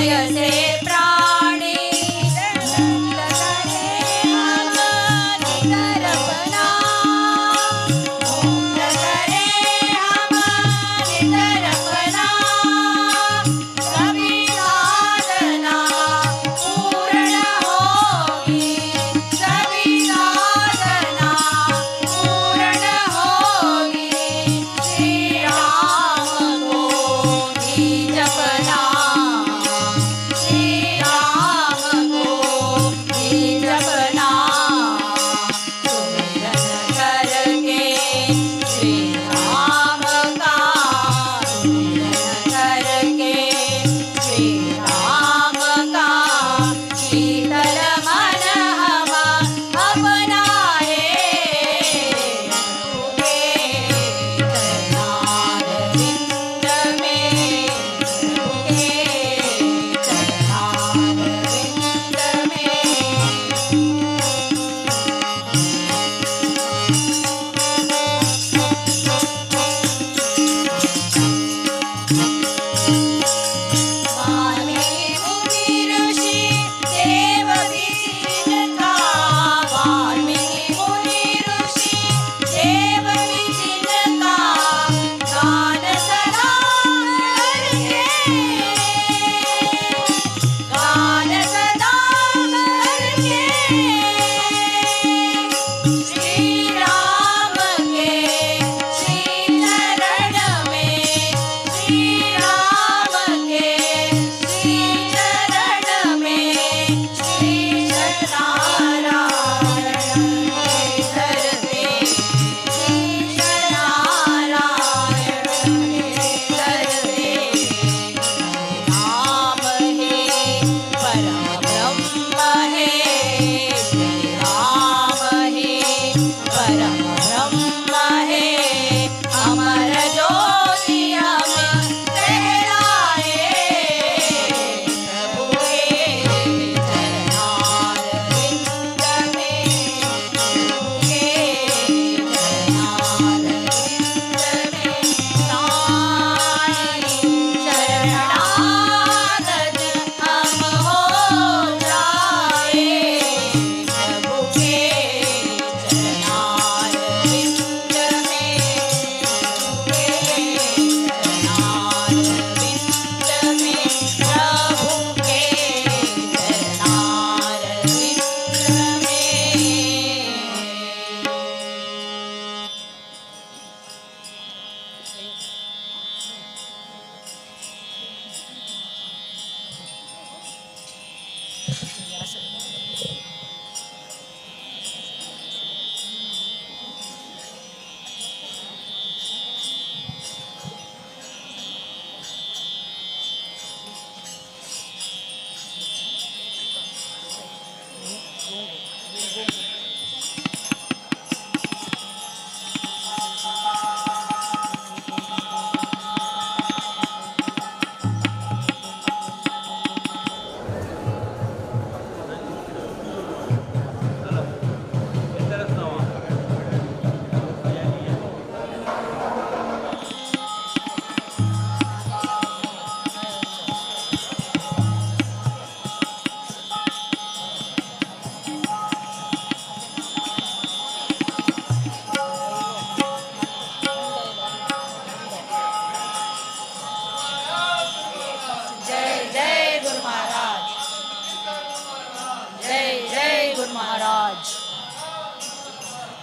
जयसे प्राणी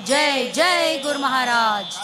जय जय गुरु महाराज।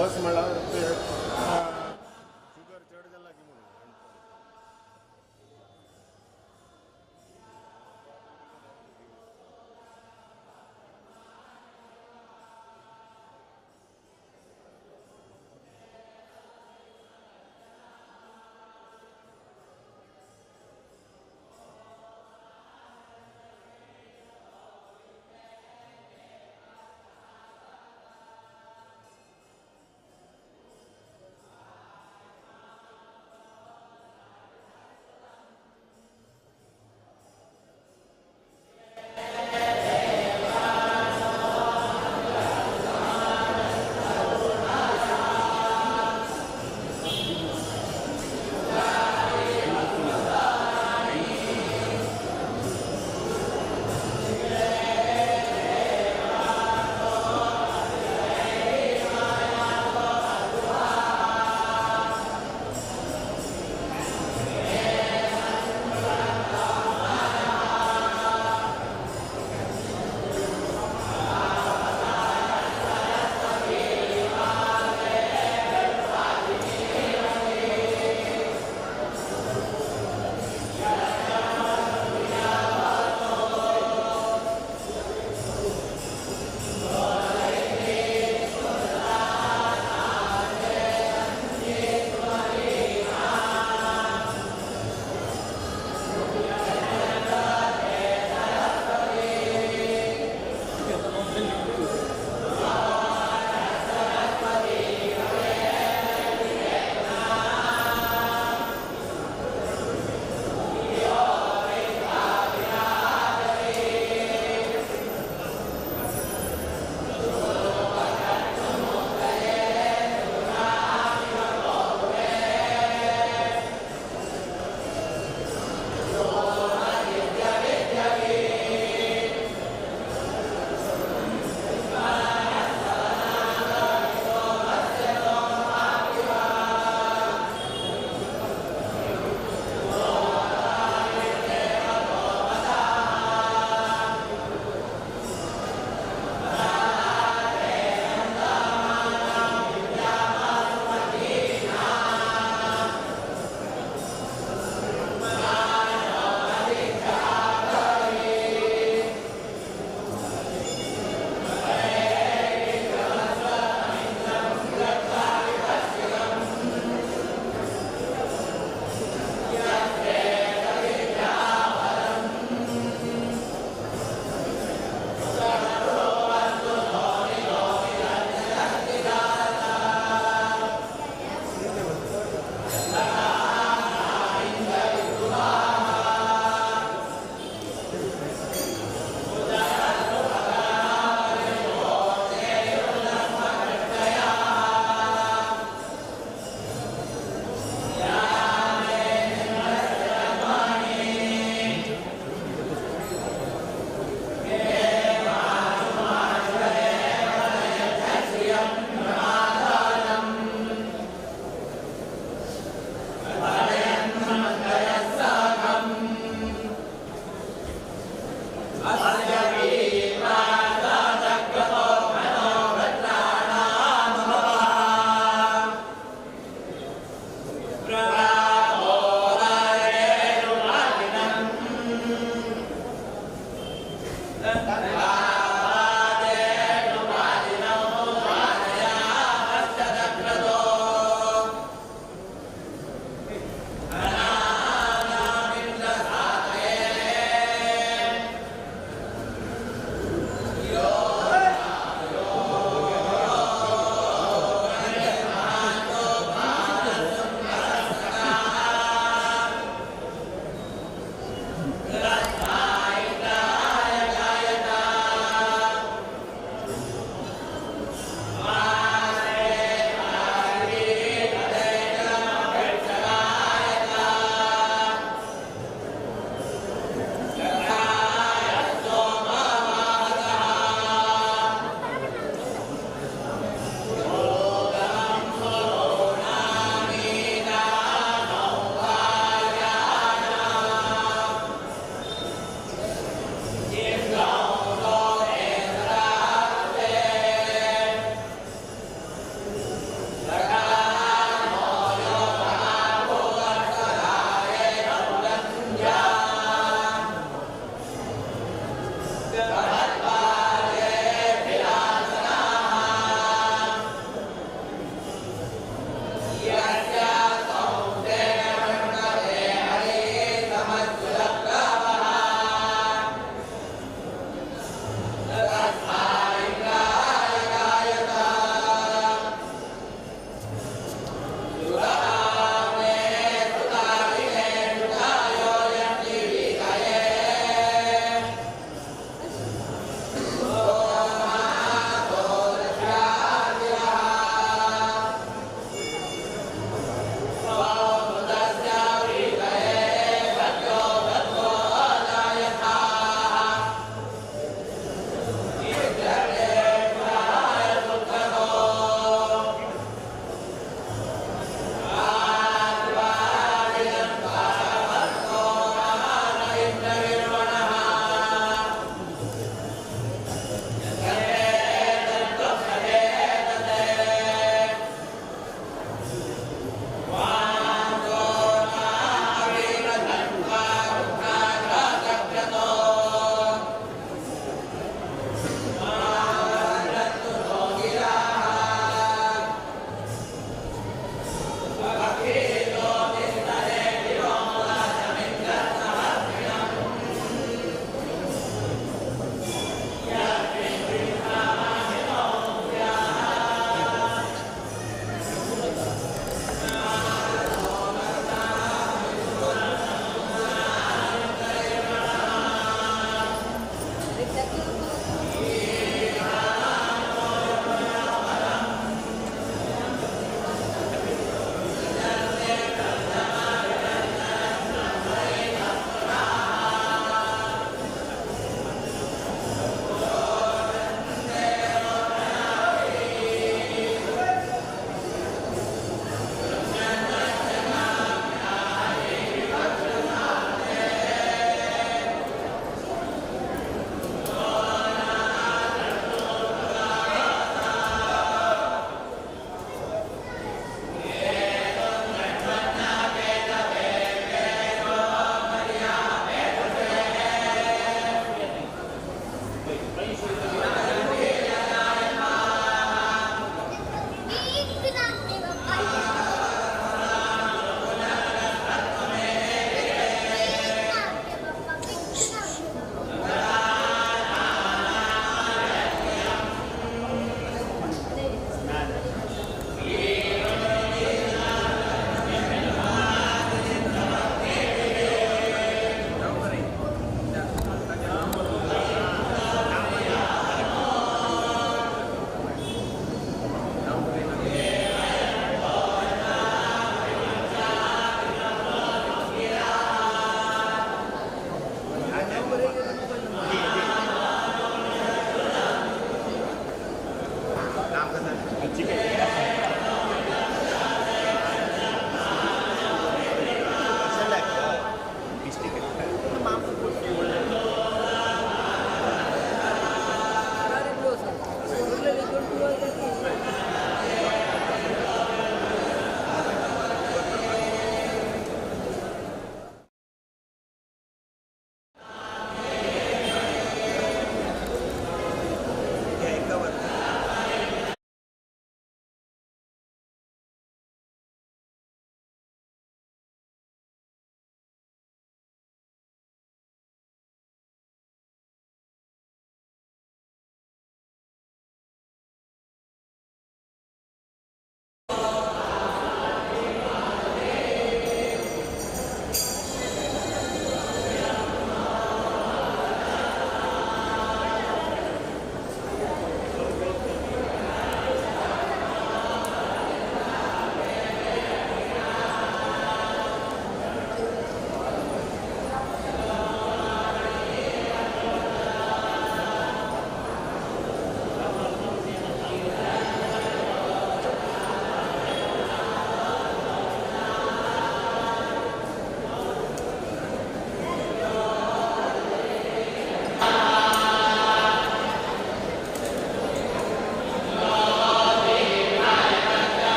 बस म्हळ्यार ते शुगर चड जाला की म्हणून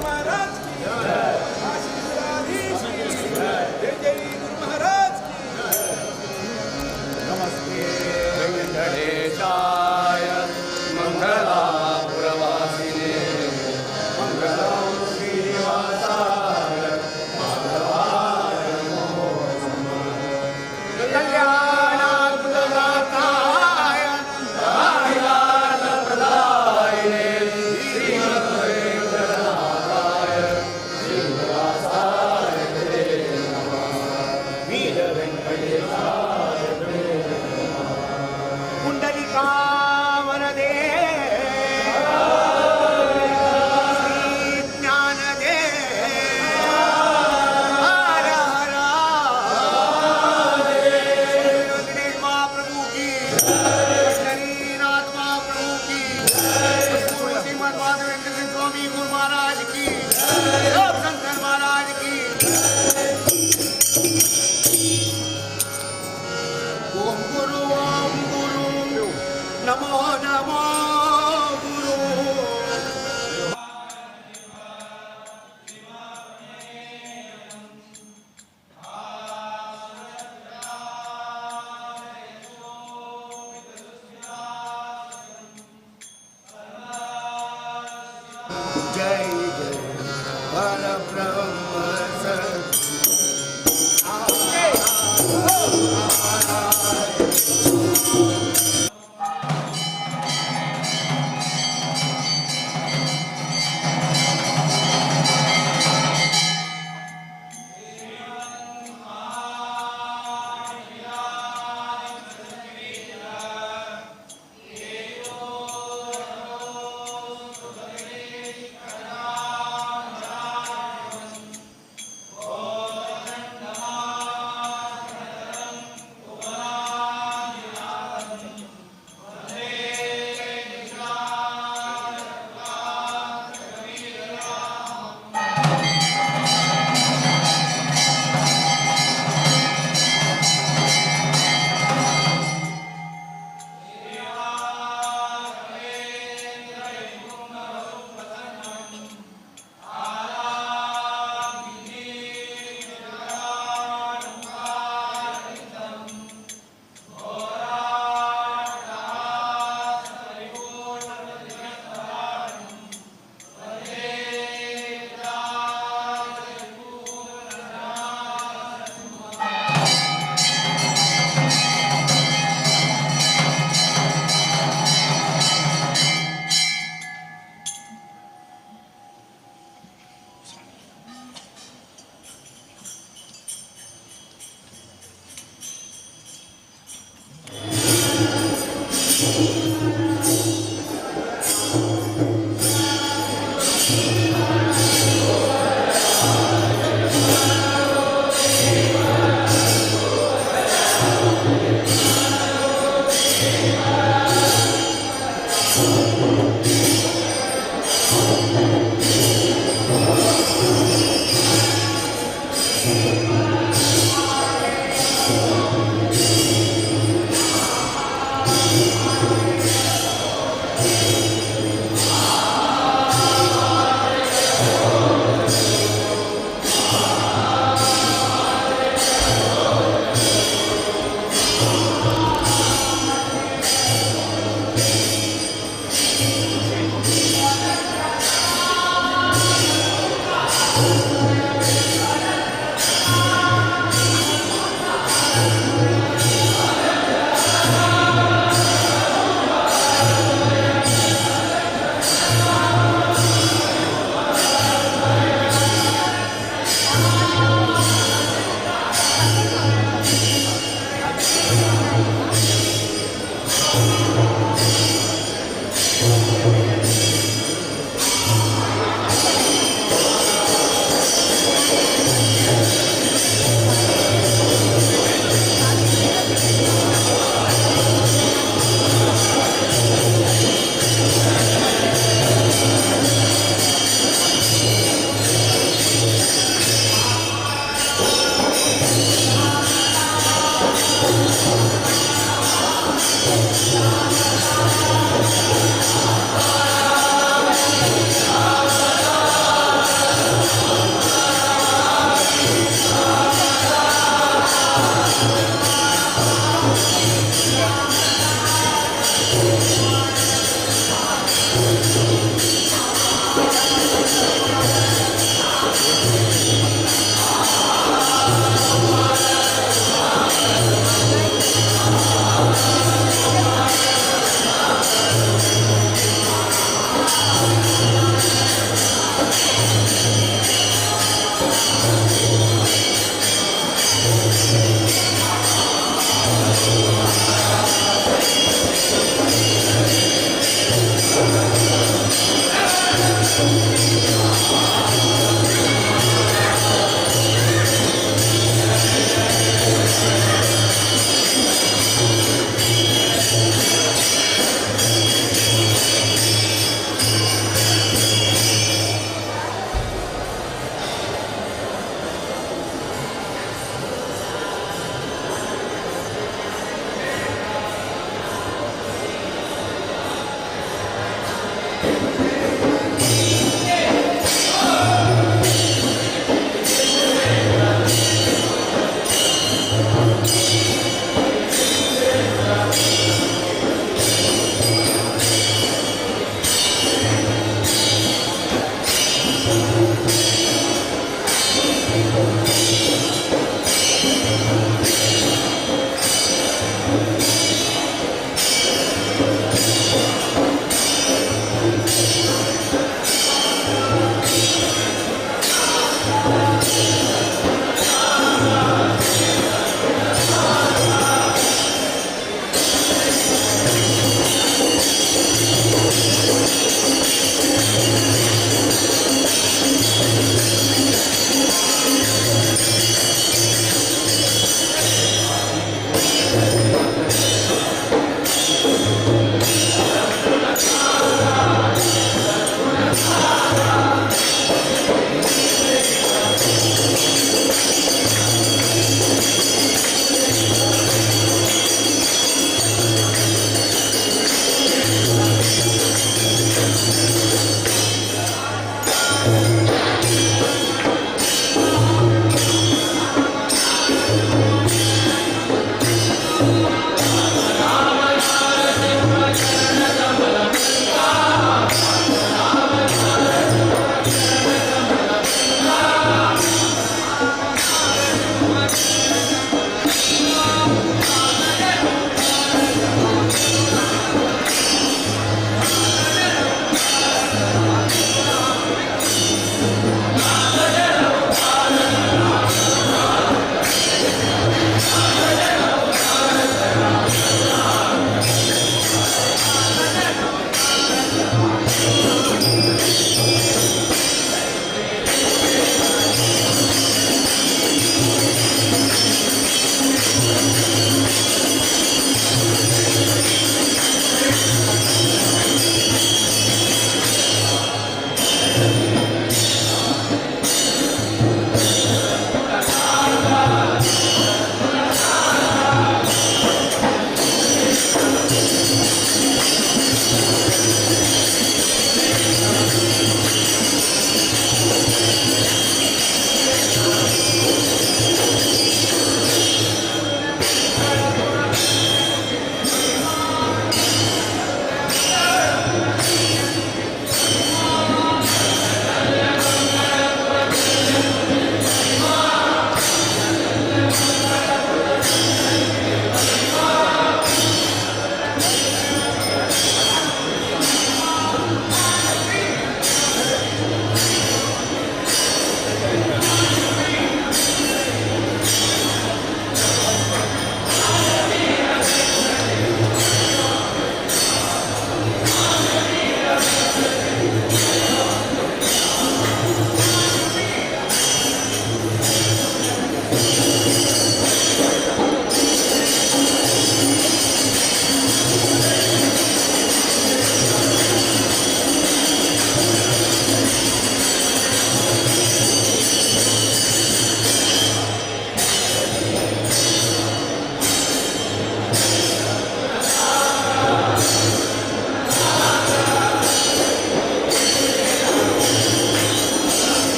महाराज की आशीर्वादीश की जय जय गुरु महाराज की नमस्ते वेंकटेशाय मंगलापुरवासिने मंगलं श्रीनिवासाय माधवाय नमो नमः कल्याणार्थदाताय कायार्थप्रदायिने श्रीमद्वेंकटनाथाय श्रीनिवासाय ते नमः वीर वेंकटेशाय पुंडलिकावरदे श्रीज्ञानदे हर हर गणेश महाप्रभु की श्रीनाथ महाप्रभु की श्रीमद माधवेंद्र स्वामी गुरु महाराज की शंकर महाराज की ओम गुरु नमो नमो गुरु जय जय परब्रह्म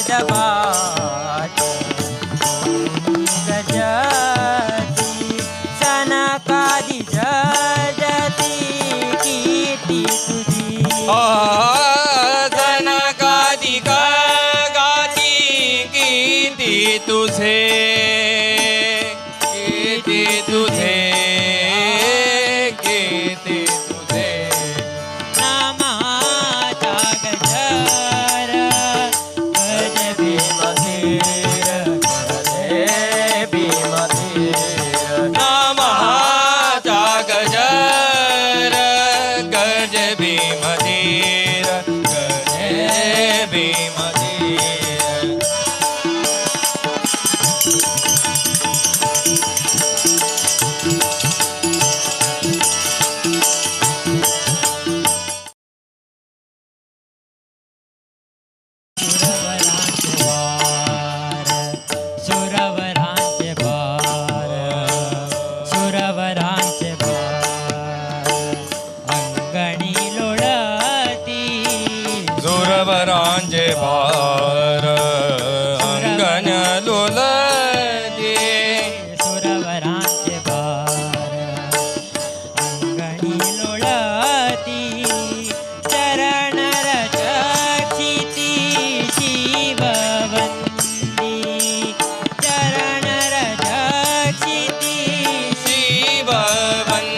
वेदवाच गजती सनकादि जजती कीर्ती तुझी सनकादिक गाती कीर्ती तुझे कीर्ती तुझे कीर्ती तुझे नामाचा गजर गज भीमधीर गजे भीमधीर नामाचा गजर गज भीमधीर गजे भीमधीर सुरवरांचे भार सुरवरांचे भार अंगणी लोळती सुरवरांचे भार अंगण लोलते सुरवरांचे भार अंगणी लोळती चरण रचक्षिती शिववंदी चरण रचक्षिती शिववंदी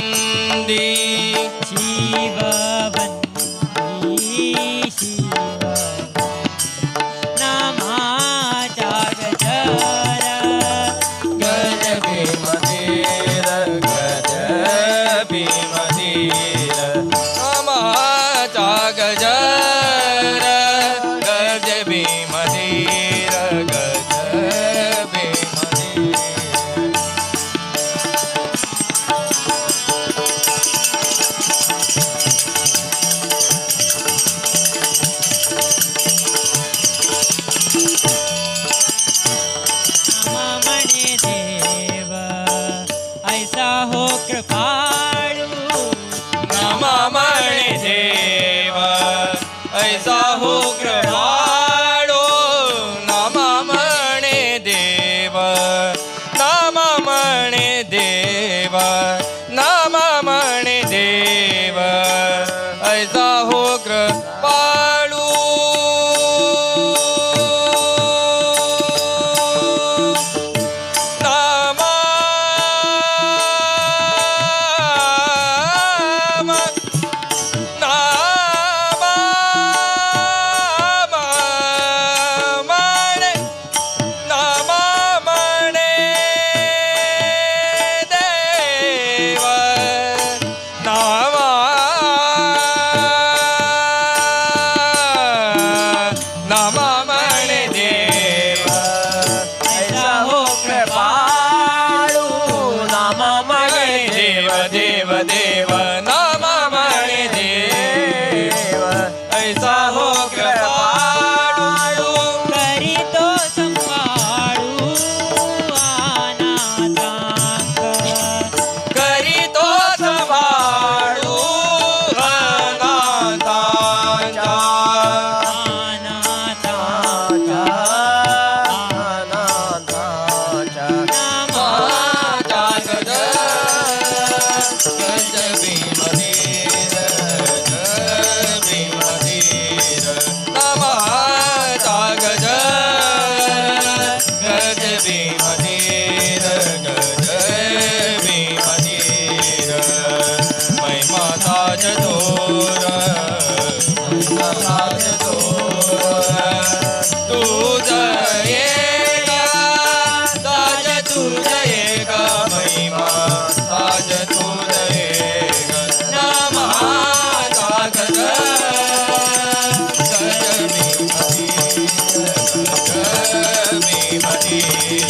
शिववंदी नामाचा गजर गज भीमधीर गज भीमधीर नामाचा गजर गज भीमधीर गज भीमधीर म्हणे देव ऐसा हो कृपाळू नामा म्हणे देव ऐसा हो कृपाळो नामा म्हणे देव नामा म्हणे देव नामा म्हणे देव ऐसा हो कृपाळू नामा देव देव नामा म्हणे देव ऐसा हो कृपाळू करीतो संभाळू अनाथांक करीतो संभाळू अनाथांच्या नामाचा गज भीमधीर भीमधीर नामाचा गज भीमधीर गज भीमधीर महिमा ताज तोर तुझ येगा ताज तुझ येगा महिमा ताज तुझ येगा नामाचा गज भीमधीर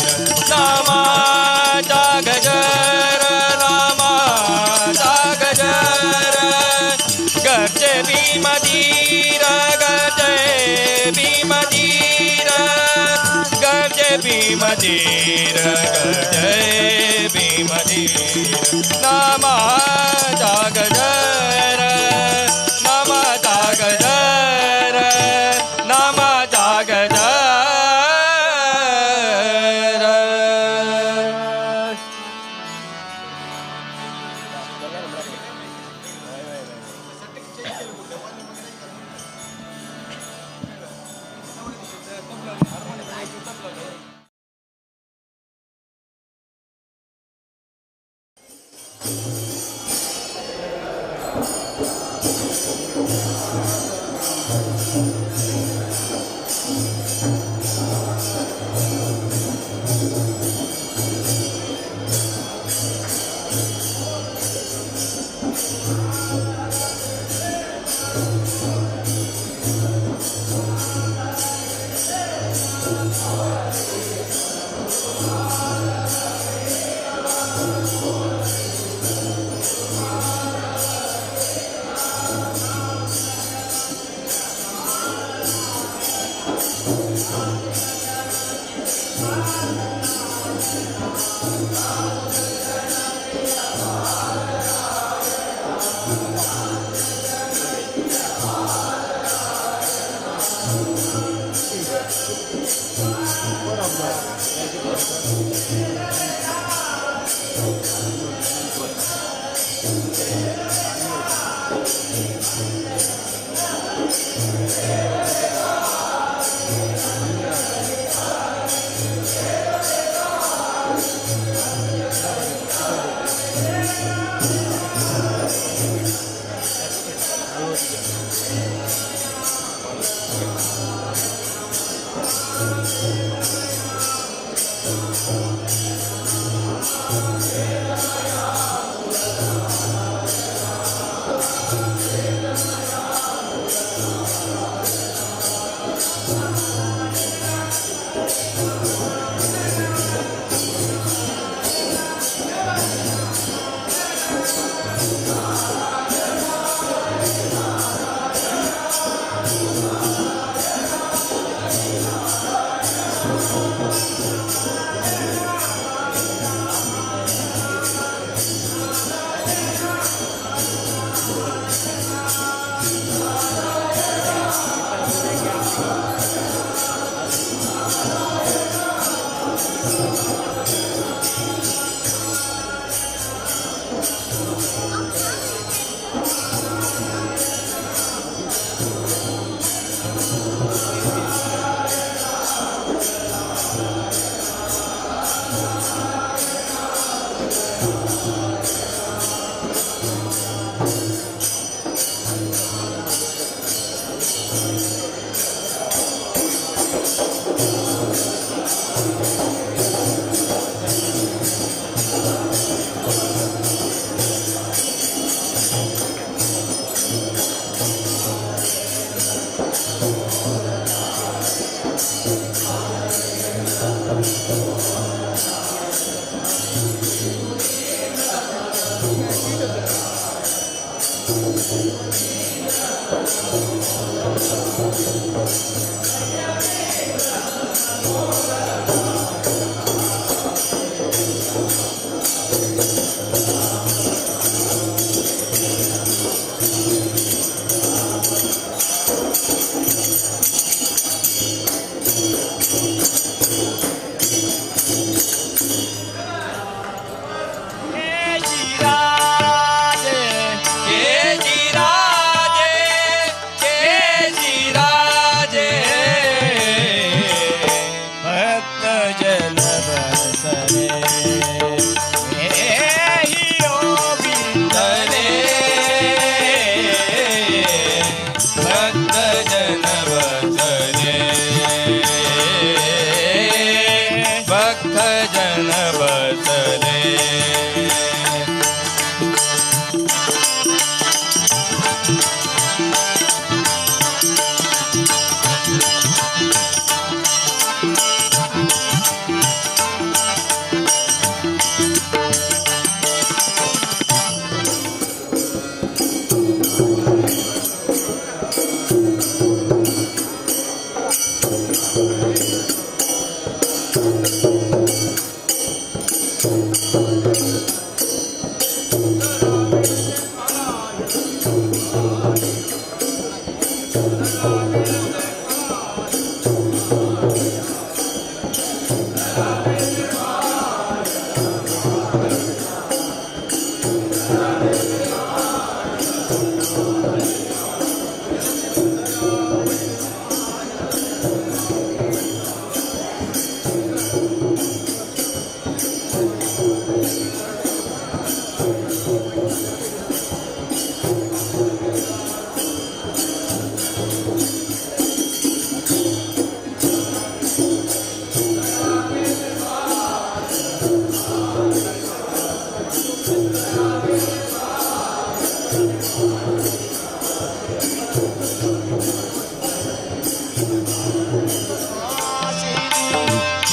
नामाचा गजर नामाचा गजर गज भीमधीर गज भीमधीर गज भीमधीर गज भीमधीर नामाचा गजर नामाचा गजर नामाचा गजर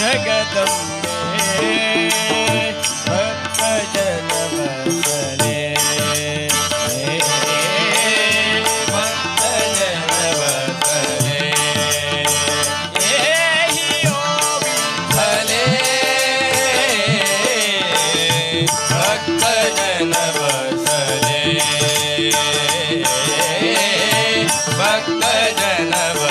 जगदम्बे भक्तजनवत्सले भक्तजनवत्सले एहि ओ विठ्ठले भक्तजनवत्सले भक्तजनवत्सले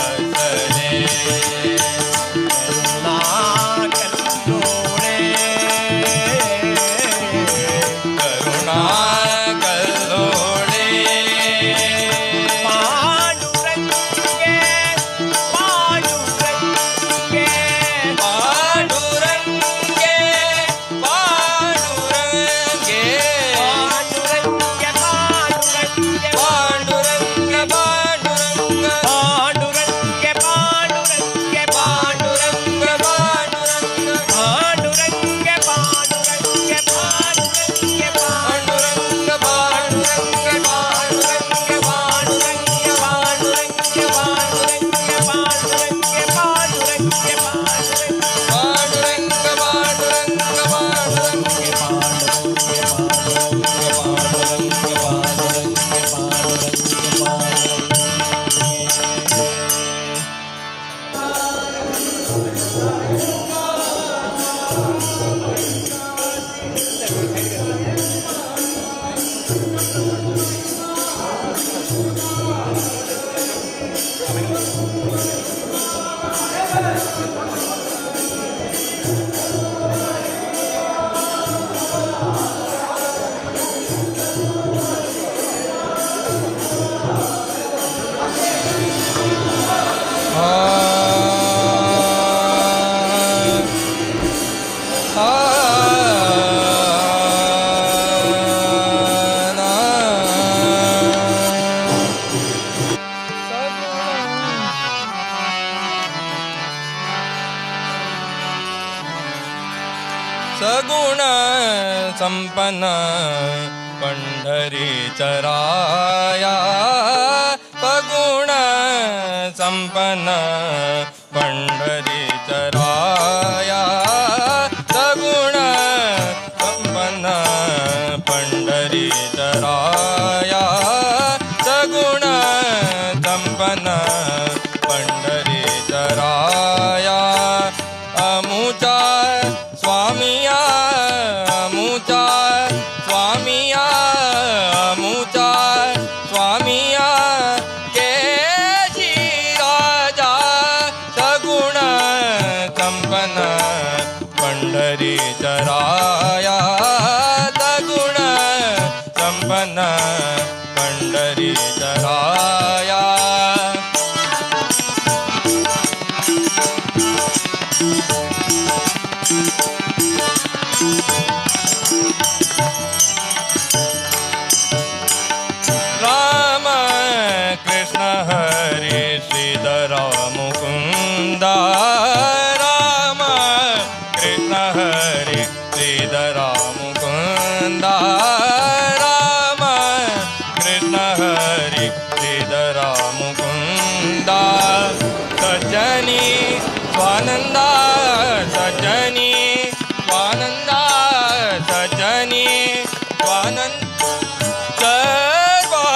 सगुण संपन्न पंढरीचराया सगुण संपन्न पंढरीचराया सगुण संपन्न पंढरीचराया सगुण संपन्न पंढरीचराया अमुचा स्वामिया अमुचा स्वामिया अमुचा स्वामिया केशी राजा सगुण संपन्न पंढरीचराया सगुण संपन्न पंढरीचराया राम कृष्ण हरे श्रीधर मुकुंद राम कृष्ण हरे श्रीधर मुकुंद राम कृष्ण हरे श्रीधर मुकुंद सजनी स्वानंद सजनी स्वानंद सजनी स्वानंद सर्वातीता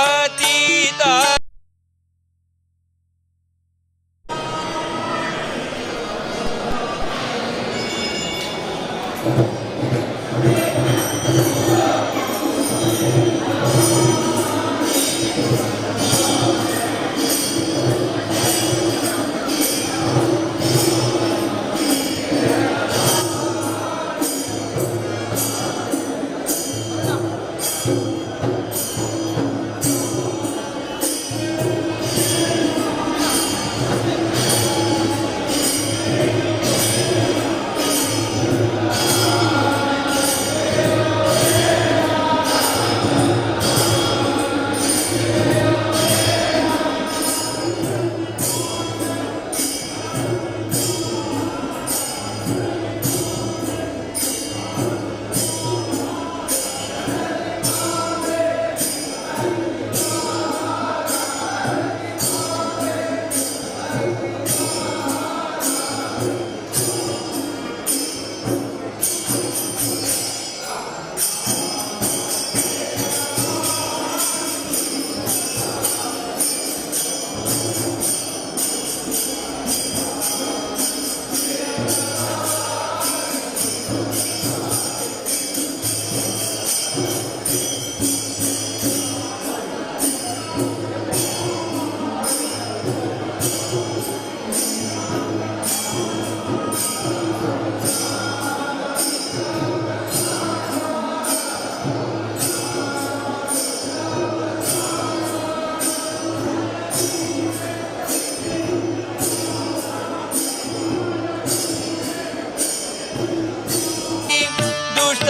दुष्ट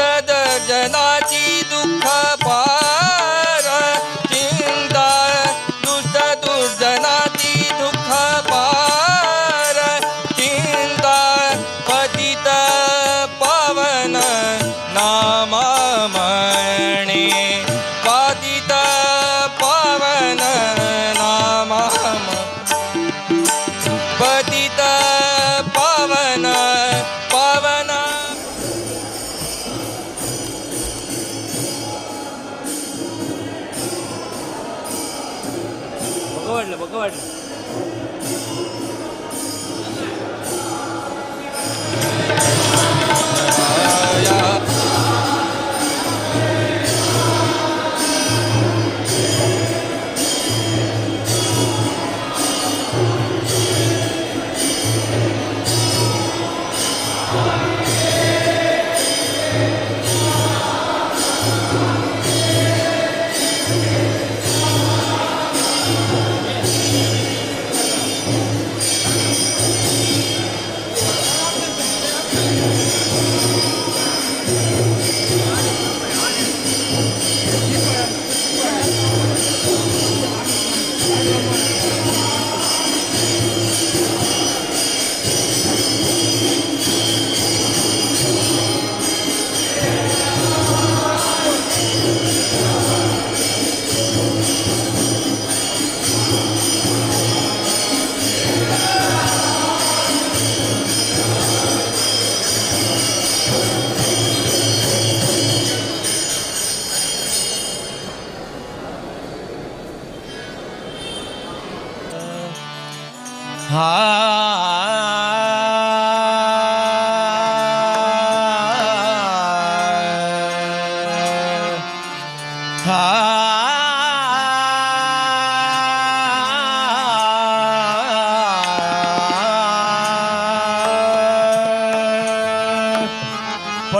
जनाची दुःख पार चिंता दुष्ट दुर्जनाची दुःख पार चिंता पतित पावन नामा म्हणे पतित पावन नामा पतित पावन पावन बघ वाटलं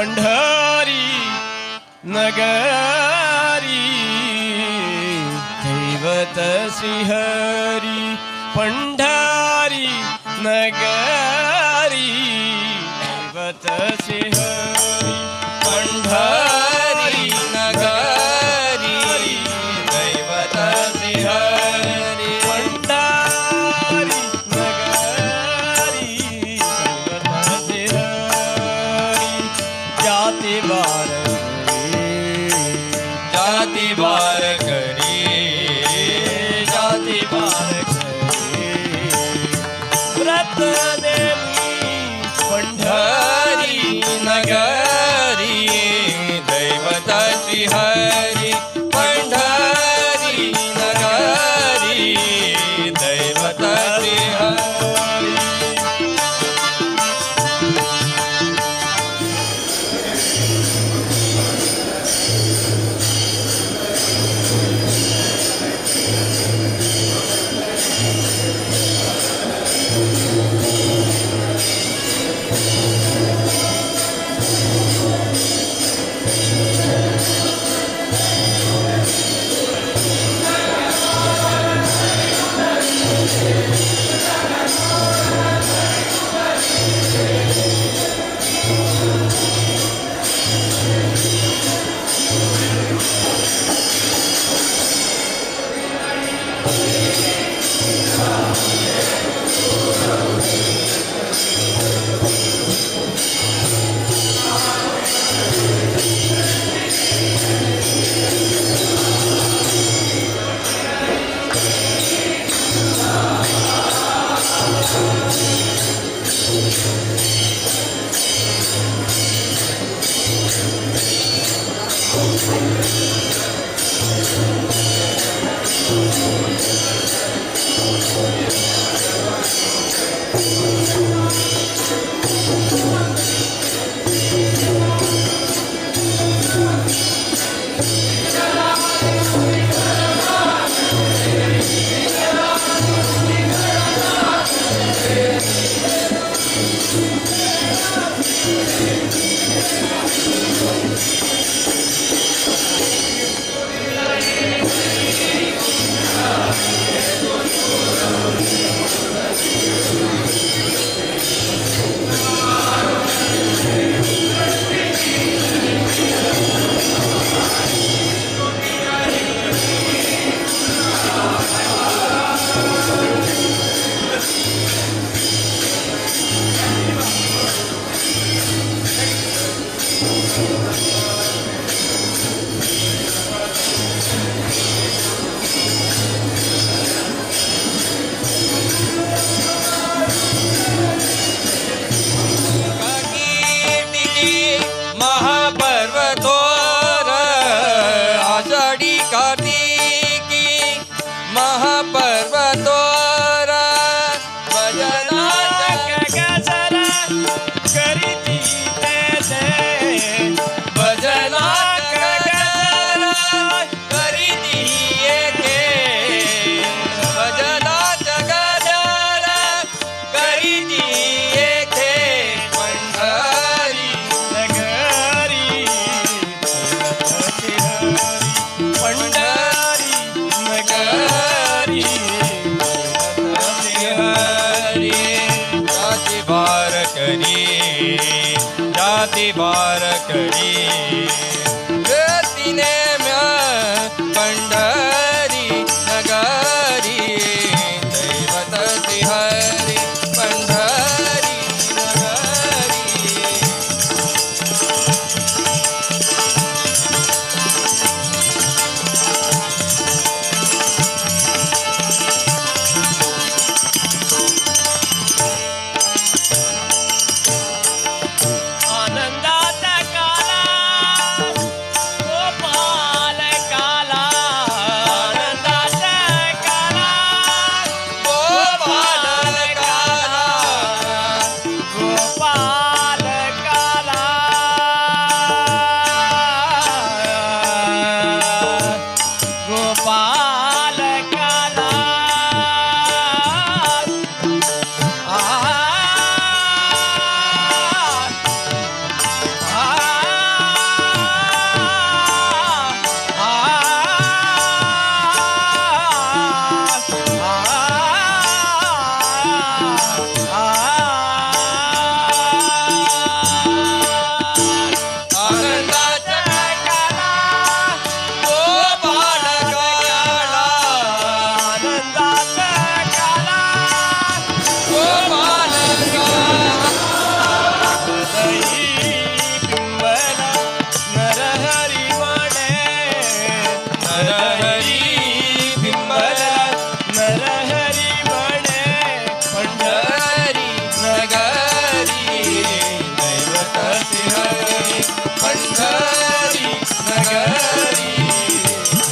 पंढरी नगरी दैवत श्रीहरी पंढरी नगरी दैवत श्रीहरी पंढरी नगरी दैवत श्रीहरी पंढरी नगरी दैवत श्रीहरी जाती बार करी जाती बार व्रत देवी पंढरी हरी करीती ते भजनात गजर करीती एके भजनात गजर करीती एके पंढरी नगरी पंढरी नगरी हरी जाती बार करी तिने म्या पंढरी नगरी दैवत हरी पंढरी नगरी आनंदाचा काला गोपाल काला आनंदाचा काला गोपाल काला गोपाल काला गोपाल काला आनंदाचा काला गोपाल काला आनंदाचा काला गोपाल काला पिंबला नरहरी म्हणे नरहरी बिंबला नरहरी म्हणे पंढरी नगरी दैवत हरी पंढरी नगरी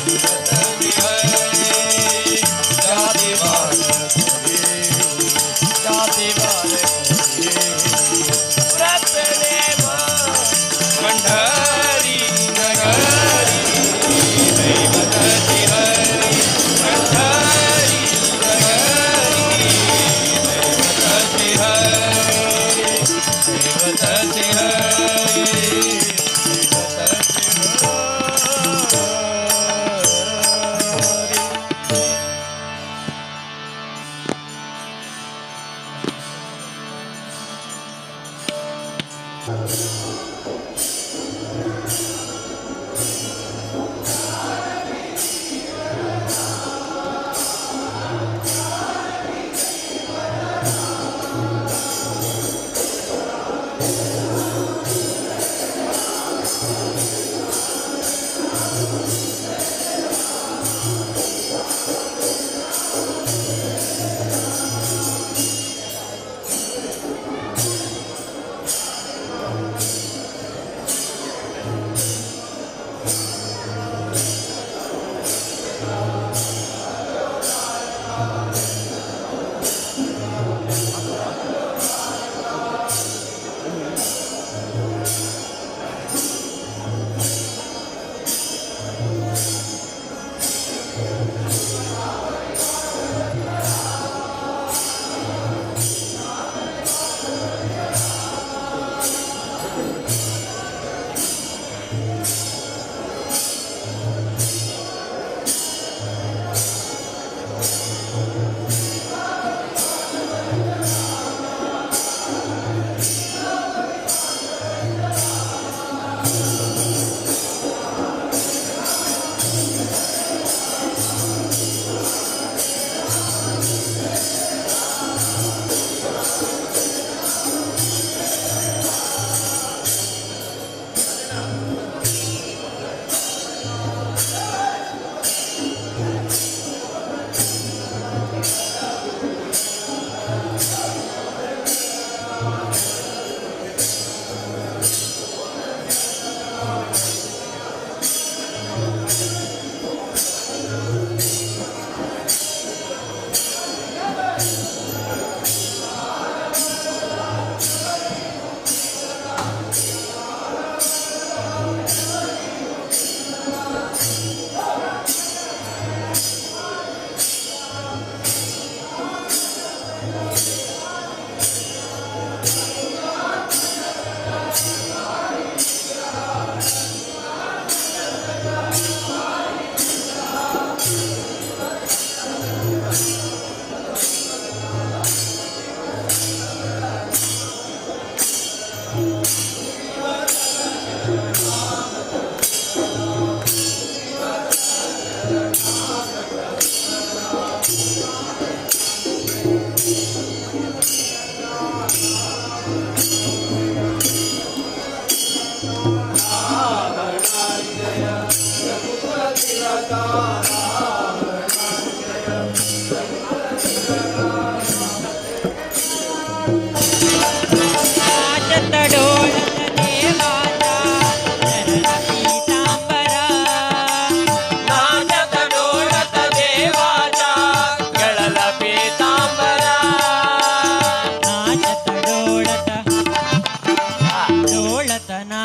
दैवत हरी जाती बार जाती बार व्रतदेव पंढरी नगरी दैवत हरी पंढरी नगरी दैवत हरी दैवत हरी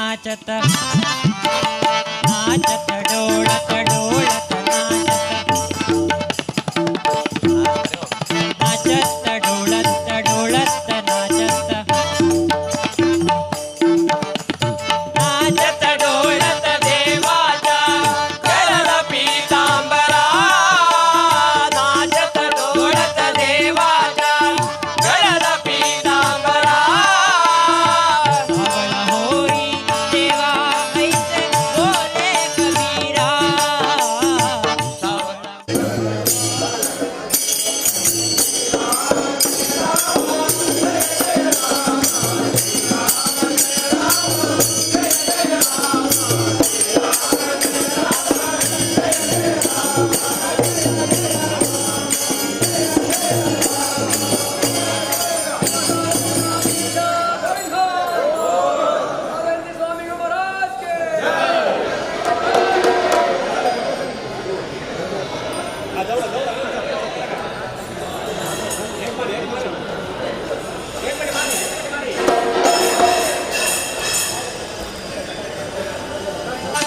नाचत नाचत डोळत डोळत नाचत नाचत डोळत डोळत नाचत नाचत डोळत देवाच्या गळला पीतांबरा नाचत डोळत देवाच्या गळला पीतांबरा सावळा होई देवा ऐसे बोले कबीरा सावळा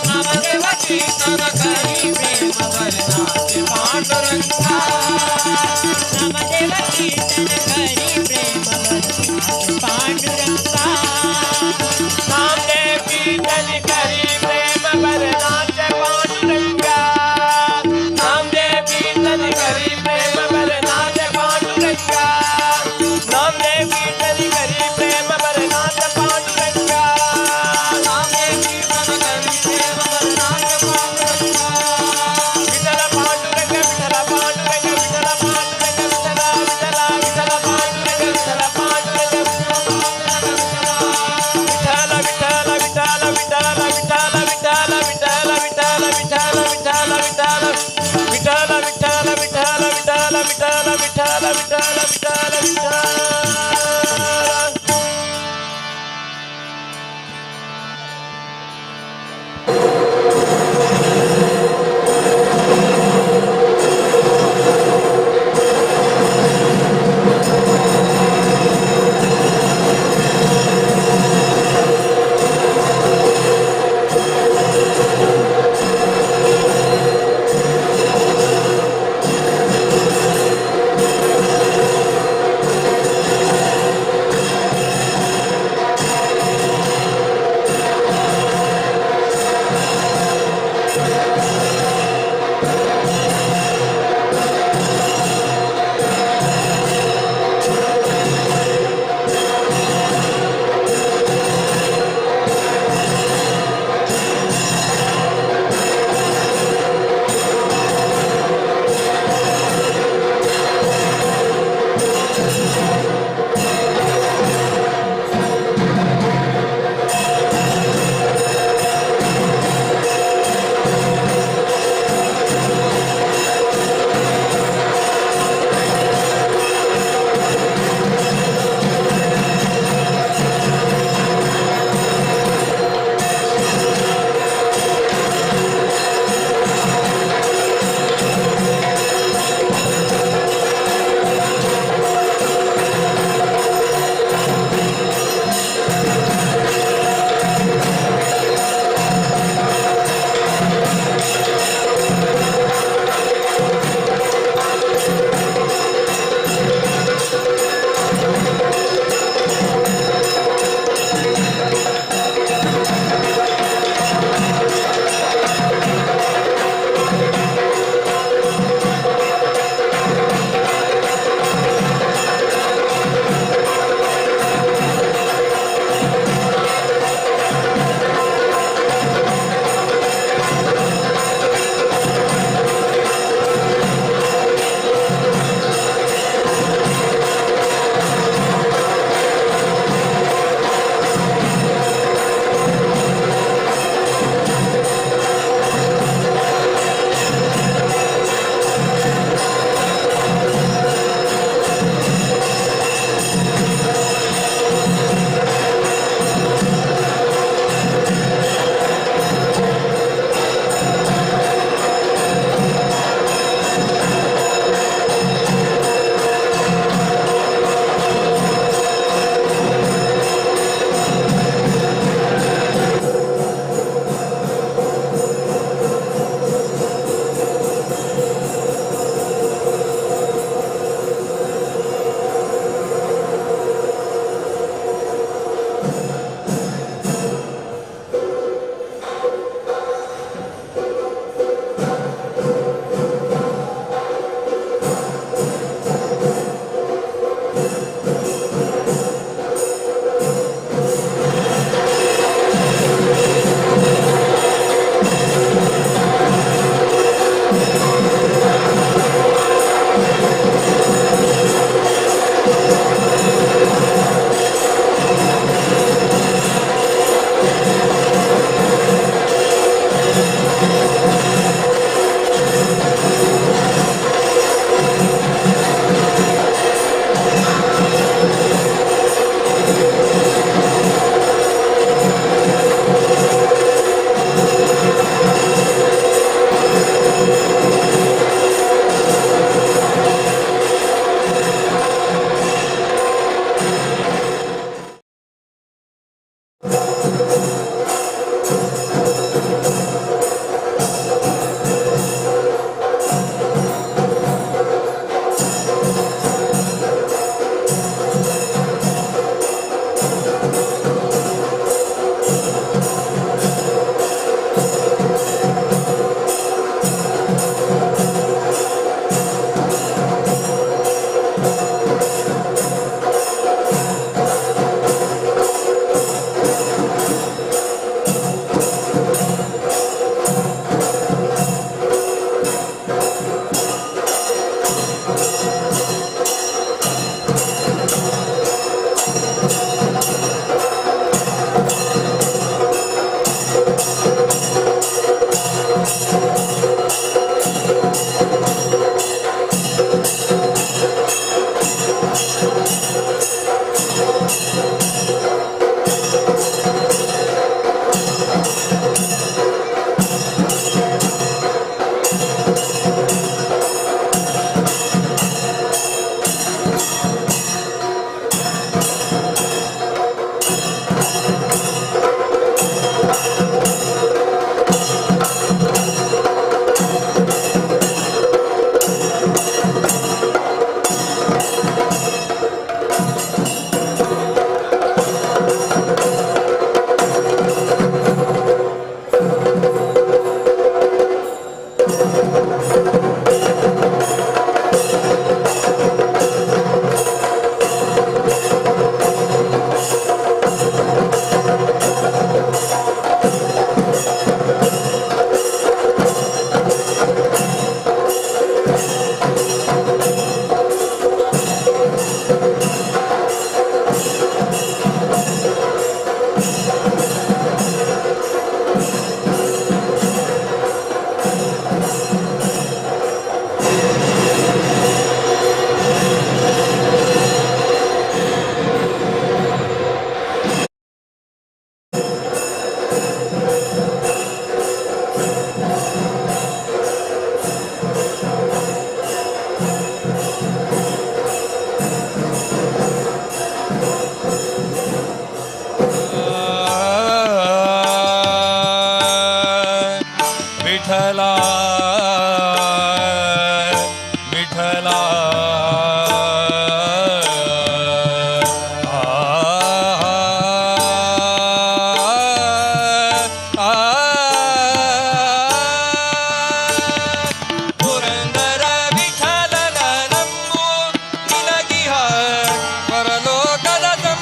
नामदेवाची तन करी प्रेम वर्णाचे पांडुरंगा नामदेवाची तन करी प्रेम वर्णाचे पांडुरंगा नामदेवी तन करी प्रेम वर्णाचे पांडुरंगा नामदेवी तन करी प्रेम वर्णाचे पांडुरंगा नामदेवी तन करी प्रेम वर्णाचे पांडुरंगा नामदेवी तन करी प्रेम वर्णाचे पांडुरंगा विठ्ठल पांडुरंग विठ्ठल पांडुरंग विठ्ठल पांडुरंग विठ्ठल विठ्ठल पांडुरंग विठ्ठल पांडुरंग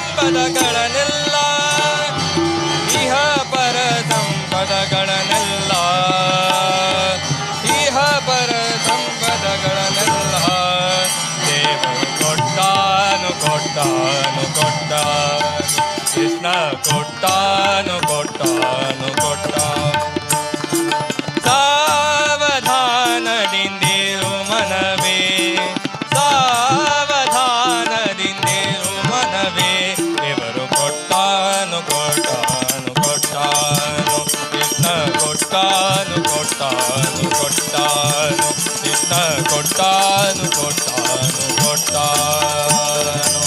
ಸಂಪದಗಳನ್ನೆಲ್ಲ ಇಹ ಪರ ಸಂಪದಗಳನ್ನೆಲ್ಲ ಇಹ ಪರ ಸಂಪದಗಳನ್ನೆಲ್ಲ ದೇವರು ಕೊಟ್ಟಾನು ಕೊಟ್ಟಾನು ಕೊಟ್ಟಾನು ಕೃಷ್ಣ ಕೊಟ್ಟಾನು ಕೊಟ್ಟಾನು ಕೊಟ್ಟಾನು ಸಾವಧಾನದಿಂದಿರು ಮನವೇ ಸಾವಧಾನದಿಂದಿರು ಮನವೇ ದೇವರು ಕೊಟ್ಟಾನು ಕೊಟ್ಟಾನು ಕೊಟ್ಟಾನು ಕೃಷ್ಣ ಕೊಟ್ಟಾನು ಕೊಟ್ಟಾನು ಕೊಟ್ಟಾನು ಕೃಷ್ಣ ಕೊಟ್ಟಾನು ಕೊಟ್ಟಾನು ಕೊಟ್ಟಾನು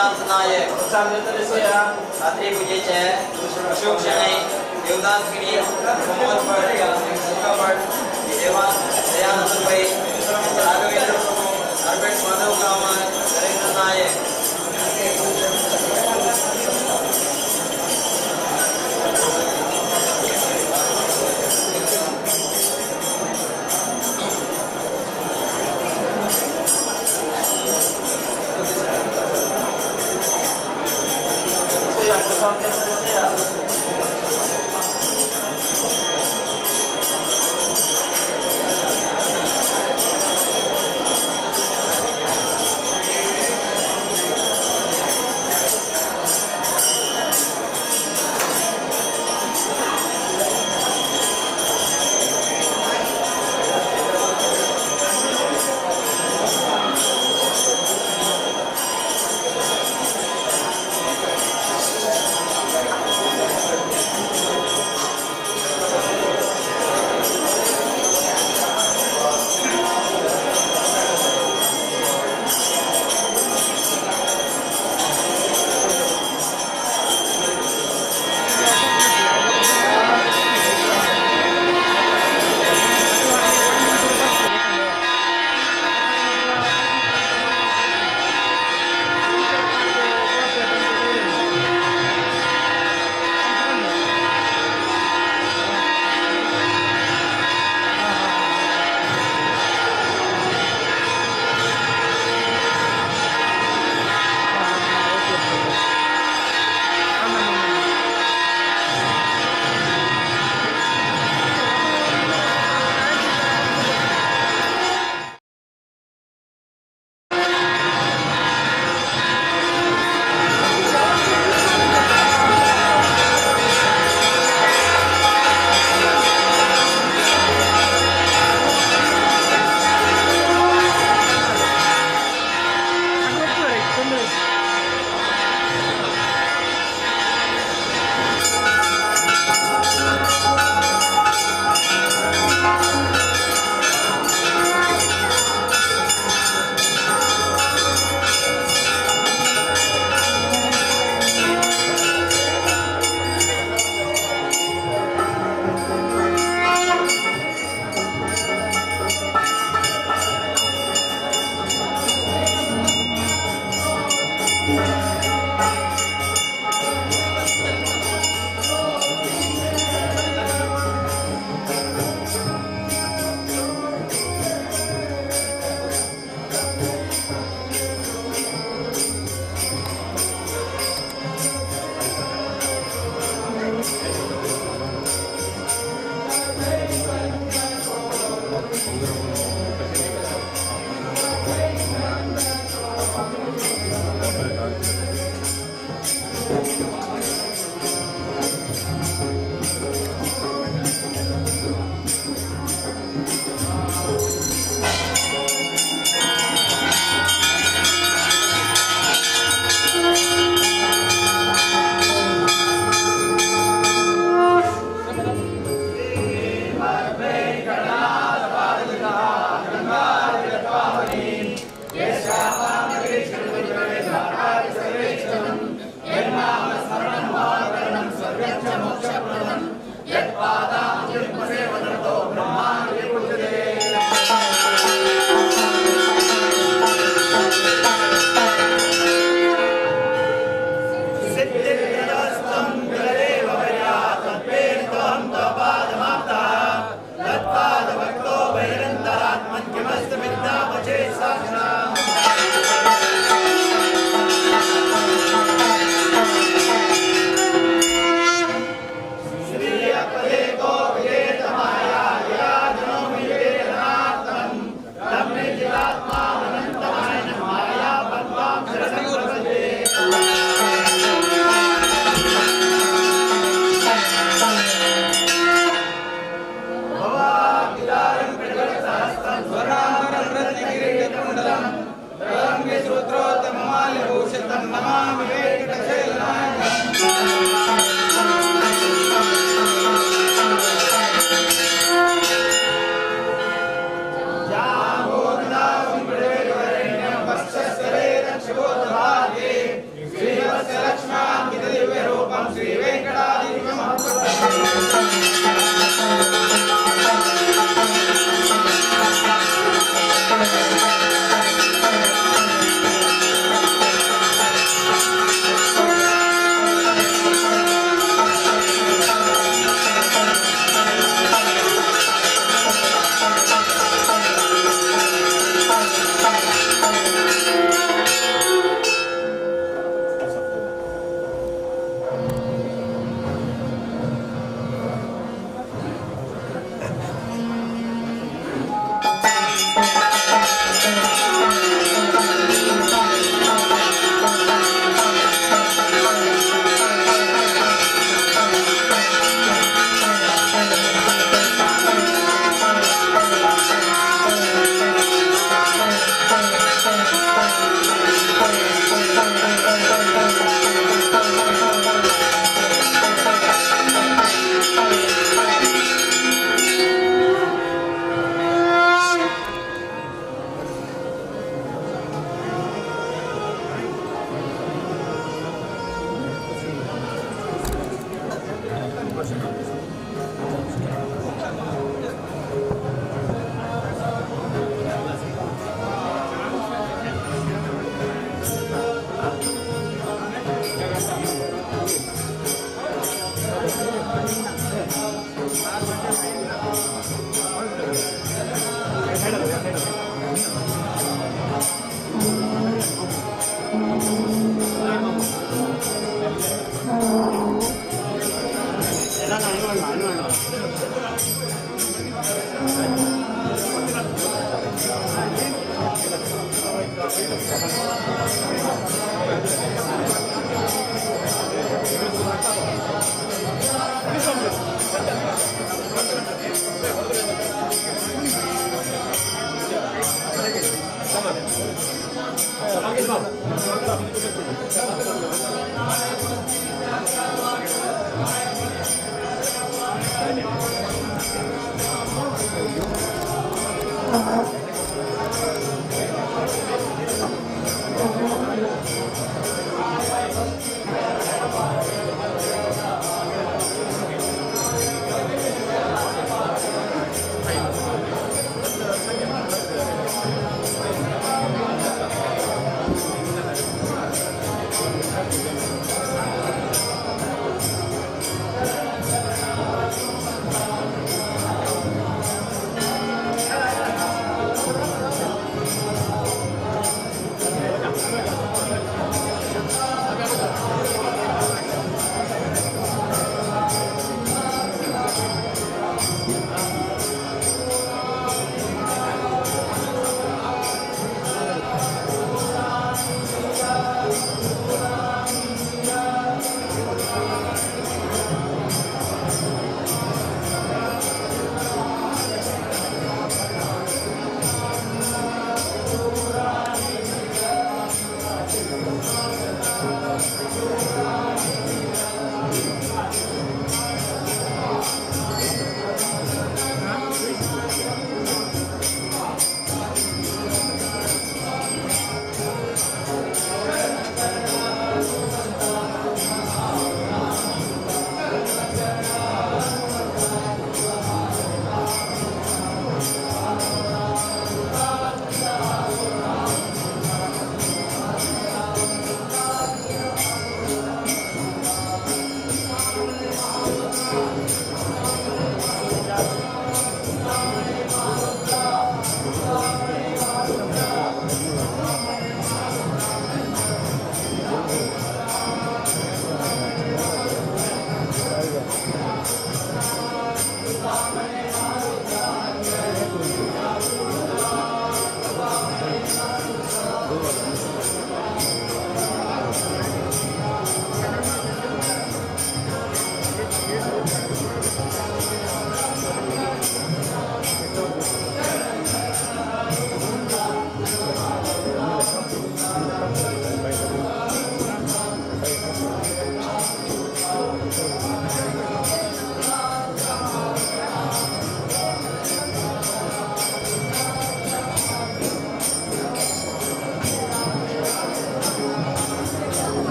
शासनाय रात्रि पूजेचे शुभ क्षणे देवदास गिरी प्रमोद भट भट देवान दयानंद भाई राघवेंद्र प्रभु अर्पेट माधव कामत नरेंद्र नायक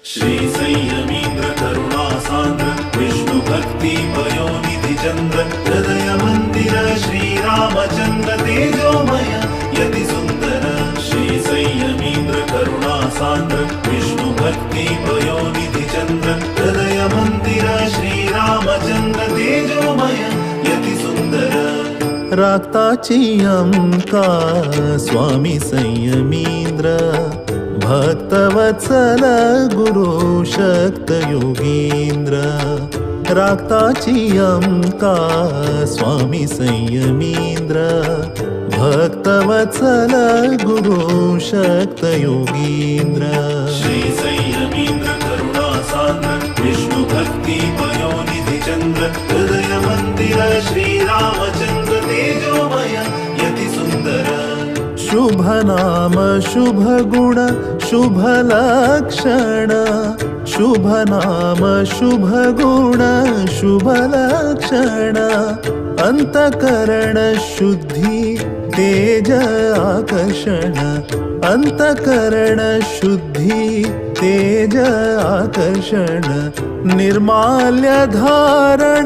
श्री संयमीन्द्र करुणासान्द्र विष्णु भक्ति पयोनिधि चंद्र हृदय मंदिर श्री रामचंद्र तेजोमय यति सुंदर श्री संयमीन्द्र करुणासान्द्र विष्णु भक्ति पयोनिधि चंद्र हृदय मंदिर श्री रामचंद्र तेजोमय यति सुंदर राक्ताची अंका स्वामी संयमीन्द्र भक्तवत्सल गुरु शक्त योगींद्र राक्ताची अंका स्वामी संयमीन्द्र भक्तवत्सल गुरु शक्त योगींद्र श्री संयमीन्द्र करुणासान्द्र विष्णु भक्ति पयोनिधि चंद्र हृदय मंदिर श्री रामचंद्र तेजोमय यति सुंदर शुभ नाम शुभ गुण शुभ लक्षण शुभ नाम शुभ गुण शुभ लक्षण अंतकरण शुद्धि तेज आकर्षण अंतकरण शुद्धि तेज आकर्षण निर्माल्य धारण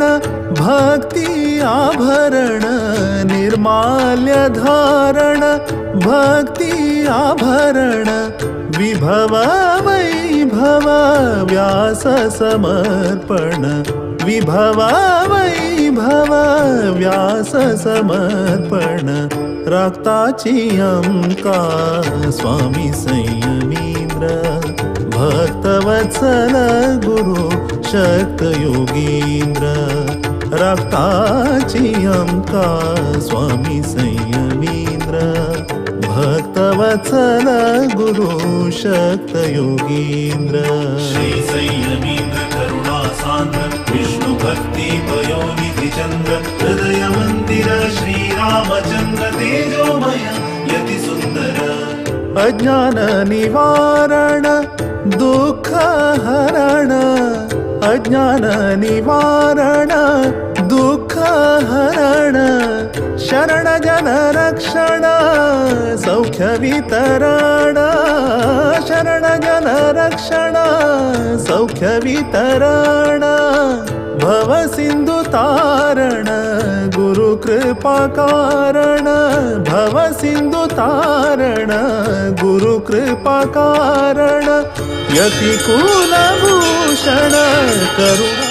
भक्ति आभरण निर्माल्य धारण भक्ति आभरण विभव वैभव व्यास समर्पण विभव वैभव व्यास समर्पण राक्ताची अंका स्वामी संयमीन्द्र भक्तवत्सल गुरु शक्त योगींद्र राक्ताची अंका स्वामी संयमीन्द्र भक्तवत्सल गुरु शक्त योगींद्र श्री संयमीन्द्र करुणासान्द्र विष्णु भक्ति पयोनिधि चंद्र हृदय मंदिर श्री रामचंद्र तेजोमय यति सुंदर अज्ञान निवारण दुःख हरण अज्ञान निवारण दुःख हरण शरण जन रक्षण सौख्य वितरण शरण जन रक्षण सौख्य वितरण भव सिंधु तारण गुरु कृपा कारण भव सिंधु तारण गुरु कृपा कारण यति कुलभूषण करुणा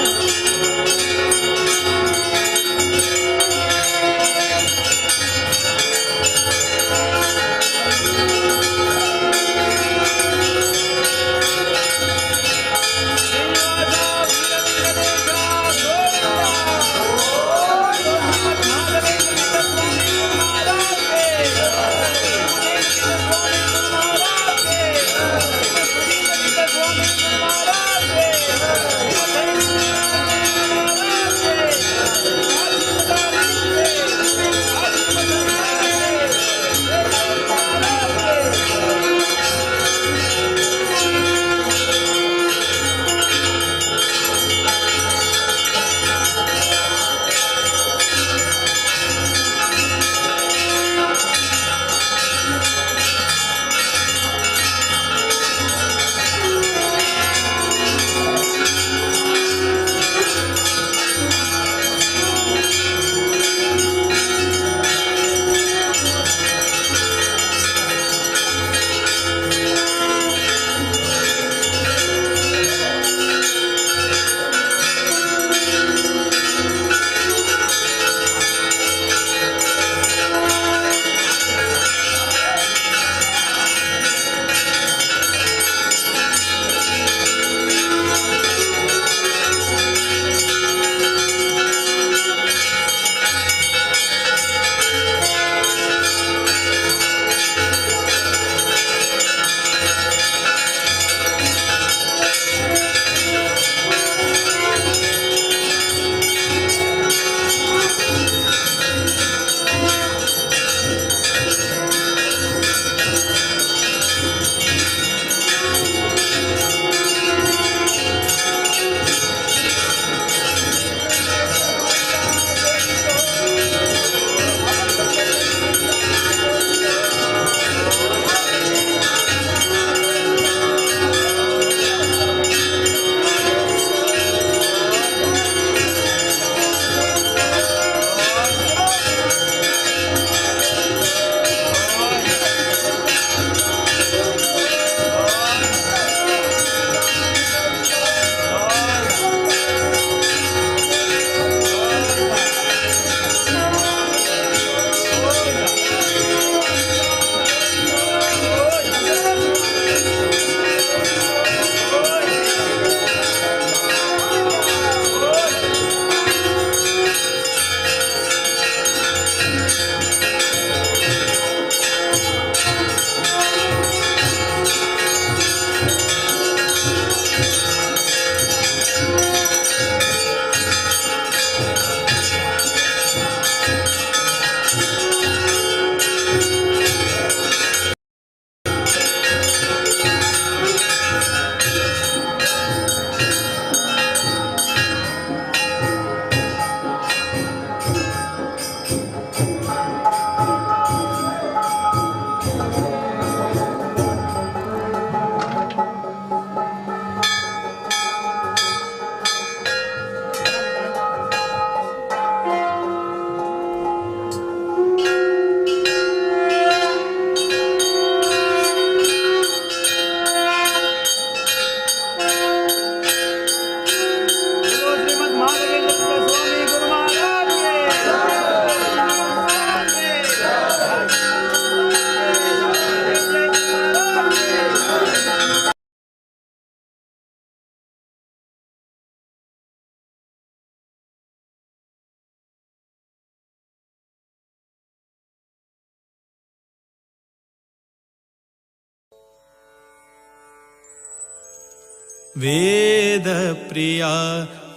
वेदप्रिया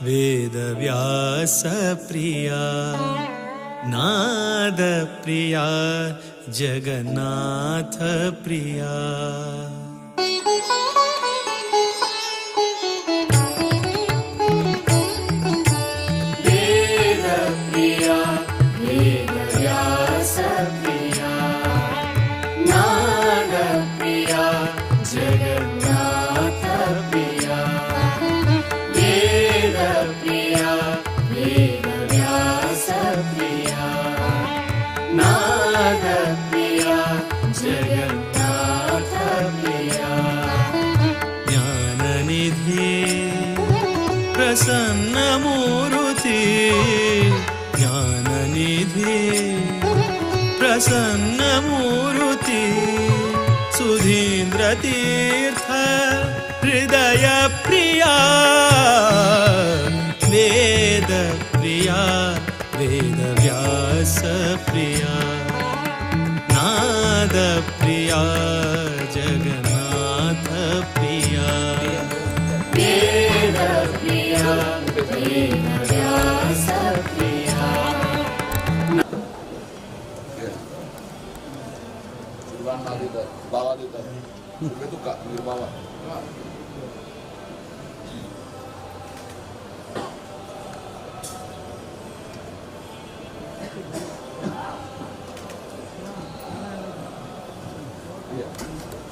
वेदव्यासप्रिया Nadapriya जगन्नाथप्रिया वेदप्रिया वेदव्यासप्रिया Nadapriya जगन्नाथप्रिया वेदप्रिया वेदव्यासप्रिया Nadapriya जगन्नाथप्रिया ज्ञाननिधि प्रसन्नमूर्ति ज्ञाननिधि प्रसन्नमूर्ति सुधीन्द्रतीर्थ हृदयप्रिया वेदप्रिया वेदव्यासप्रिया Nadapriya जगन्नाथप्रिया वेदप्रिया वेदव्यासप्रिया Bawa dito. Itu Kak, di bawah.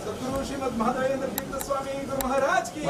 सद्गुरु श्रीमद् महादेवेंद्र तीर्थ स्वामी गुरु महाराज की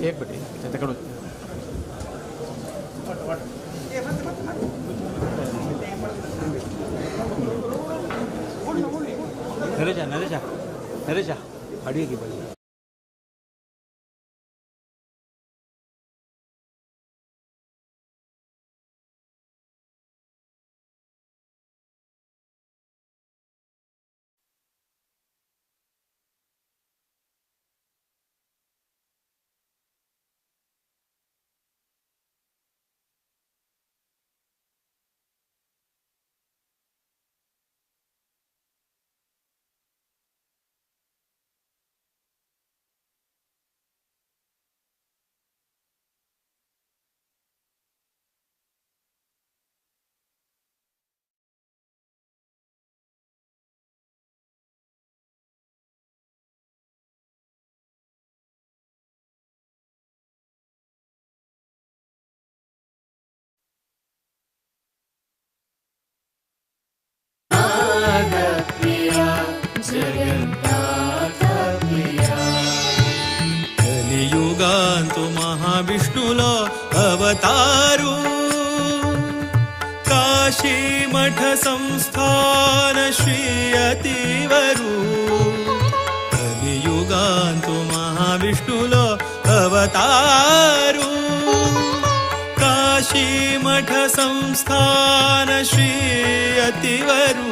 एक बेटी तकड़ो नरेशा अड़ी की भाई కలియుగాంతు మహావిష్ణులో అవతారు కాశీ మఠ సంస్థాన శ్రీ అతివరు కలియుగాంతు మహావిష్ణులో అవతారు కాశీ మఠ సంస్థాన శ్రీ అతివరు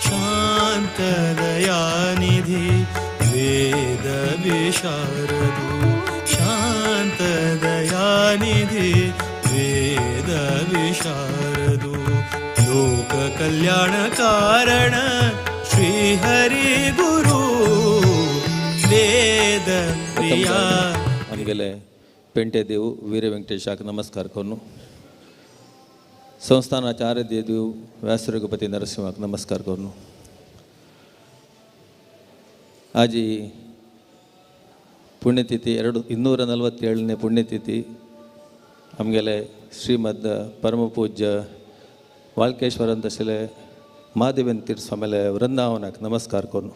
ಶಾಂತದಯಾನಿಧಿ ವೇದ ವಿಶಾರದು ಶಾಂತದಯಾನಿಧಿ ವೇದ ವಿಶಾರದು ಲೋಕ ಕಲ್ಯಾಣ ಕಾರಣ ಶ್ರೀಹರಿ ಗುರು ವೇದ ಪ್ರಿಯ आमगेले पेंटे देव वीर वेंकटेशाक नमस्कार करूं संस्थानाचार्य देव व्यास रघुपति नरसिंहाक नमस्कार करूं आज पुण्यतिथि 247ನೇ पुण्यतिथि आमगेले श्रीमद परम पूज्य वाल्केश्वरंत शिले महादेवन तीर्थ स्वामीले वृंदावनाक नमस्कार करूं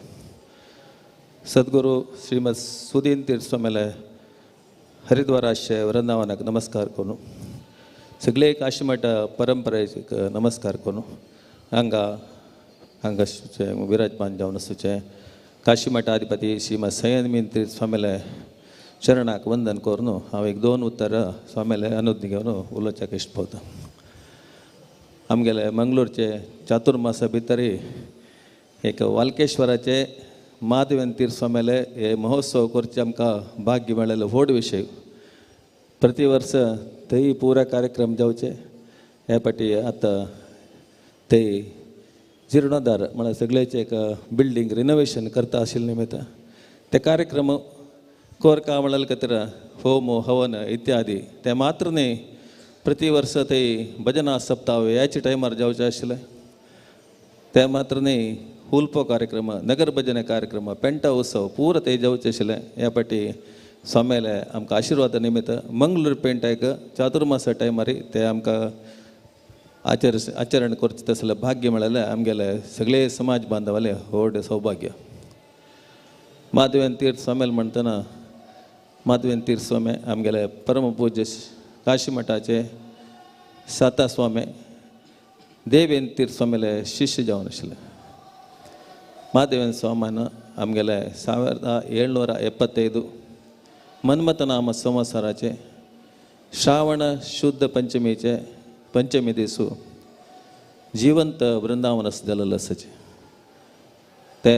सद्गुरु श्रीमद सुदीन तीर्थ स्वामीले हरिद्वाराशे वृंदावनाक नमस्कार करूं सगळे काशीमठ परंपरेक नमस्कार करूं हांगा हांगा सुचे विराजमान जावन सुचे काशीमठाधिपती श्रीमद संयमीन तीर्थ स्वामीले चरणाक वंदन करून हांव एक 2 उत्तर स्वामीले अनुज्ञ घेवन उलोवच्याक इश्ट आमगेले मंगळूरचे चातुर्मासा भितरी एक वाल्केश्वराचे महादेवन तीर्थ स्वामीले हे महोत्सव करचे आमकां भाग्य मेळ्ळेलो व्हड विशय प्रति वर्ष थंय पुरा कार्यक्रम जावचे हे फाटी आतां थंय जीर्णोद्धार म्हळ्यार सगळेचे एक बिल्डींग रिनोवेशन करता आशिल्ले निमित्त ते कार्यक्रम कोरका म्हळ्यार खातीर होम हवन इत्यादी ते मात्र न्ही प्रति वर्ष थंय भजना सप्ताह ह्याच्या टायमार जावचे आशिल्ले ते मात्र न्ही हुल्पो कार्यक्रम नगर भजने कार्यक्रम पेंटा उत्सव पुरो थंय जावचे आशिल्ले ह्या फाटी स्वामीले आमकां आशिर्वादा निमित्त मंगळूर पेंटाक चातुर्मासा टायमार ते आमकां आचरण करचें तसलें भाग्य मेळ्ळेलें आमगेले सगळे समाज बांधवाले व्हड सौभाग्य महादेवन तीर्थ स्वामील म्हणटना महादेवन तीर्थ स्वामी आमगेले परम पूज्य काशी मठाचे साता स्वामी देवेन तीर्थ स्वामीले शिष्य जावन आशिल्ले महादेवन स्वामान आमगेले 1775 मन्मथ नाम संवत्सराचे श्रावण शुद्ध पंचमीचे पंचमी दिसू जिवंत वृंदावनस जाल्लेले आसाचे ते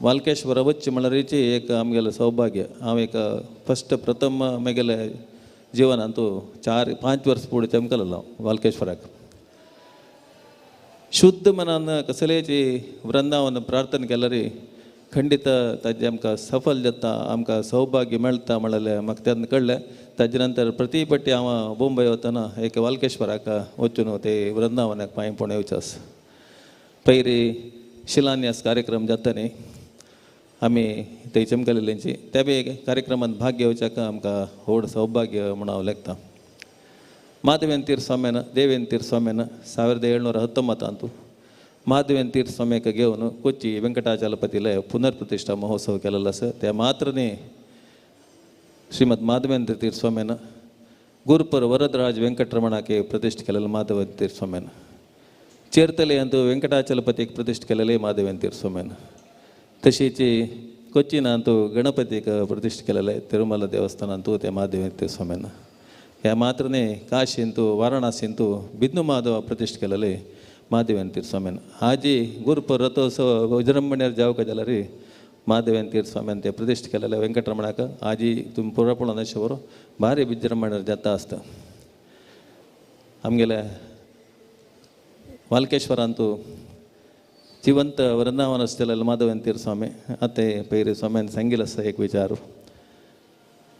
वाल्केश्वर वच्चे म्हळ्यार एक आमगेलें सौभाग्य हांव एक फस्ट प्रथम म्हगेले जिवनांत 4-5 वर्स फुडें चमकलेलो वाल्केश्वराक शुद्ध मनान कसलेची वृंदावन प्रार्थना केल्यार खंडित ताजे आमकां सफल जाता आमकां सौभाग्य मेळटा म्हळ्यार म्हाका तेन्ना कळ्ळें ताजे नंतर प्रति पट्टी हांव मुंबय वतना एक वाल्केश्वराक वचून ते वृंदावनाक पांय पडून येवचें आसा पयरी शिलान्यास कार्यक्रम जाता न्ही आमी थंय चमकलेलींची ते बी कार्यक्रमांत भाग घेवच्याक आमकां व्हड सौभाग्य म्हूण हांव लेखतां ಮಾಧವೇನ್ ತೀರ್ಥ ಸ್ವಾಮ್ಯನ ದೇವೇನ್ ತೀರ್ಥ ಸ್ವಾಮ್ಯನ 1719 ಅಂತು ಮಾಧವೇನ್ ತೀರ್ಥ ಸ್ವಾಮ್ಯಕ್ಕೆ ಗೆವನು ಕೊಚ್ಚಿ ವೆಂಕಟಾಚಲಪತಿಲೆ ಪುನರ್ ಪ್ರತಿಷ್ಠಾ ಮಹೋತ್ಸವ ಕೆಲಲ್ಲ ಸ त्या ಮಾತ್ರನೇ ಶ್ರೀಮದ್ ಮಾಧವೇಂದ್ರ ತೀರ್ಥ ಸ್ವಾಮ್ಯನ ಗುರುಪುರ ವರದರಾಜ್ ವೆಂಕಟರಮಣಕ್ಕೆ ಪ್ರತಿಷ್ಠೆ ಕೆಲಲ್ಲ ಮಾಧವೇಂದ್ರ ತೀರ್ಥ ಸ್ವಾಮ್ಯನ चेरतले अंतू वेंकटाचलपति प्रतिष्ठे केलेले माधवेन तीर्थ स्वाम्यान तशीची कोच्चिन अंतू गणपतीक प्रतिष्ठे केलेले तिरुमला देवस्थान अंतू ते माधवेन तीर्थ स्वाम्यान ह्या मात्रने काशी अंतू वाराणसी अंतू बिंदु माधव प्रतिष्ठे केलेले माधवेन तीर्थ स्वाम्यान आजी गुरुपुर रथोत्सव विजृंभणेर जावक जाल्यार माधवेन तीर्थ स्वाम्यान ते प्रतिष्ठे केलेले वेंकटरमणाक आजी तुम पुरापण नशेवर भारी विजृंभणेर जाता आसता आमगेले वाल्केश्वर अंतू जिवंत वृंदावन असलेला माधवेन तीर्थ स्वामी आते पैरी स्वाम्यान सांगिल असं एक विचार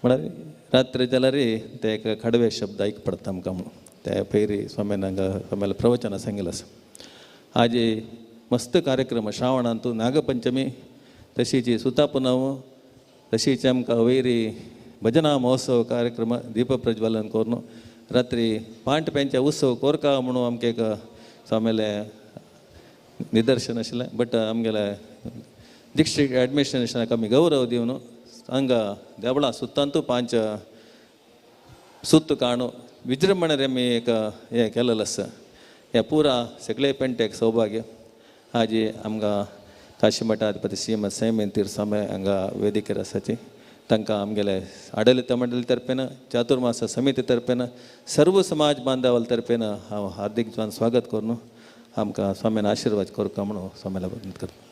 म्हळ्यार रात्री जाल्यार ते एक खडवे शब्द ऐक पडता आमकां म्हणून त्या पैरी स्वाम्यान हांगा स्वाम्याला प्रवचन सांगिल असं आज मस्त कार्यक्रम श्रावणांतू नागपंचमी तशीची सुता पुनव तशीच आमकां वैरी भजना महोत्सव कार्यक्रम दीप प्रज्वलन करून रात्री पांट पेंच्या उत्सव कोरका म्हणून आमकां एक स्वाम्याले निदर्शन आशिल्लें बट आमगेले डिस्ट्रिक्ट एडमिनिस्ट्रेशनाक आमी गौरव दिवन हांगा देवळां सुत्तांतू 5 सुत्त काणू विजृंभणेर आमी एक हें केलेलें आसा हे पुरा सगळे पेंटेक सौभाग्य हाजी आमकां काशी मठाधिपती श्रीमद सैमेन तीर्थ स्वामी हांगा वेदिकेर आसाची तांकां आमगेले आडಳಿತ मंडळी तर्फेन चातुर्मास समिती तर्फेन सर्व समाज बांधवाल तर्फेन हांव हार्दिक स्वागत करून आमकां स्वाम्यान आशिर्वाद करता म्हणून स्वाम्याला विनंती करता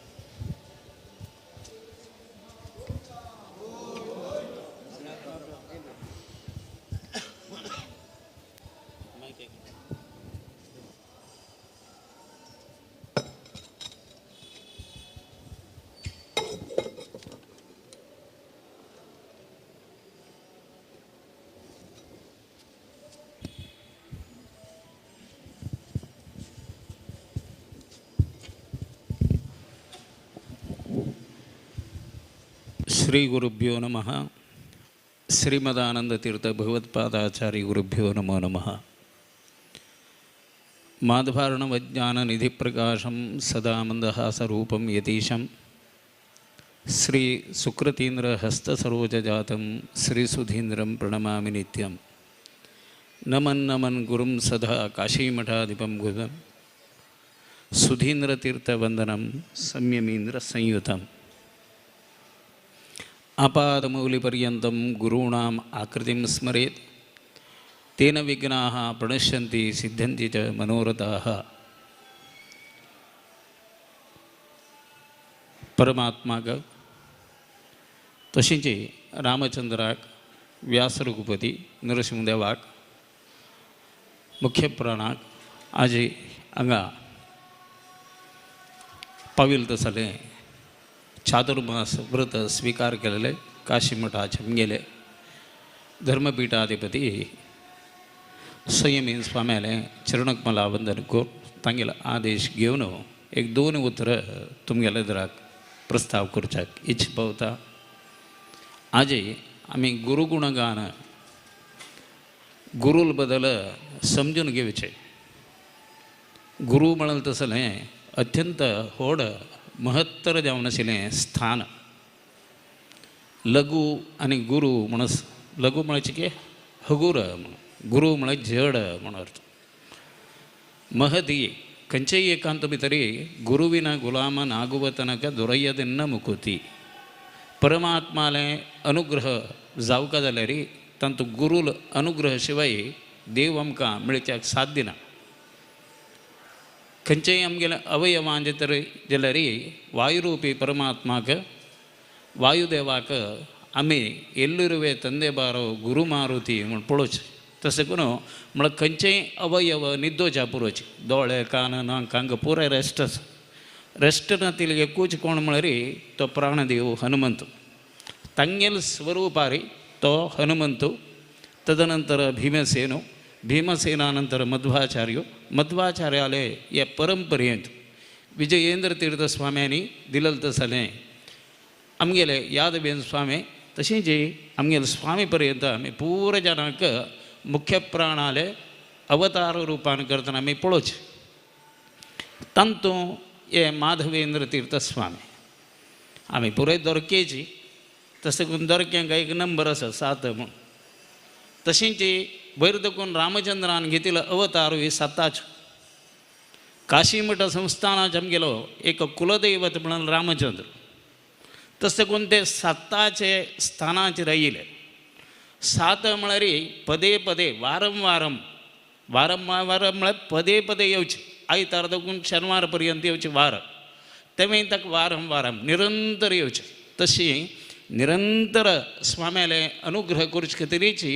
श्री गुरुभ्यो नमः श्रीमदानंद तीर्थ भगवत्पादाचार्य गुरुभ्यो नमो नमः माधवार्णव ज्ञान निधि प्रकाशम सदा मंदहासरूपम यतीशम श्री सुकृतीन्द्र हस्त सरोज जातम श्री सुधीन्द्रम प्रणमामि नित्यम नमन नमन गुरुम सदा काशीमठाधिपम गुरुम सुधीन्द्र तीर्थ वंदनम संयमीन्द्र संयुतम आपादमौलिपर्यन्तं गुरूणाम् आकृतिं स्मरेत् तेन विघ्नाः प्रणश्यन्ति सिद्ध्यन्ति च मनोरथाः परमात्माक तशेंच रामचंद्राक व्यास रघुपती नरसिंहदेवाक मुख्य प्राणाक आज हांगा पाविल तसले चातुर्मास व्रत स्वीकार केलेले काशी मठाचे आमगेले धर्मपीठाधिपती संयमी स्वाम्याले चरणकमला वंदन करून तांगेले आदेश घेवन एक 2 उतर तुमगेले दराक प्रस्ताव करच्याक इच्छ पावता आज आमी गुरुगुणगान गुरुल बदल समजून घेवचे गुरु म्हणल तसलें अत्यंत व्हड महत्तर जावन आशिल्लें स्थान लघु आनी गुरु म्हणस लघु म्हणचे की हगुर गुरु म्हळ्यार जड म्हणून अर्थ महती खंयचेय एकांत भितरी गुरुविन गुलामन आगुव तनक दुरयदिन्न मुकुती परमात्माले अनुग्रह जावका जाल्यार तांतू गुरुल अनुग्रह शिवाय देव आमकां मेळच्याक साध्य ना खंयचेय आमगेले अवयवांचे तर जाल्यार वायुरूपी परमात्माक वायुदेवाक आमी एल्लुरुवे तंदे बारो गुरु मारुती म्हूण पळोवचें तशें करून म्हळ्यार खंयचेय अवयव निद्दोवच्या पुरोवचे दोळे कान नाक हांगा पुराय रेस्ट आसा रेस्ट नातील एकूच कोण म्हळ्यार तो प्राणदेव हनुमंत तांगेल स्वरूपारी तो हनुमंतू तदनंतर भीमसेनो भीमसेनानंतर मध्वाचार्याले हे परंपरेंत विजयेंद्र तीर्थ स्वाम्यांनी दिलेलें तसलें आमगेले यादवेन स्वामी तशेंच आमगेले स्वामी पर्यंत आमी पुराय जाणांक मुख्य प्राणाले अवतार रूपान करतना आमी पळोवचें. तांतू हे माधवेंद्र तीर्थ स्वामी आमी पुराय दोरकेची. तशें करून दोरक्यांक एक नंबर आसा 7 म्हूण. तशींच वयर देखून रामचंद्रान घेतिल्लो अवतार ही 7. काशी मठ संस्थानाचे आमगेलो एक कुलदैवत म्हणून रामचंद्र. तशें करून ते 7चे स्थानाचेर आयिल्ले. 7 म्हळ्यार पदे पदे वारंवार म्हळ्यार पदे पदे येवचे. आयतार देखून शेनवार पर्यंत येवचे वार. तेवें ताका वारंवार निरंतर येवचे. तशी निरंतर स्वाम्याले अनुग्रह करचे खातीरची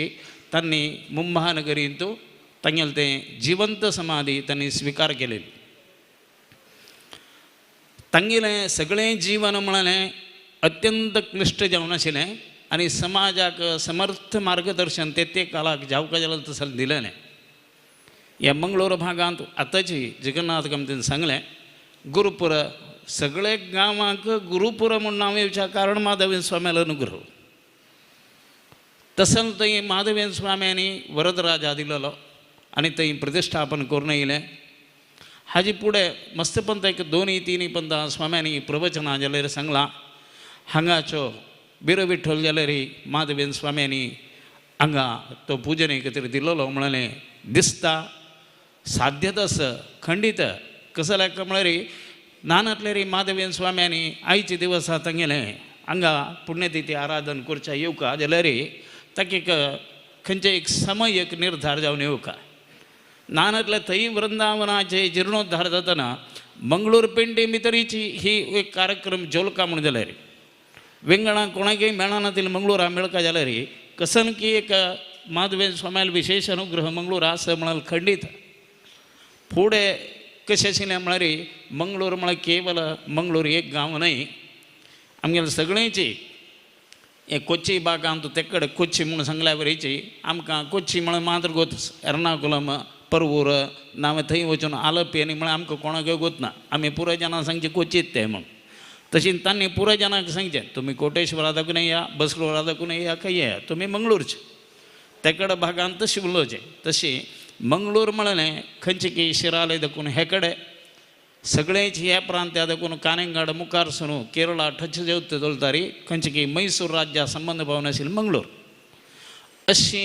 तांणी मुंबानगरींत तांगेलें तें जिवंत समाधी तांणी स्विकार केलेली. तांगेलें सगळें जीवन म्हळें अत्यंत क्लिश्ट जावन आशिल्लें आनी समाजाक समर्थ मार्गदर्शन ते काळाक जावका जाल्यार तसलें दिलेलें. ह्या मंगळूर भागांत आतांची जगन्नाथ कामतीन सांगलें गुरुपुर सगळे गांवांक गुरुपुर म्हूण नांव येवच्या कारण माधवेंद्र स्वाम्यालो अनुग्रह. तसो थंय माधवेंद्र स्वाम्यांनी वरदराजा दिलेलो आनी थंय प्रतिश्ठापन करून येयलें. हाजे फुडें मस्तपंत एक 2-3 पंथां स्वाम्यांनी प्रवचनां जाल्यार सांगलां. हांगाच्यो बिरो विठ्ठल जाल्यार माधवेंद्र स्वाम्यांनी हांगा तो पुजने खातीर दिलोलो म्हणलें दिसता. साध्यता आसा खंडीत कसो लेख म्हळ्यार नानांतले माधवेंद्र स्वाम्यांनी आयचे दिवस तांगेलें हांगा पुण्यतिथी आराधन करच्या येवका जाल्यार ताका एक खंयचे एक समय एक निर्धार जावन येवका. नानांतले थंय वृंदावनाचे जिर्णोद्धार जातना मंगळूर पेंडे भितरीची ही एक कार्यक्रम जोलका म्हूण जाल्यार वेंगणां कोणाकय मेळनातिल्लें मंगळूरा मेळका जाल्यार कसन की एक माधवेंद्र स्वाम्याल विशेष अनुग्रह मंगळूरा आसा म्हणाल खंडीत. फुडें कशें आशिल्लें म्हळ्यार मंगळूर म्हळ्यार केवल मंगळूर एक गांव न्हय. आमगेलें सगळेंची हे कोच्ची भागांत ते कडेन कोच्ची म्हूण सांगल्या वरेची आमकां कोच्ची म्हळ्यार मात्र गोत एर्नाकुलम परवूर नांव थंय वचून आलपी आनी म्हळ्यार आमकां कोणाकय गोतना. आमी पुराय जाणां सांगचें कोच्चीत तें म्हूण. तशें तांणी पुराय जाणांक सांगचें तुमी कोटेश्वरा दाखून या बसलोरा दाखून या काय या तुमी मंगळूरचे. ते कडेन भागांत तशें उलोवचें. तशी मंगळूर म्हळें खंयचे की शिराले देखून हे कडेन सगळेंच ह्या प्रांत्या देखून कानेंगाड मुखार सुरू केरळा ठच जेवत चलतारी खंयचे की मैसूर राज्या संबंध पावन आशिल्लें मंगळूर. अशी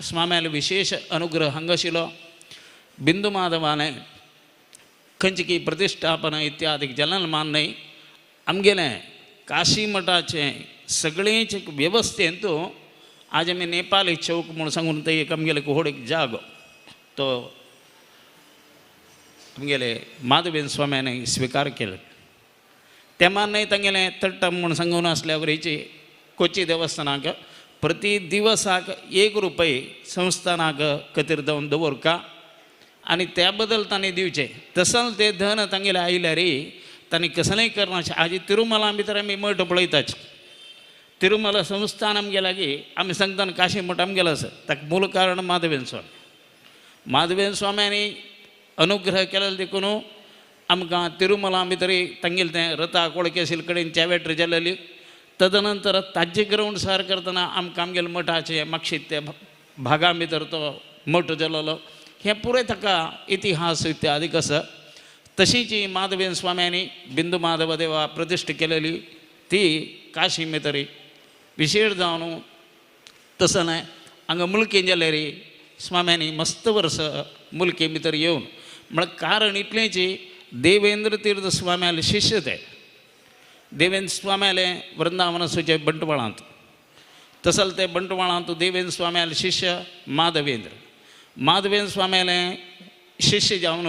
स्वाम्याले विशेष अनुग्रह हांगा आशिल्लो. बिंदू माधवाने खंयचे की प्रतिश्ठापना इत्यादीक जल्मान न्हय. आमगेलें काशी मठाचें सगळेंच एक वेवस्थेंत आज आमी नेपाली चौक म्हूण सांगून थंय एक आमगेले व्हड एक जागो तो आमगेले माधवेंद्र स्वाम्यान स्विकार केलो. तेमान न्हय तांगेलें तट्टम म्हूण सांगून आसल्या वरेची कोची देवस्थानाक प्रति दिवसाक 1 रुपये संस्थानाक खातीर जावन दवरका आनी त्या बदल तांणी दिवचें. तसलें तें धन तांगेलें आयल्यार तांणी कसलेंय करनाशें. हाजी तिरुमला भितर आमी मठ पळयताच. तिरुमला संस्थान आमगे लागीं आमी सांगता काशी मठ आमगेलो आसा ताका मूल कारण माधवेंद्र स्वामी. माधवेंद्र स्वाम्यांनी अनुग्रह केलेलो देखून आमकां तिरुमला भितर तांगेलें तें रथा कोळके आशिल्ले कडेन चॅवेटर जाल्ली. तदनंतर ताजे ग्रावंड सार करतना आमकां आमगेले मठाचे मागशीत त्या भागा भितर तो मठ जाल्लो. हें पुराय ताका इतिहास इत्यादीक आसा. तशीच माधवेंद्र स्वाम्यांनी बिंदू माधव देवा प्रतिश्ठ केलेली ती काशी भितर विशेष जावन तसं न्हय हांगा मुल्केन जाल्यार स्वाम्यांनी मस्त वर्स मुल्के भितर येवन म्हळ्यार कारण इतलेंच देवेंद्र तीर्थ स्वाम्याले शिश्य ते. देवेंद्र स्वाम्याले वृंदावनाचे बंटवाळांत तसले ते बंटवाळांत देवेंद्र स्वाम्याले शिश्य माधवेंद्र. माधवेंद्र स्वाम्याले शिश्य जावन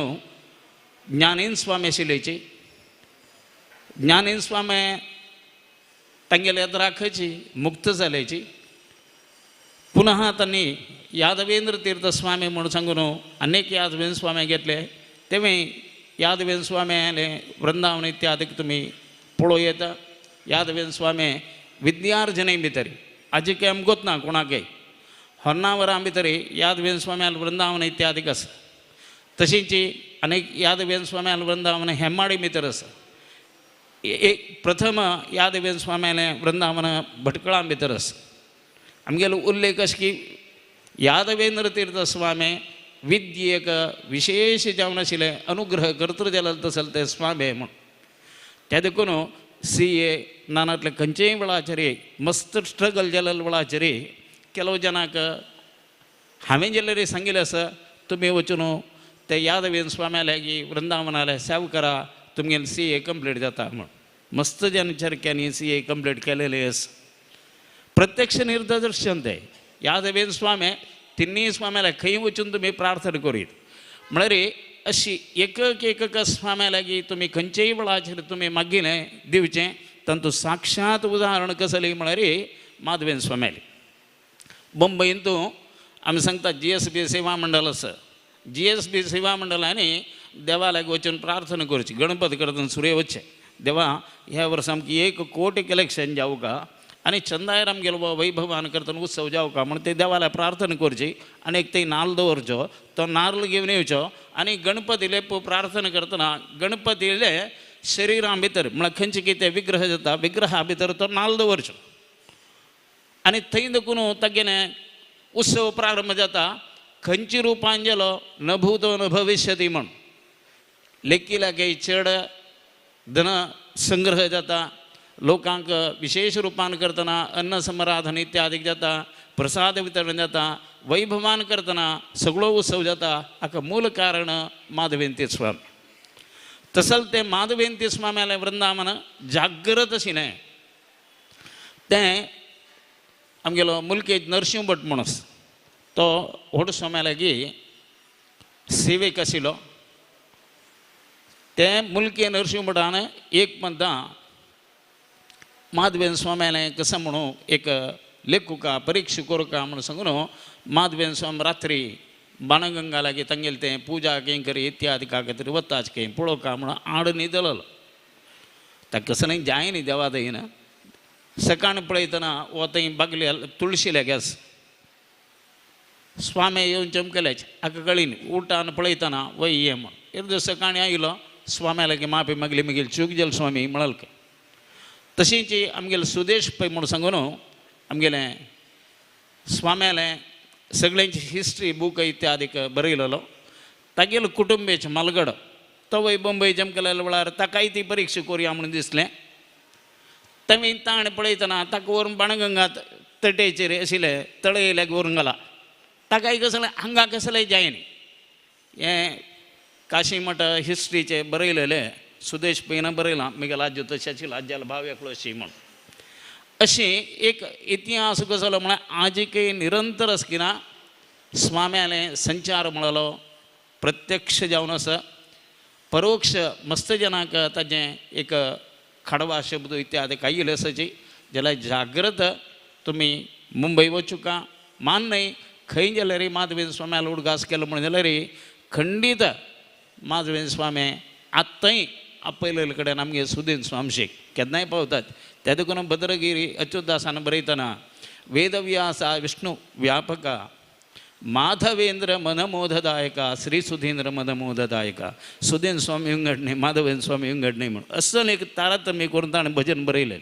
ज्ञानेंद्र स्वामी आशिल्लेची. ज्ञानेंद्र स्वामी तांगेले येद्राखची मुक्त जाल्याची. पुनः तांणी यादवेंद्र तीर्थ स्वामी म्हणून सांगून अनेक यादवेंद्र स्वामी घेतले. तेवें यादवेंद्र स्वामी वृंदावन इत्यादीक तुमी पळोव येता. यादवेंद्र स्वामी विद्यार्जने भितर आजी काय आमकां गोतना कोणाकय होन्नावरां भितर यादवेंद्र स्वामी वृंदावन इत्यादीक आसा. तशींच अनेक यादवेंद्र स्वामी वृंदावन हेमाडी भितर आसा. एक प्रथम यादवेंद्र स्वाम्याले वृंदावन भटकळां भितर आसा. आमगेलो उल्लेख अशें की यादवेंद्र तीर्थ स्वामी विद्येक विशेष जावन आशिल्ले अनुग्रह करतलो जाल्यार तसले ते स्वामी म्हण त्या देखून CA नानातले खंयचेय वेळाचेर मस्त स्ट्रगल जाल्ल्या वेळाचेर ಕೆಲವು ಜನಾಕ हांवें जेल्ले सांगिल्लें आसा तुमी वचून ते यादवेन स्वाम्याल्यागी वृंदावनाल्या सेवा करा तुमगेलें CA कंप्लीट जाता म्हण मस्त जनचरक्यांनी CA कंप्लीट केलेले आसा प्रत्यक्ष निर्दर्शन ते यादवेन स्वामी तिन्नी स्वाम्याल्या खंय वचून तुमी प्रार्थना करीत म्हळ्यार अशी एक स्वाम्या लागीं तुमी खंयचेय वेळाचेर तुमी मागिल्लें दिवचें तातूंत साक्षात उदाहरण कसली म्हळ्यार माधवेन स्वाम्याली मुंबईन तूं आमी सांगतात GSB सेवा मंडळ आसा GSB सेवा मंडळांनी देवा लागीं वचून प्रार्थना करची गणपती करतना सुरे वचचें देवा ह्या वर्सा आमकां 1 कोटी कलेक्शन जावं का आनी चंदायर आमगेलो वैभवान करतना उत्सव जावं का म्हण ते देवाला प्रार्थना करची आनी एक ते नाल्ल दवरचो तो नाल्ल घेवन येवचो आनी गणपतीले प्रार्थना करतना गणपतीले शरिरा भितर म्हळ्यार खंयचे कितें विग्रह जाता विग्रहा भितर तो नाल्ल दवरचो आनी थंय देखून तागेले उत्सव प्रारंभ जाता खंयची रुपांजलो न भूतो न भविष्यती म्हण लेकी लागे चड धन संग्रह जाता लोकांक विशेष रुपान करतना अन्न समाराधन इत्यादी जाता प्रसाद वितरण जाता वैभवान करतना सगळो उत्सव जाता हाका मूल कारण माधवेंती स्वामी तसल ते माधवेंती स्वाम्याले वृंदावन जागृत आशिल्लें तें आमगेलो मुलकेज नरसिंह भट म्हणून तो व्हड स्वाम्या लागीं सेवेक आशिल्लो ते मुलके नरसिंह भटान एक म्हणटा माधवेन स्वाम्यालें कसं म्हणून एक लेखुका परीक्षा करूका म्हणून सांगून माधवेन स्वामी रात्री बाणगंगा लागीं तांगेलें तें पुजा खंय करी इत्यादी कागद वताच खंय पळोवका म्हणून आड न्हिदलो ताका कसलें जाय न्ही देवा दयेन सकाळ पळयतना वो थंय बागले तुळशी लागीं स्वामी येवन चमकलेच हाका कळ्ळी न्ही उठान पळयतना वय ये म्हण एक दीस सकाळीं आयलो स्वाम्या लागीं माफी मागली मागीर चूक जाली स्वामी म्हणाल तशींच आमगेलें सुदेश पै म्हूण सांगून आमगेलें स्वाम्यालें सगळ्यांची हिस्ट्री बूक इत्यादीक बरयलेलो तागेलो कुटुंबीच मालगड तो वय बंबय चमकलेल्या वेळार ताकाय ती परीक्षा करुया म्हणून दिसलें तमी ताण पळयतना ताका व्हरून बाणगंगा तटेचेर आशिल्ले तळयेल्याक व्हरून घाला ताकाय कसलें हांगा कसलेंय जाय न्ही हें काशी मठ हिस्ट्रीचे बरयलेलें सुदेश पैन बरयलां म्हगेलो आज्यो तशी आशिल्लो आज्यालो भाव एकलो अशी म्हण अशी एक इतिहास कसलो म्हळ्यार आजिकय निरंतर आसकिना स्वाम्यालें संचार म्हळलो प्रत्यक्ष जावन आसा परोक्ष मस्त जनाक ताजें एक खडवा शब्द इत्यादी काही आसाची जाल्यार जागृत तुमी मुंबय वचूका मान न्हय खंय जाल्यार माधवेन स्वाम्यालो उडगास केलो म्हण जाल्यार खंडीत माधवेन स्वामी आत्तांय आपयलेले कडेन आमगे सुदीन स्वामशीक केन्नाय पावतात त्या देखून भद्रगिरी अच्युतदासान बरयतना वेदव्यासा विष्णू व्यापका माधवेंद्र मनमोददायका श्री सुधींद्र मनमोददायका सुदीन स्वामी विंगडणे माधवेन स्वामी विंगडणे म्हणून असं एक तारतम्य करून ताणें भजन बरयलें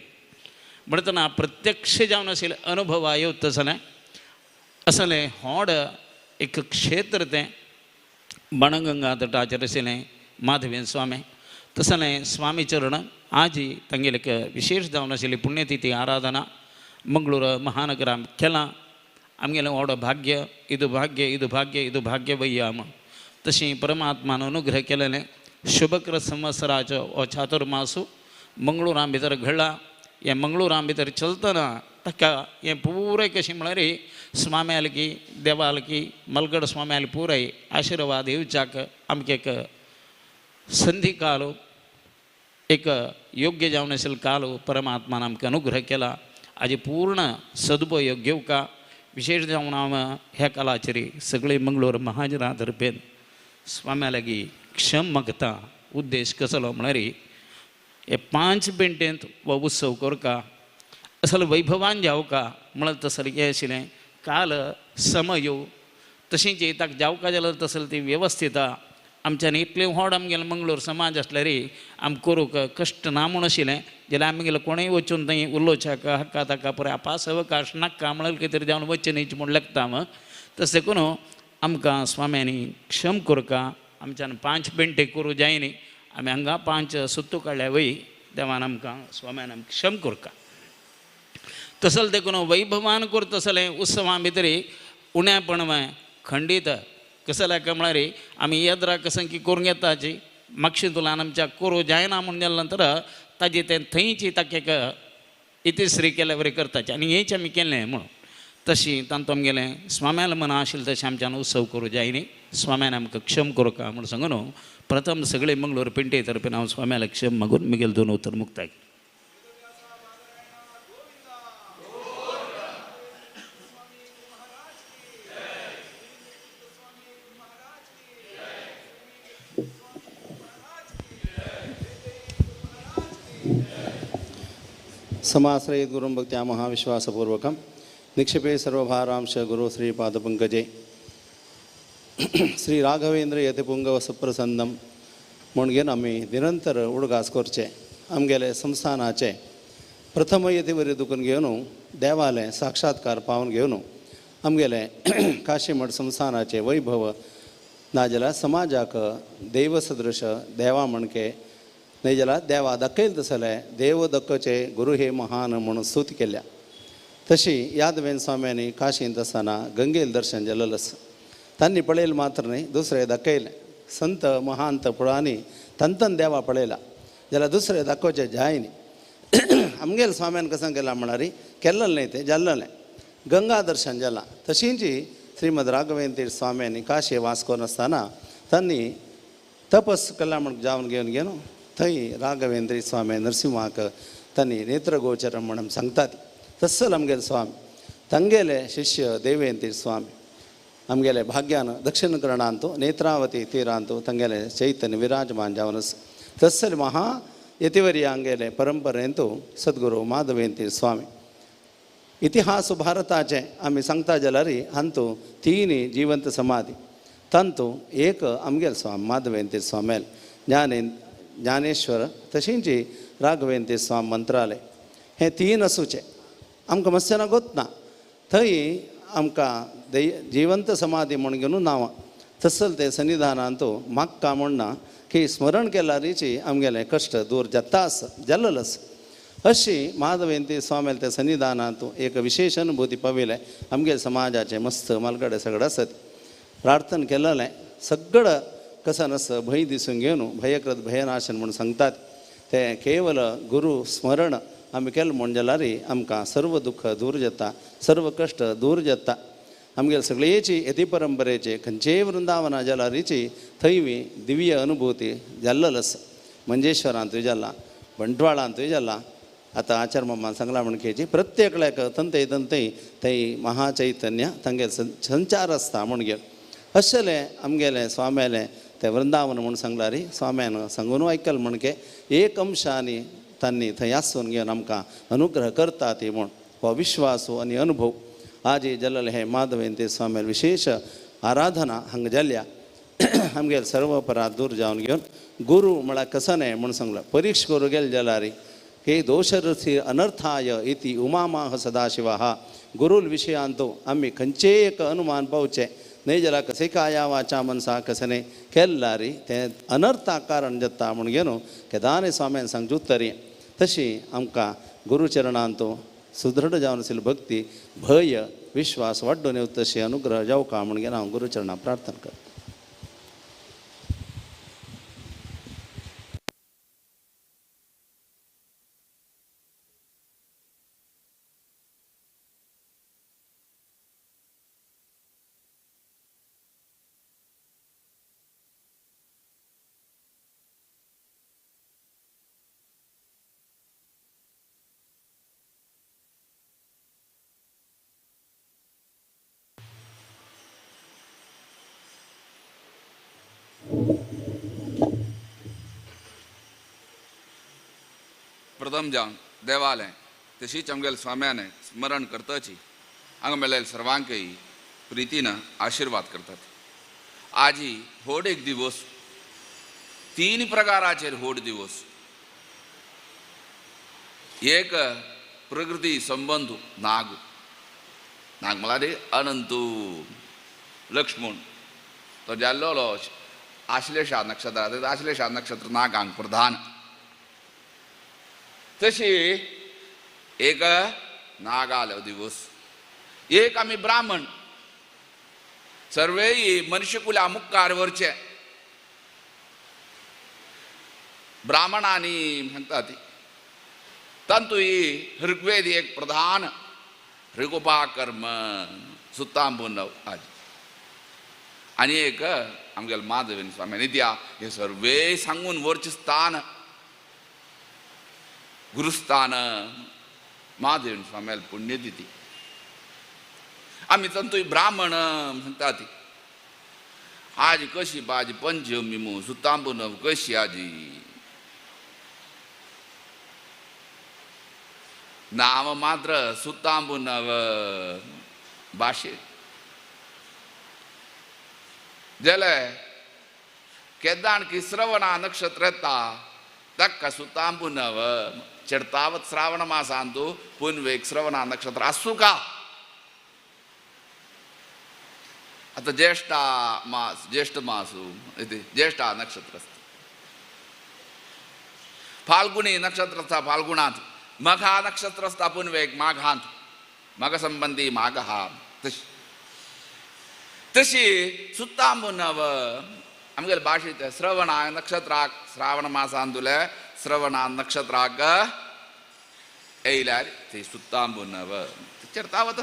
म्हणटना प्रत्यक्ष जावन आशिल्ले अनुभव येवत तसलें असलें व्हड एक क्षेत्र तें बाणगंगा तटाचेर आशिल्लें माधवेन स्वामी तसलें स्वामी चरण आजी तांगेले एक विशेष जावन आशिल्ली पुण्यतिथी आराधना मंगळूर महानगरांत केलां आमगेलें व्हड भाग्य इदु भाग्य इदु भाग्य इदु भाग्य वय्या म्हण तशी परमात्मान अनुग्रह केलेलें शुभकृत संवत्सराचो हो चातुर्मासू मंगळूरां भितर घडला हे मंगळूरां भितर चलतना ताका हें पुराय कशें म्हळ्यार स्वाम्याल की देवाल की मलगड स्वाम्याल पुराय आशिर्वाद येवच्याक आमकां एक संधी काल एक योग्य जावन आशिल्लो काल परमात्मान आमकां अनुग्रह केला हाजी पूर्ण सदुपयोग घेवका विशेष जावन हांव ह्या कालाचेर सगळे मंगळूर महाजनां तर्फेन स्वाम्या लागीं क्षम मागता उद्देश कसलो म्हळ्यार हे 5 पेंटेंत हो उत्सव करका असलो वैभवान जावका म्हणून तसलें हें आशिल्लें काल समय तशींच ताका जावका जाल्यार तसलें ती वेवस्थीत आमच्यान इतलें व्हड आमगेलो मंगळूर समाज आसल्यार आमी करूंक कश्ट ना म्हूण आशिल्लें जाल्यार आमगेलो कोणूय वचून थंय उलोवच्याक हाका ताका पुराय अपास अवकाश नाका म्हळ्यार कितें तरी जावन वचचें न्ही म्हूण लागता तशें करून आमकां स्वाम्यांनी क्षम करका आमच्यान 5 पेंटे करूं जायनी आमी हांगा 5 सुत्तू काडल्या वय देवान आमकां स्वाम्यान आमकां क्षम करका तसले देखून वैभवान करता तसलें उत्सवां भितर उण्या पणवय खंडीत कसले काय म्हळ्यार आमी येद्रा कसंकी करूंक येताची मागशी तुलान आमच्या करूं जायना म्हूण जाल्या नंतर ताजी तें थंयची ताका एक इतिश्री केल्या वरी करताची आनी हेंच आमी केलें म्हणून तशी तांतून आमगेलें स्वाम्याल मना आशिल्लें तशें आमच्यान उत्सव करूं जायनी स्वाम्यान आमकां क्षम करका म्हूण सांगून प्रथम सगळे मंगळूर पिंटे तर्फे हांव स्वाम्याला क्षम मागून मुगेल 2 उतर मुक्ताय समाश्रयेत गुरुं भक्त्या महाविश्वासपूर्वकं निक्षेपे सर्वभारांश गुरु श्रीपादपंकजे श्री राघवेंद्र यतिपुंगव सुप्रसन्नम म्हूण घेवन आमी निरंतर उडगास करचे आमगेले संस्थानाचे प्रथम यतीवरी दुखून घेवन देवालय साक्षात्कार पावन घेवन आमगेले काशीमठ संस्थानाचे वैभव नाजाल्यार समाजाक देव सदृश देवा म्हणके नाजाल्यार देवा दाखयल तसले देव दक्कचे गुरु हे महान म्हणून स्तुती केल्या तशी यादवेन स्वाम्यांनी काशींत आसतना गंगेल दर्शन जाल्लें आसा तांणी पळयलें मात्र न्ही दुसरें दाखयलें संत महांत पुळांनी तंतन देवा पळयला जाल्यार दुसरें दाखोवचें जाय न्ही आमगेल स्वाम्यान कसं केलां म्हणारी केल्लें न्ही तें जाल्लें गंगा दर्शन जालां तशींच श्रीमद राघवेंद्र स्वाम्यांनी काशी वास करून आसतना तांणी तपस केला म्हण जावन घेवन थंय राघवेंद्र स्वामी नरसिंहाक तांणी नेत्रगोचर म्हणून सांगतात तस्सल आमगेले स्वामी तांगेले शिष्य देवेंद्र स्वामी आमगेले भाग्यान दक्षिण कर्णांतू नेत्रावती तीरांतू तांगेले चैतन्य विराजमान जावन आसा तस्सल महा यतिवरी आमगेले परंपरेंतू सद्गुरू माधवेंद्र स्वामी इतिहास भारताचे आमी सांगता जाल्यार हांतू 3 जिवंत समाधी तांतू एक आमगेले स्वामी माधवेंद्र स्वामेल ज्ञानेश्वर तशींच राघवेंद्र स्वामी मंत्रालय हे 3 असूचे आमकां मातशें गोतना थंय आमकां जिवंत समाधी म्हूण घेवन नांवां तसल ते सन्निधानांतू म्हाका म्हणना की स्मरण केल्यारीची आमगेले कश्ट दूर जाता आसा जाल्लेलो आसा अशी माधवेंद्र स्वामी ते सन्निधानांतू एक विशेष अनुभूती पाविले आमगे समाजाचे मस्त मालगडे सगळें आसत प्रार्थना केलेलें सगळं कसं नसतं भंय दिसून घेवन भयकृत भयनाशन म्हणून सांगतात ते केवल गुरु स्मरण आमी केलें म्हण जाल्यार आमकां सर्व दुख्ख दूर जाता सर्व कश्ट दूर जाता आमगेले सगळेची यती परंपरेचे खंयचेय वृंदावना जाल्यारीची थंय दिव्य अनुभूती जाल्लेलो आसा मंजेश्वरांतूय जाला बंटवाळांतूय जाला आतां आचार्य मामान सांगला म्हणकेची प्रत्येक लायक तंतय थंय महाचैतन्य तांगेले संचार आसता म्हूण घेवन अशेले आमगेले स्वाम्याले ते वृंदावन म्हणून सांगल्यार स्वाम्यान सांगून आयकल म्हणके एक अंशांनी तांणी थंय आसून घेवन आमकां अनुग्रह करता ती म्हूण हो विश्वास आनी अनुभव आज जाल्लेले हे माधवेंद्र स्वामी विशेष आराधना हांगा जाल्ल्या आमगेले सर्व अपराध दूर जावन घेवन गुरू म्हळ्यार कसं न्हय म्हूण सांगला परीक्ष करूं गेले जाल्यार हे दोषरथी अनर्थाय इति उमामाह सदाशिवा गुरुल विशयांतो आमी खंयचे एक अनुमान पावचे न्हय जाल्यार कसे काया वाचा मनसा कसने केल्ल्यार तें अनर्थाक कारण जाता म्हूण घेवन केदार स्वाम्यान सांगचे उत्तरी तशी आमकां गुरुचरणांतू सुदृढ जावन आशिल्ली भक्ती भय विश्वास वाडून येवं तशी अनुग्रह जावका म्हूण घेवन हांव गुरुचरणां प्रार्थना करतां प्रथम जावन देवालय तशीच आमगेल्या स्वाम्याने स्मरण करताची हांगा मेळ्ळेल्या सर्वांकय प्रितीन आशीर्वाद करतात आजी होड एक दिवस 3 प्रकाराचेर होड दिवस एक प्रकृती संबंध नाग म्हळ्यार अनंत लक्ष्मण तो जाल्लो आश्लेषा नक्षत्र आश्लेषा नक्षत्र नागांक प्रधान तशी एक नागाल दिवस एक आम्ही ब्राह्मण सर्वे मनुष्यकुला मुक्कार वरचे ब्राह्मणांनी म्हणतात तंतु ऋग्वेद एक प्रधान ऋगोपाकर्म सुत्तांबुनव आज आणि एक आमगेल माधवीन स्वामी नित्या हे सर्वे सांगून वरचे स्थान गुरुस्थान महादेवन स्वामी पुण्यतिथी आम्ही तंतु ब्राह्मण म्हणतात आज कशी बाजी पंचमी मू सुतांबुनव कशी आजी नाम मात्र सुतांबुनव भाषे जल केदान की श्रवणा नक्षत्र तक्क सुतांबुनव चढ़तावत श्रावण मासांतु पुनवेक श्रवणा नक्षत्र असू का आता ज्येष्ठ मासु इति ज्येष्ठा नक्षत्र फाल्गुनी नक्षत्र फाल्गुणात मघा नक्षत्र पुनवेक माघांत मघ संबंधी माघहा तशी सुत्तांबुनव आमगेल भाषेत श्रवणा नक्षत्राक श्रावण मासांतुले श्रवणा नक्षत्राक येयल्यार ते सुत्तांबुनव चढ़तावत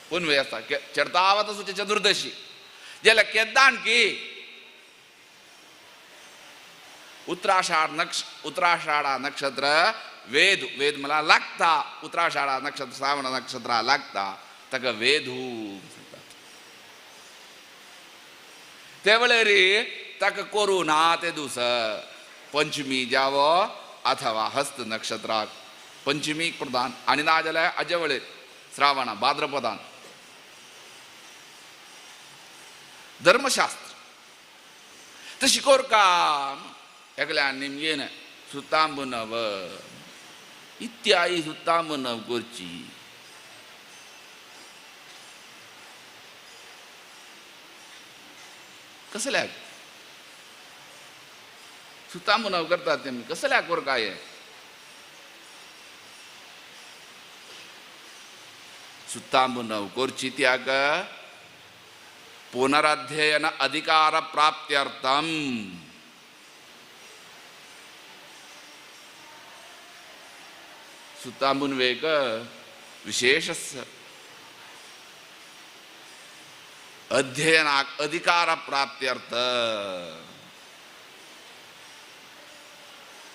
पुनवे असता चढ़तावत सुचे चतुर्दशी जेला केदान की उत्तराषाढ़ा नक्षत्र वेद मला लागता उत्तराषाढ़ा नक्षत्र श्रावण नक्षत्र लागता तक वेधू तेवळेरी तक कोरू ना ते दुस पंचमी जावो अथवा हस्त नक्षत्राक पंचमी प्रधान आणि ना जाल्यार अजवळे श्रावण भाद्रपदान धर्मशास्त्र तशी कोरका एकल्या निमगेन सुतांबुनव इत्यादी सुतांबुनव करची कसल्याक सुतांबुनव करतात ते कसल्याक कोरकाय सुतांबुनव करची त्याग पुनरध्ययन अधिकार प्राप्त्यर्थम सुतांबुनवेक विशेष अध्ययन अधिकार प्राप्त्यर्थ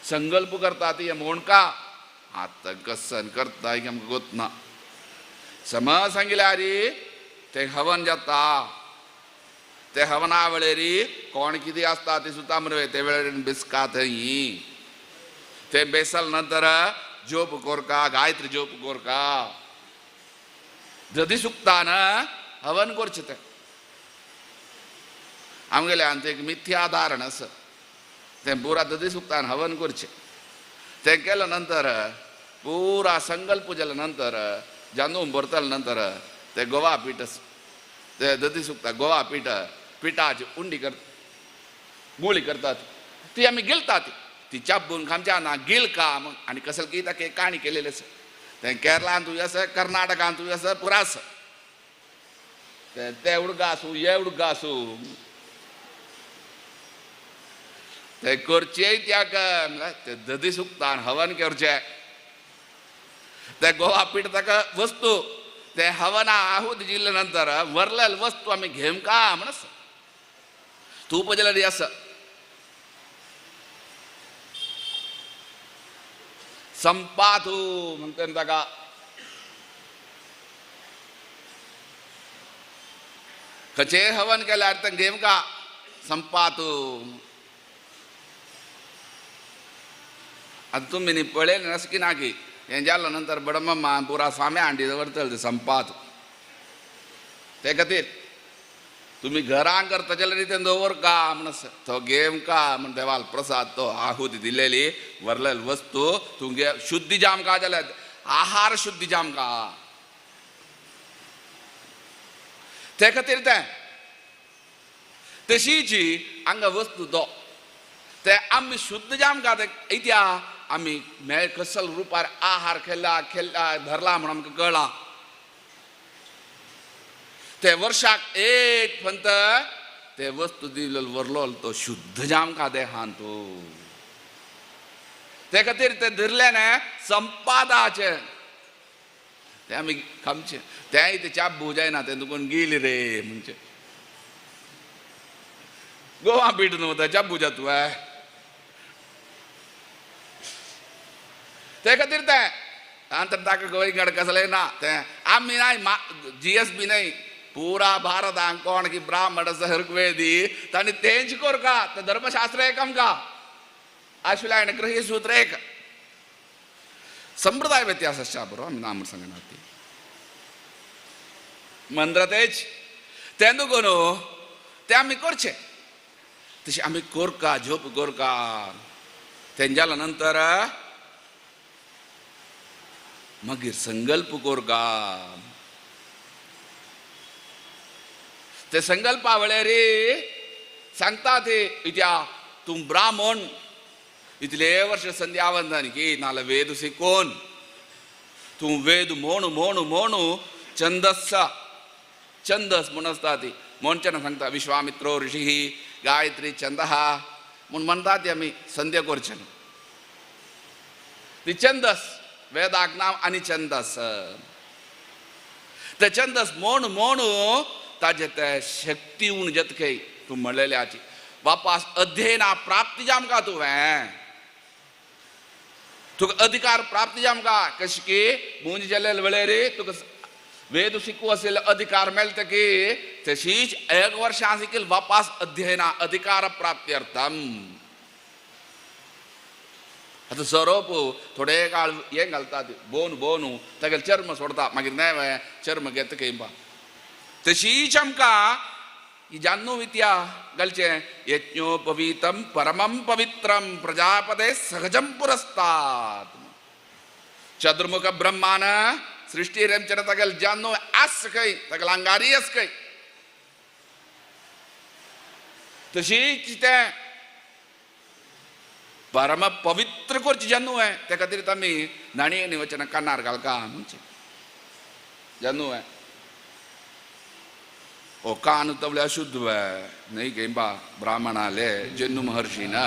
संकल्प करतात ये मोणका आता कसन करता की आमकां गोतना सम सांगिल्यारी ते हवन जाता ते हवना वेळेरी कोण कितें आसता ती सुतांबुनवे ते वेळेर बिस्का थंय ते बेसल नंतर जोप कोरका गायत्री जोप कोरका जदी सुक्तान हवन करचें तें आमगेले हांत एक मिथ्याधारण आसा तें पुरा ददी सुक्तान हवन करचें तें केल्या नंतर पुरा संकल्प जाल्या नंतर जांदून भरतले नंतर ते गोवा पीठ ते ददी सुक्ता गोवा पिठाची उंडी गुळी करतात ती आमी गिळतात ती चाबून खामच्या ना गिल काम आनी कसल की ताका एक काणी केलेली आसा तें केरळांतूय आसा कर्नाटकांतूय आसा पुरा आसा ते उडगा आसूं हे उडगा आसूं ते करचे त्याक ते ददी सुक्तान हवन करचे ते गोवा पीठ ताका वस्तू ते हवना आहूत दिल्या नंतर वरलेल वस्तू आमी घेवं का म्हणस तूप जाल्यार आसा संपातू म्हणटा ताका खंयचेय हवन केल्यार तें घेवं का संपातू आता तुम्ही न्ही पळयलें आसा की ना की हें जाल्या नंतर बडमम्मा पुरा स्वामी हांडी दवरतले ते संपात ते खातीर तुम्ही घरां करता जाल्यार तें दवर का म्हणस तो घेवं का म्हण देवाल प्रसाद तो आहुती दिलेली वरलेल वस्तू तूं घे शुद्धी जाम का जाल्यार आहार शुद्धी जाम का ते खातीर तें तशीची हांगा वस्तू तो ते आमी शुद्ध जाम का इत्या आमी मेळ कसल रुपार आहार खेळला धरला म्हणून आमकां कळला ते वर्षाक एक पंत ते वस्तू दिलो व्हरलो तो शुद्ध जाम का दे हान तो ते खातीर ते धरले ने संपादाचे ते आमी खामचे तेय ते चाप बुजायना ते दुखून गेली रे म्हणजे गोवा पीठ नव्हतं चाप बुजा तू ते खातीर ते नंतर ताका गोंयकार कसले ना ते आमी नाही GSB नाही पुरा भारत कोण की ब्राह्मण हरकवेदी तांणी तेंच कोर का ते धर्मशास्त्र एक आमकां आशिल्ले ग्रही सूत्र एक संप्रदाय व्यत्यास आसच्या बरो आमी नाम सांगना ती मंत्र तेच ते दुखून ते आमी करचे तशी आमी कोरका झोप कोरका तेंच्या नंतर मागीर संकल्प कोरका ते संकल्पा वेळेर सांगता ते इत्या तूं ब्राह्मण इतले वर्ष संध्यावंदन की नाल्या वेद शिकोवन तूं वेद मोणू मोणू मोणू छंदस म्हूण आसता ती म्हणचेना सांगता विश्वामित्रो ऋषी गायत्री छंदः म्हूण म्हणटा ती आमी संध्या करचे न्हू ती छंदस वेदाक नांव आनी छंदस ते छंदस मोणू मोणू ताजे ते शक्ती उण जतके तूं म्हणलेल्याची वापस अध्ययना प्राप्ती जामका तुका अधिकार प्राप्ती जामका कशें की मुंज जाल्ले वेळेर तुका वेद शिकू आशिल्ले अधिकार मेळटा की तशीच एक वर्षां शिकल वापस अध्ययना अधिकार प्राप्ती अर्थम आतां सरोप थोडे काळ हें घालता बोनू तागेले चर्म सोडता मागीर नेवे चर्म घेता केंपा तशीच आमकां ही जान्नू विद्या घालचे यज्ञोपवीतम परमं पवित्रम प्रजापते सहजम पुरस्तात चतुर्मुख ब्रह्मान सृष्टी रेमचन तागेले जान्नू आस खंय तागेले आंगारी आस खंय तशीच ते परम पवित्र करचे जान्नू आहे त्या खातीर आमी नाणी आनी वचना कानार घालका म्हणजे जान्नू आहे ओ कान तवले अशुद्ध नहीं केंबा ब्राह्मणाले जन्नू महर्षी न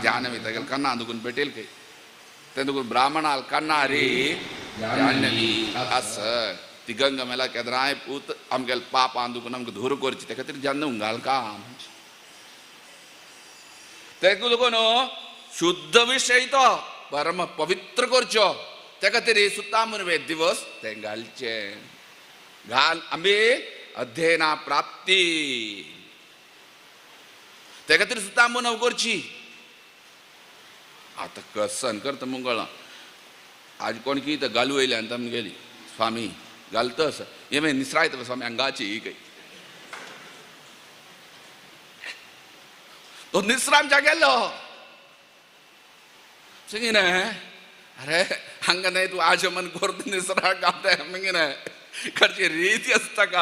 जानवी तगल कन्ना दुकुन पेटेल के ते दुकुन ब्राह्मणाल कन्नारी जानवी अस तिगंग मेला केदराय पूत आमगेल पाप आंदुकुन आमक धूर करची ते खातीर जन्नू घाल का ते दुकुन शुद्ध विषय तो परम पवित्र करचो ते खातीर सुद्दां म्हणून दिवस ते घालचे घाल आमी अध्ययना प्राप्ती ते खातीर सुद्दां मनव करची आतां कसन करता मंगळ आज कोण कितें घालू येयले आनी तामी गेली स्वामी घालतस हे निसरायत स्वामी अंगाची ही काही तो निसरामच्या गेलो सांगिन अरे हंग नाही तू आचमन करता निसरा घालता मंगिन खर्ची रीती असता का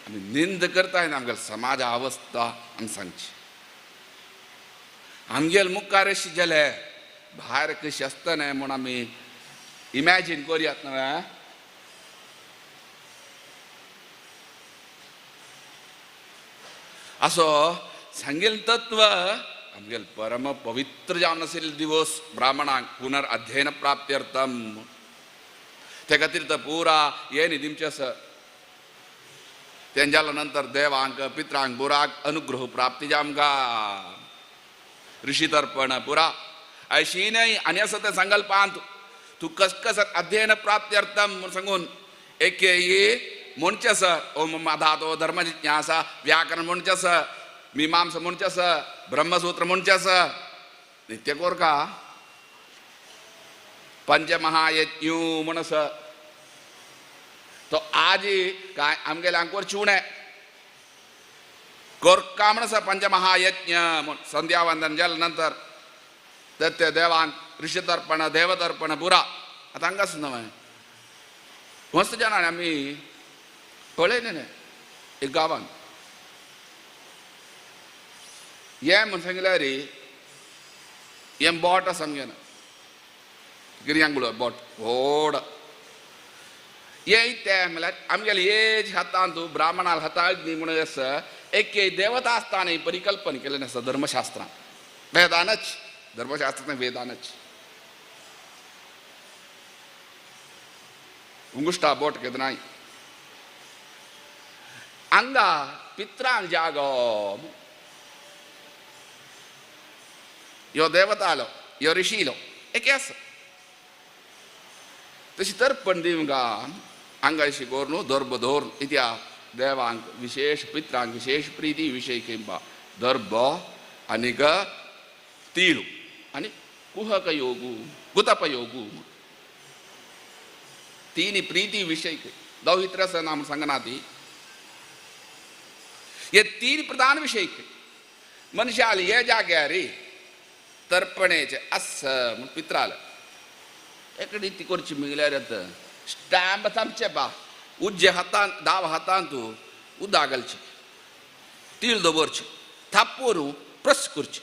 आमी निंद करताय ना आमगेल समाज अवस्था आमी सांगची आमगेल मुखार अशी जाले भायर कशी आसता न्हय म्हूण आमी इमॅजिन करयात न्हय असो सांगेल तत्व आमगेल परम पवित्र जावन आशिल्ले दिवस ब्राह्मणांक पुनर अध्ययन प्राप्त्यर्थम ते खातीर तो पुरा हे न्ही दिमचे आसा तेंच्या नंतर देवांक पित्रांक बुराक अनुग्रह प्राप्ती जामका ऋषी तर्पण पुरा अशी नाही आनी आसा ते संकल्पांत तू कस अध्ययन प्राप्त्यर्थम म्हूण सांगून एक म्हणचे आसा ओम धातो धर्म जिज्ञासा व्याकरण म्हणचे आसा मीमांसा म्हणचे आसा ब्रह्मसूत्र म्हणचे आसा नित्य कोरका पंचमहायज्ञ म्हण आसा तो आज काय आमगेले हांग करची उणें कोरका म्हण आसा पंचमहायज्ञ म्हूण संध्यावंदन जाले नंतर ते देवांक ऋषी तर्पण देवतर्पण पुरा आतां हांगा आसा न्हय मस्त जाणां आमी पळयलें न्हय एक गावान ये म्हण सांगल्यार हे बोट आसा आमगेन गिरयांगुळ बोट व्हड ये ते म्हळ्यार आमगेले एज हातांत ब्राह्मणाल हाताक न्ही म्हणून आसा एक देवता आसता न्ही परिकल्पना केलें आसा धर्मशास्त्रांत वेदानच धर्मशास्त्रांत वेदानच उंगुष्टा बोट केदनाय हांगा पित्रांक जागो यो देवतालो यो ऋषीलो एक आसा तशी तर्पण दिवंगा हांगा अशी कोर न्हू दर्भ धोर इत्या देवांक विशेष पित्रांक विशेष प्रिती विशय किंवा दर्भ आनीक तीळ आनी कुहक योगू गुतप योगू तीन प्रीती विषय दौहित्र नाम सांगना ती ये तीन प्रधान विषय मनशाल ये जाग्यार तर्पणेचे अस पित्राल एक रीती करची मिगल्यार स्टॅम्प थांबचे बा उज्जे हातान दाव हातान तूं उद्दा घालची तीळ दवरची थापून प्रेस करची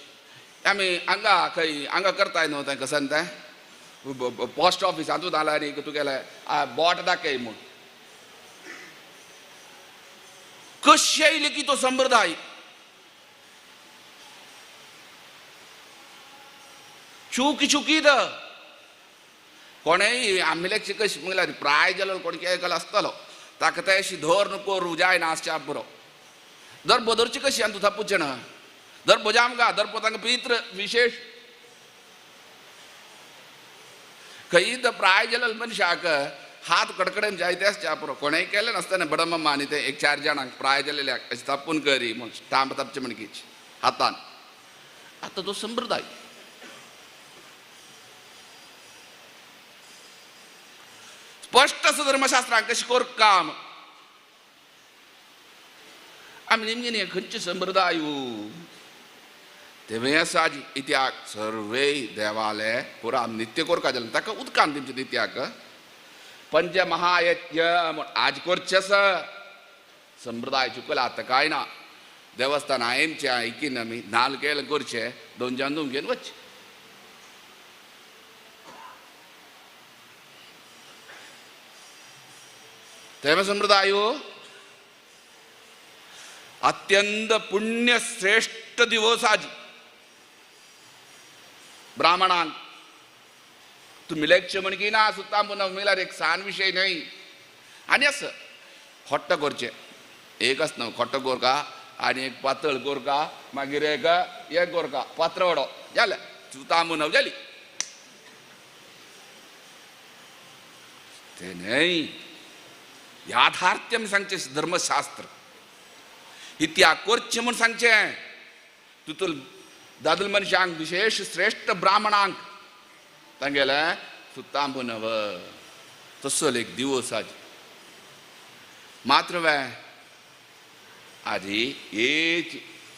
आमी हांगा खंय हांगा करताय न्हू तें कसन तें पोस्ट ऑफिसांतूच जाल्यार तुगेले बोट दाखय म्हूण कशें येयले की तो संप्रदाय चुकीद कोणेय आमलेची कशी म्हळ्यार प्राय जालो कोण केला आसतलो ताका ते अशी धर नको रुजायना आसच्या बरो दर बदरची कशी आनी तूं थापूचें ना दर बजामगा दर पोतांक पित्र विशेष खंय प्राय जालेले मनशाक हात कडकडेन जायते आसच्या पुरो कोणेय केलें नासतना बडमम्मा आनी ते एक 4 जाणांक प्राय जालेल्याक अशें थापून करी म्हूण स्टांप थापचें म्हणकीच हातान आतां तो संप्रदाय स्पष्ट असं धर्मशास्त्रांक कशें कोर काम आमी निमगेन खंयचे संप्रदाय तेवे आसा इत्याक सर्वे देवालय पुरा नित्य कोरका जालें ताका उदकान तेमच्या नित्याक पंच महायज्ञ आज करचे आसा संप्रदाय चुकला आतां कांय ना देवस्थान आयमचें ऐकीन आमी नाल्ल केलें करचें 2 जांदूम घेवन वचचें तेवे संप्रदाय अत्यंत पुण्य श्रेष्ठ दिवस आज ब्राह्मणांक तुम्ही लेखचे म्हण की ना सुद्दां पुन्हा मिळाल्यार एक सान विशय न्हय आनी असं खोट्ट करचें एक आसना खोट्ट गोरका आनी एक पातळ गोरका मागीर एक गोरका पात्रवडो जालें सुतां मुनव जाली ते न्हय याथार्थ्यम सांगचे धर्मशास्त्र इत्याग करचें म्हूण सांगचें तितून दादल मनशांक विशेष श्रेष्ठ ब्राह्मणांक तांगेले सुतां पुनव तसो एक दिवस आज मात्र वे आज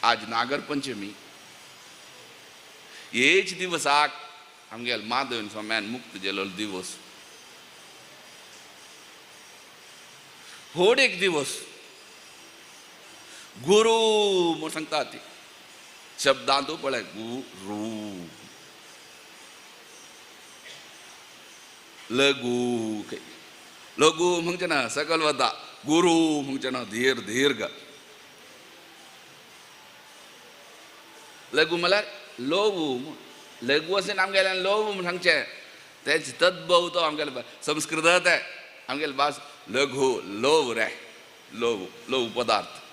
आज नागर पंचमी हेच दिवसाक आमगेल माधवन स्वाम्यान मुक्त केलो दिवस व्हड एक दिवस गुरु म्हूण सांगता ती शब्दांतू पळय गुरु लघु लघु म्हणचे ना सकल वता गुरु म्हणचे ना धीर दीर्घ लघु म्हळ्यार लोवू लघु अशें आमगेल्यान लोवू म्हूण सांगचें तेच तद्भव तो आमगेले संस्कृत ते आमगेले भास लघु लोव रे लोव लोव पदार्थ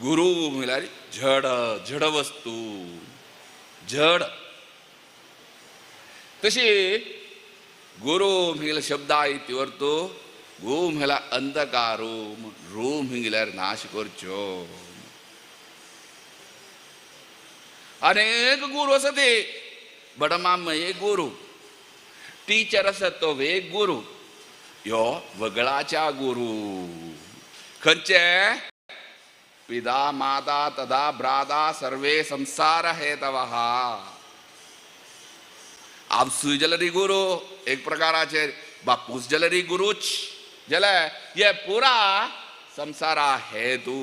गुरु म्हळ्यार जड जड वस्तू जड तशी गुरु म्हगेले शब्द आयती वर्तो गो म्हळ्यार अंधकारू रू म्हगेल्यार नाश करच्यो अनेक गुरु आसा ते बडमाम एक गुरु टीचर आसा तो एक गुरु यो वगळाच्या गुरु खंयचे पिता माता तदा भ्राता सर्वे संसार हेतवः आपसूय जाल्यार गुरु एक प्रकाराचे बापूस जाल्यार गुरुच जाल्यार हे पुरा संसारा हेतू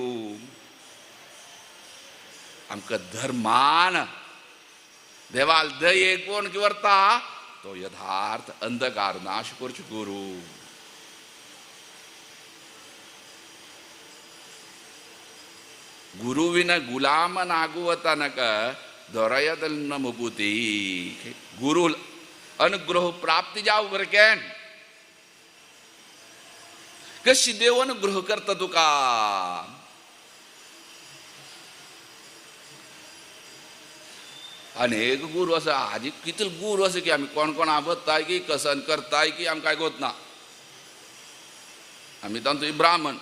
आमकां धर्मान देवाल दये कोण करता तो यथार्थ अंधकार नाश करचो गुरु. ಗುರುವಿನ ಗುಲಾಮನಾಗುವ ತನಕ ದೊರೆಯದಲ್ಲ ನಮಭೂತಿ. ಗುರು ಅನುಗ್ರಹ ಪ್ರಾಪ್ತಿ जाव बरकेन कशी देव अनुग्रह करता तुका. अनेक गुरु असं आजी किती गुरु असं की आम्ही कोण कोण आबत्ताय की कसन करताय की आम काय गोत ना. आम्ही तांतू ब्राह्मण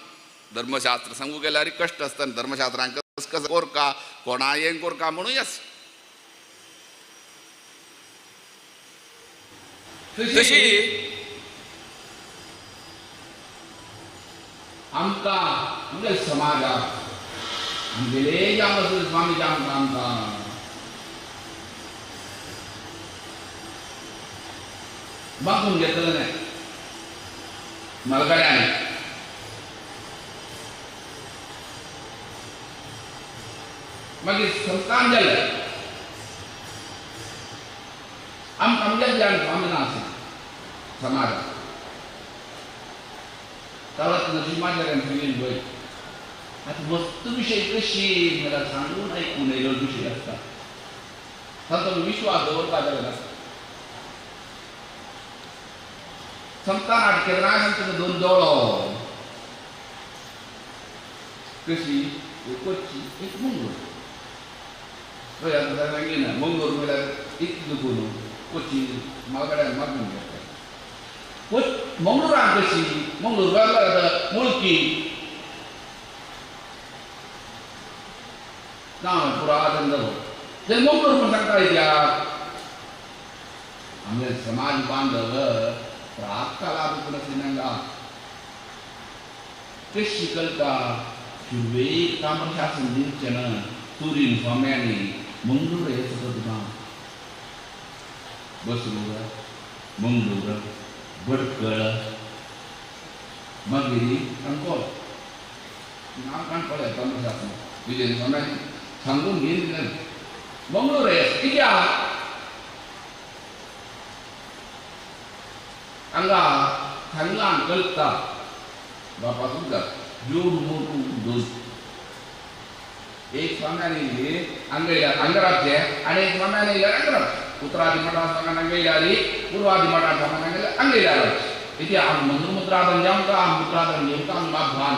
धर्मशास्त्र सांगू गेल्यार कष्ट असताना धर्मशास्त्रांक कस कस कोरका कोणा यें कोरका म्हणून यस. तशी आमका म्हणजे समाजात आमगेले जाम स्वामी जाम आमका बागून घेतलं नाही मलगड्याने. मागीर संस्थान जालें आमच्या ज्ञान स्वामिना आसा समाजात तावत नशिबाच्यान सांगेन पळय. आतां वस्तू विशय कशी म्हळ्यार सांगून आयकून येयलो विशय आसता ताचो विश्वास दवरपा जाय नासता. संस्थान हाड केन्नाय ताका दोन दोळो कशी एक कोची एक मंगळूर. सांगिना मंगळूर म्हळ्यार एक दुखून कोची मागड्यान मागून घेता. मंगळूरान कशी मंगळूर मुळकी नांव पुरातन जालो ते मंगळूर म्हूण सांगता कित्याक आमगे समाज बांधव प्राकाला नांगा कशी करता शुभेक तामशासन दिवचें तुरीन स्वाम्यांनी मंगळूर हे सगळं गांव बसरूर मंगळूर भटकळ मागीर काणकोण नांव काणकोण तामशासन विजय स्वाम्यांनी सांगून घेतलें मंगळूर हे कित्याक हांगा हांगान कळटा बापा तुमकां जोड मोटू दोन एक स्वाम्यांनी अंगराचे आनी एक स्वाम्यांनी अंगराचे. उत्तरादी मठान स्वाम्यान अंगयल्यारी पूर्वादी मठान स्वाम्यान अंगयल्यार अंगयल्याराचे. इथे मंत्रमुद्रादन जावंका मुद्रादन घेवंका आमकां भान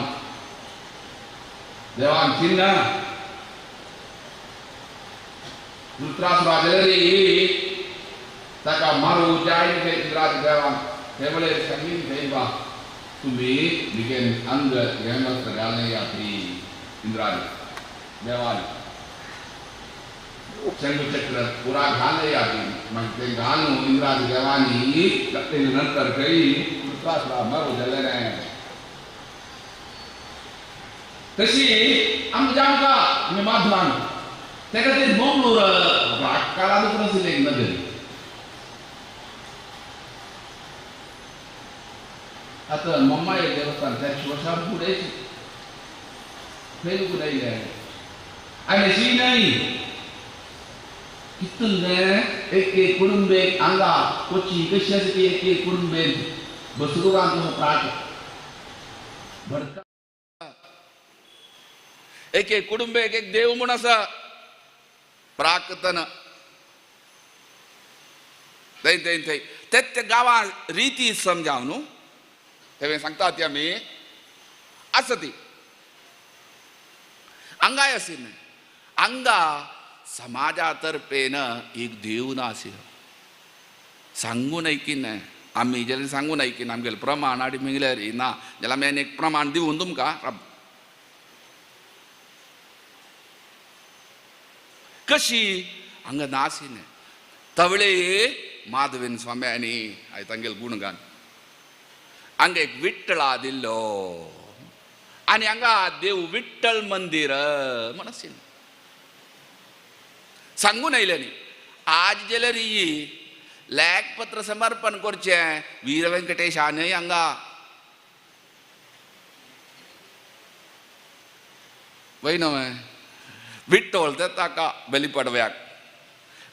देवान चिन्ह वृत्रासुराजरी ताका मारू जाय ते इंद्राज देवान ते म्हळे सांगीन थंय तुम्ही बिगेन अंग हेमस्त्र घालणे या इंद्राज देवान शंखचक्र पुरा घालणे या मग ते घालून इंद्राज देवानी नंतर काही वृत्रासुरा मारू जाले नाही. तशी आमच्या आमकां माधवान ते खातीर मंगळूर काळांत आशिल्लें एक नगरी. आतां मम्मा एक देवस्थान त्या वर्सां फुडें फेल करून आयले आनी अशी नाही कितून एक एक कुटुंबेक हांगा कोची कशी आसा की एक एक कुटुंबेक बसरूरान कसो प्राट भडका एक एक कुटुंबेक एक देव म्हूण आसा प्राकतन थंय थंय थंय तेच त्या गांवां रिती समजाव न्हू तें सांगता ती आमी आसा ती हांगाय आशिल्लें. हांगा समाजा तर्फेन एक देव ना आशिल्लो सांगून ऐकीन आमी जेन्ना सांगून ऐकीन आमगेलें प्रमाण हाडी मेळ्ळ्यार ना जाल्यार आमी आनी एक प्रमाण दिवून तुमकां कशी हांगा ना आशिल्लें. तवळे माधवेन स्वाम्यांनी हांवें तांगेलें गुणगान हांगा एक विठ्ठला दिल्लो आनी हांगा देव विठ्ठल मंदिर म्हण आशिल्लें. सांगून आयलें न्ही आज जाल्यार ही लेखपत्र समर्पण करचें वीर व्यंकटेशानय हांगा वैनव विठ्ठल ते ताका बली पडव्याक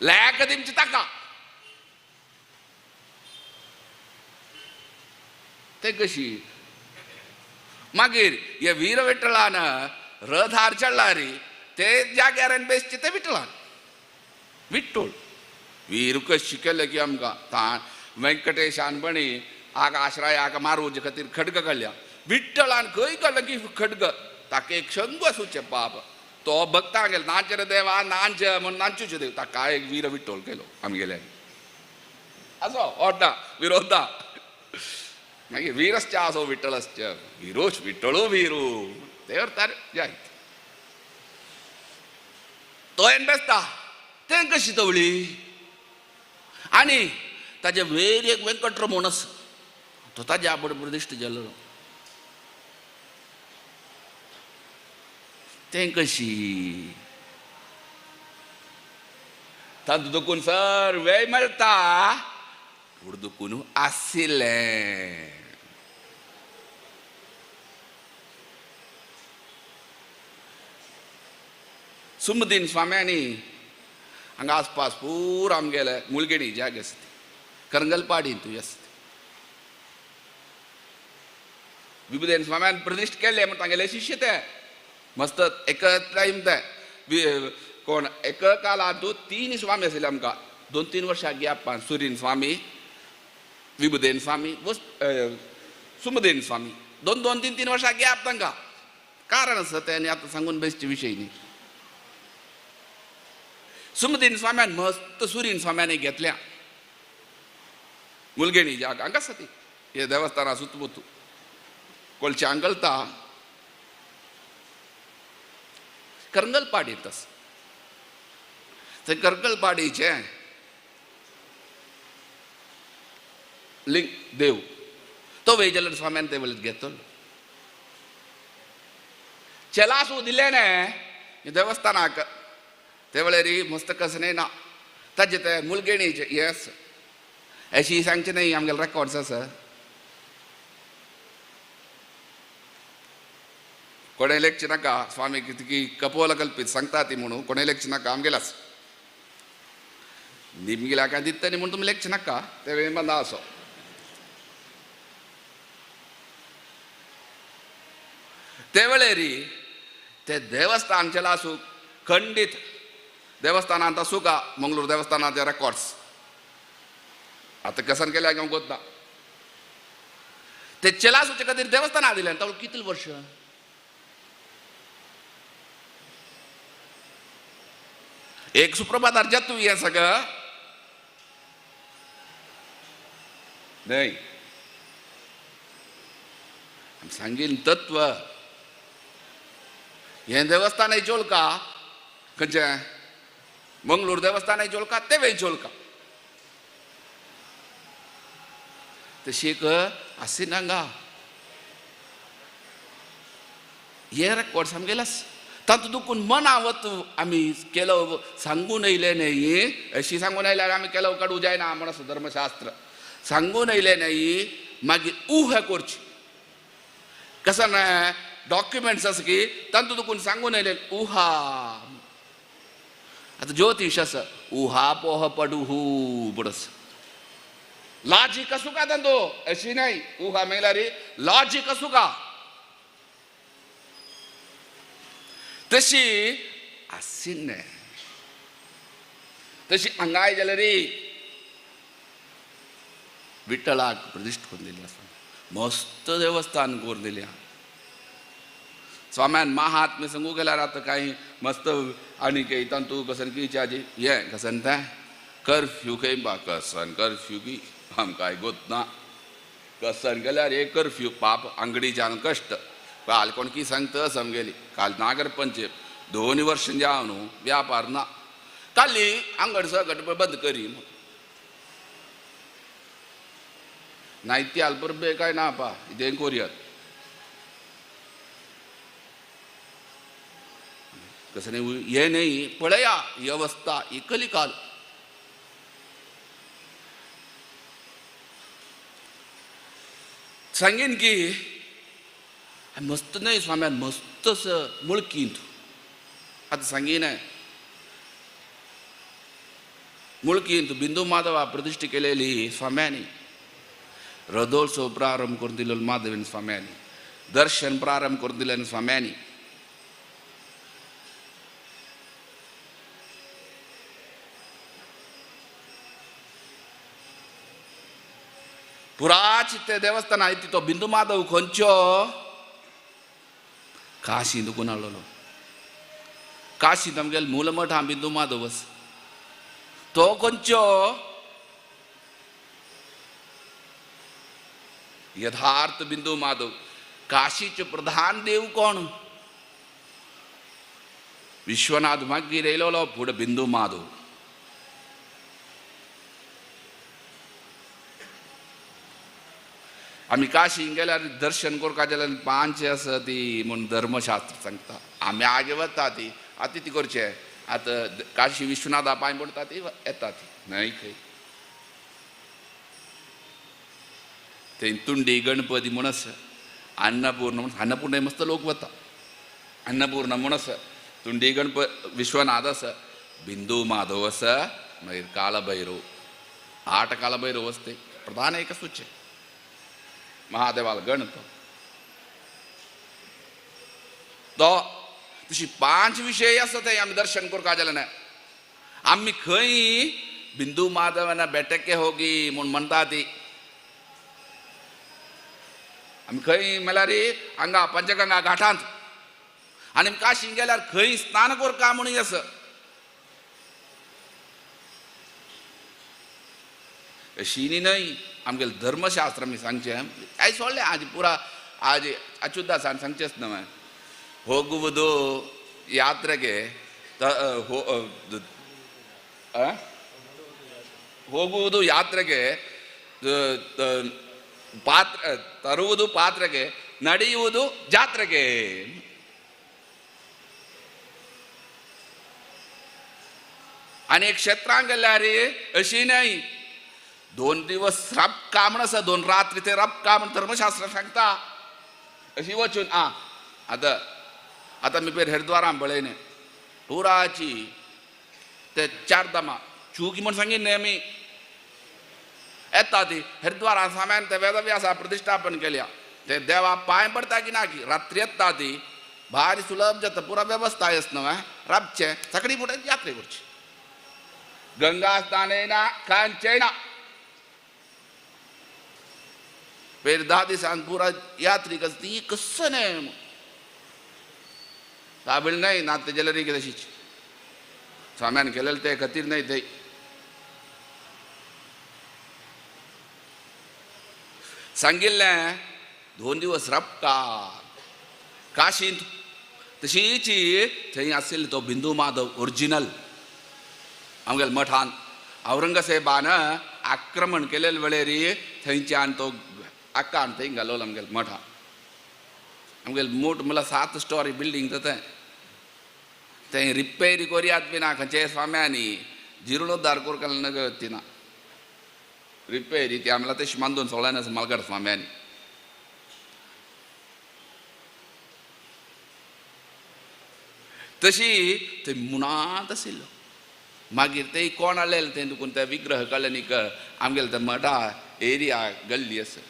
लॅक दिमची ताका ते कशी मागीर हे वीर विठ्ठलान रथ हार चडला रे ते जाग्यार बेसचे ते विठ्ठलान विठ्ठल वीर कशी केले की आमकां व्यंकटेशान बणी आगा आश्रयाक मारूचे खातीर खडग काडल्या विठ्ठलान खंय काडला की खडग ताका एक शंग आसूचे बाप तो भक्ता गेलो नाच रे देवा नाच म्हण नाचूचे देव ताका एक वीर विठ्ठल केलो आमगेले असो ओडा विरोधा मागीर वीरश्च आसो विठ्ठलश्च वीरोच विठ्ठलो वीरू ते तार जाय तो येन बेसता ते कशी तवळी आनी ताजे वयर एक वेंकटरमण आसा तो ताज्या बरोबर दिश्ट जालो ते कशी तातूंत दुखून सर वेळ मेळटा पूण दुखून आशिल्लें सुमदीन स्वाम्यांनी हांगा आसपास पूर आमगेले मुळगेणी जागे आसता करंगलपाडी तूं आसता विभुदेन स्वाम्यान प्रतिश्ठ केले म्हण तांगेले शिश्य ते मस्त एक टायम ते कोण एक काळांत 3 स्वामी आशिल्ले आमकां 2-3 वर्सां गॅपान सुरीन स्वामी विभुदेन स्वामी सुमदेन स्वामी 2-3 वर्सां गॅप तांकां कारण आसा ते आनी आतां सांगून बेश्टे विशय न्ही सुमदीन स्वाम्यान मस्त सुरीन स्वाम्यान घेतल्या मुलगेणी जाग हांगा आसा ती हे देवस्थाना सुತ್ತमुत्तू कोळचे आंगलता करंगलपाडीत आसा थंय करंगलपाडीचे लिंग देव तो वेजलर स्वाम्यान ते वेळेर घेतलो चेलासू दिले ने देवस्थानाक ते वेळेर मस्त कसने ना ताजे ते मुलगेणीचे हे आसा अशी सांगचे न्ही आमगेले रेकॉर्ड्स आसा कोणें लेखचे नाका स्वामी कितकी कपोल कल्पीत सांगता ती म्हणून कोणें लेखचे नाका आमगेले आसा निमगेल्या काय दिता न्ही म्हणून तुमी लेखचे नाका ते वेळ बंदा असो ते वेळेर ते देवस्थान चेला आसूं खंडीत देवस्थानांत आसूं का मंगळूर देवस्थानाचे रेकॉर्ड्स आतां कसन केल्या हांव गोत्ता ते चेलासूचे खातीर देवस्थाना दिलें ताका कितले वर्ष एक सुप्रभातार जत्तू हें सगळं न्हय सांगीन तत्व हें देवस्थान चोलका खंयचें मंगळूर देवस्थान चोलका ते वेळ चोलका तशीक आसिनांगा हे रेकॉर्ड्स आमगेले आसा तातूंत दुखून मनावत आमी केलो सांगून येयले न्हय अशी सांगून आयल्यार आमी केलो काडूं जायना म्हण आसा धर्मशास्त्र सांगून येयले न्हय मागीर उहे करची कसन डॉक्युमेंट्स आसा की तातूंत दुखून सांगून येयले उहा आतां ज्योतिश आसा उहा पोह पडूहू म्हणून आसा लॉजिक आसूं का तांदो अशी न्हय उहा मेल्यार लॉजिक आसूं का तशी आसिन्ने तशी हांगाय जाल्यार विठ्ठलाक प्रतिश्ठ करून दिली आसा मस्त देवस्थान करून दिल्या स्वाम्यान महात्म्य सांगू गेल्यार आतां कांय मस्त आनी काही तांतू कसन की चाजी हे कसन तें कर्फ्यू खंय बा कसन कर्फ्यू की आमकां गोत ना कसन गेल्यार एक कर्फ्यू पाप अंगडीच्यान कश्ट काल कोण की सांगता समगेली काल नागर पंचायत 2 वर्ष जाव न्हू व्यापार ना काली अंगड सगट बंद करी नायती अल्परबे काय ना पा इदें कोरियात कसं नाही हे नाही पळया ही अवस्था ही कलिकाल सांगेन की मस्त नाही स्वाम्यान मस्त मुळकींत आता सांगीन मुळकीन बिंदू माधवा प्रतिष्ठे केलेली स्वाम्यांनी रथोत्सव प्रारंभ करून दिलेलो माधवीन स्वाम्यांनी दर्शन प्रारंभ करून दिले स्वाम्यांनी पुराचित्ते देवस्थान आयती तो बिंदू माधव खंयच्यो काशी दुखून हाडलो काशी आमगेलो मूलमठ हा बिंदू माधव तो खंयच्यो यथार्थ बिंदू माधव काशीचे प्रधान देव कोण विश्वनाथ मागीर येयलो पुढे बिंदू माधव आम्ही काशी गेल्यार दर्शन करपाक गेल्यार 5 आसा ती म्हूण धर्मशास्त्र सांगता आमी आगे वता ती आतां ती करचे आतां काशी विश्वनाथा पांय पडटा ती येता ती न्हय खंय थंय तुंडी गणपती म्हूण आसा अन्नपूर्ण म्हूण अन्नपूर्ण मस्त लोक वता अन्नपूर्ण म्हूण आसा तुंडी विश्वनाथ आसा बिंदू माधव आसा मागीर कालभैरव 8 कालभैरव असते प्रधान एक सुचे महादेवाला गणप तो तशी 5 विषय आसा ते आमी दर्शन करपाक गेले आमी खंय बिंदू माधवाना बेटके होगी म्हूण म्हणटा ती आमी खंय म्हळ्यार हांगा पंचगंगा घाटांत आनी काशी गेल्यार खंय स्नान करता म्हणून आसा अशी न्हय आमगेलें धर्मशास्त्र आमी सांगचें आयज सोडलें आज पुरा आज अच्युतासान सांगचेंच न्हय ಹೋಗುವುದು ಯಾತ್ರೆಗೆ ಹೋಗುವುದು ಯಾತ್ರೆಗೆ ಪಾತ್ರ ತರುವುದು ಪಾತ್ರೆಗೆ ನಡೆಯುವುದು ಜಾತ್ರೆಗೆ अनेक क्षेत्रांक गेल्यार अशी न्हय 2 दिवस रब काम आसा 2 रात्री ते रब काम धर्मशास्त्र सांगता अशी वचून आता मी पेर हरिद्वारां पळयलें पुराची ते 4 धामां चूकी म्हूण सांगीन न्ही आमी येता ती हरिद्वारां सामान ते वेदव्यासा प्रतिश्ठापन केल्या ते देवा पांय पडटा की ना की रात्री येता ती भारी सुलभ जाता पुरा वेवस्था आसना राबचें सकाळी फुडें यात्रे करची गंगा स्नानेना कांचेना पेर 10 दिसांक पुरा यात्रीक ती कसं न्हय काबील नाही नाते जलरी की तशीच स्वाम्यान केलेलं ते खातीर नाही थंय सांगिल्लें 2 दिवस रबका काशींत तशीच थंय आशिल्लो तो बिंदू माधव ओरिजिनल आमगेल्या मठान औरंगजेबान आक्रमण केलेले वेळेर थंयच्यान तो आक्कान थंय घालोलो आमगेल्या मठान आमगेलें मोठ म्हळ्यार 7 स्टोरी बिल्डींग जाता थंय रिपेरी कोरयात बी ना खंयचे स्वाम्यांनी जिर्णोद्धार करपाक नगती ना रिपेरी ती आमला तशी बांदून सोळ्यान आसा मालगड स्वाम्यांनी तशी थंय मुनात आशिल्लो मागीर ते कोण हाडलेले थंय दुखून ते विग्रह कळ्ळें आमगेले ते मठा एरिया गल्ली आसा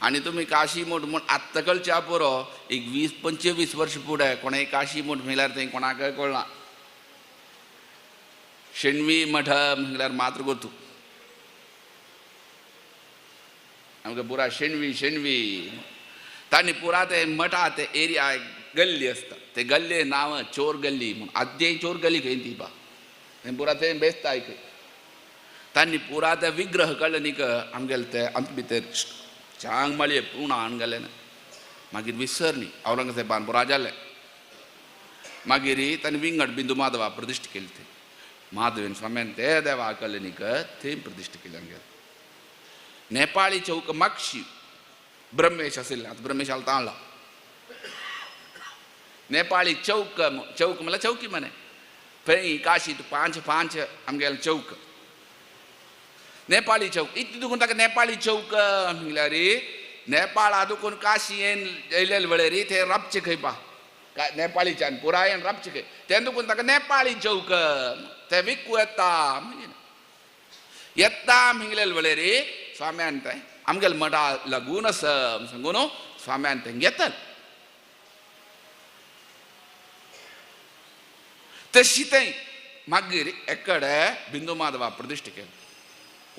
आनी तुमी काशी मठ म्हूण आत्ताकडच्या पुरो एक 20-25 वर्ष फुडें कोणें काशी मठ म्हळ्यार थंय कोणाकय कळना शेणवी मठ म्हळ्यार मात्र गोतू आमकां पुरा शेणवी तांणी पुरा ते मठा ते एरिया गल्ली आसता ते गल्ले नांव चोर गल्ली म्हूण आद्य चोर गल्ली खंय ती पा थंय पुरा थंय बेसता खंय तांणी पुरा ते विग्रह कळ्ळे न्ही आमगेले ते अंत भितर चांग माळये पूर्ण हाडून गेले मागीर विसरली औरंगजेबान पुरा जालें मागीर ताणें विंगड बिंदू माधवा प्रतिश्ठ केली थंय महादेवन स्वाम्यान ते देवा कळ्ळे न्ही थंय प्रतिश्ठ केली आमगेले नेपाळी चौक मागशी ब्रह्मेश आशिल्लें आतां ब्रह्मेश ताळ्ळा नेपाळी चौक म्हळ्यार चौकी मने थंय काशींत 5 आमगेले चौक नेपाळी चौक इतली दुखून ताका नेपाळी चौक म्हळ्यार नेपाळा दुखून काशी येयलेले वेळेर थंय राबचें खंय पा काय नेपाळीच्यान पुरायण रापचिके तें दुखून ताका नेपाळी चौक ते विकू येता हिंगलेल वळेरी स्वाम्यान तें आमगेल मठा लागून सांगून स्वाम्यान तें घेतल तशी तें मागीर एकडे बिंदू माधवा प्रतिश्ठा केली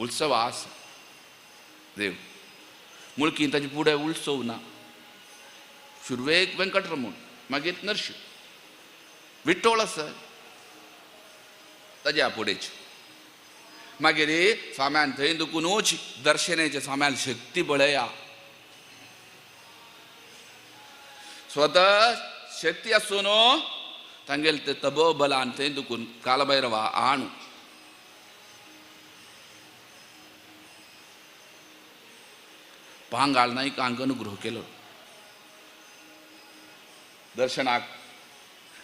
उत्सव आसा देव मुळकी ताचे फुडें उत्सव ना शुरवेक वेंकटरमण मागीर नरशिंव विठ्ठल आसा ताज्या फुडेंच मागीर स्वाम्यान थंय दुखूनच दर्शनाचे स्वाम्यान शक्ती पळया स्वता शक्ती आसून तांगेल ते तबो बलान थंय दुखून कालभैरवा आणू पांगाळ नायकांक अनुग्रह केलो दर्शनाक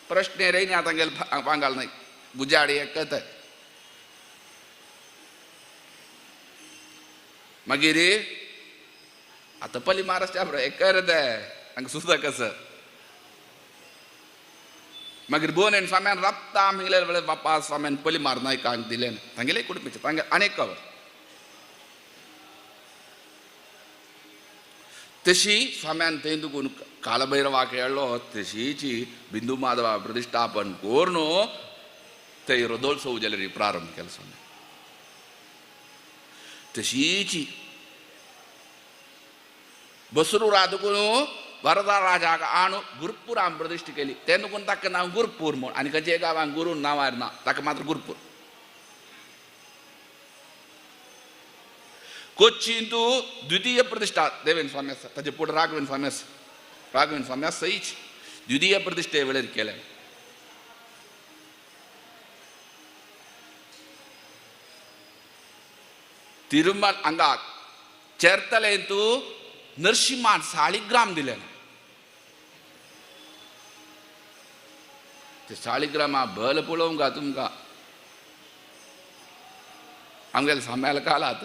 प्रश्न रयना तांगेल पांगाळ नायक बुजाडी एकत मागीर आतां पली महाराष्ट्रा एक करता हांगा सुद्दां कसं मागीर बोनेन स्वाम्यान राबता मिगले वेळे बापा स्वाम्यान पली मार नायकांक दिलें तांगेले कुटुंबीचे तांगे अनेक कवर तशी स्वाम्यान थंय दुखून कालभैरवाक येळ्ळो तशीची बिंदू माधवा प्रतिश्ठापन कोरून थंय रथोत्सव जाल्यार प्रारंभ केलो स्वाम्यान तशीची बसरू राधकून वरदा राजाक आणू गुरुपुराम प्रतिश्ठा केली तें दुखून ताका नांव गुरुपूर म्हूण आनी खंयचे गांवांक गुरू नांवार ना ताका मात्र गुरुपूर कोच्चीन द्वितीय प्रतिष्ठा देवेन स्वामी आसा ताचे पुढे राघवेन स्वामी आसा राघवेन स्वामी आसा सईच द्वितीय प्रतिष्ठे वेळेर केले तिरुमल हांगाक चेरतले नरशिंहान साळीग्राम दिले ते साळीग्रामा बल पळोवंक तुमकां आमगेले स्वाम्याल कालात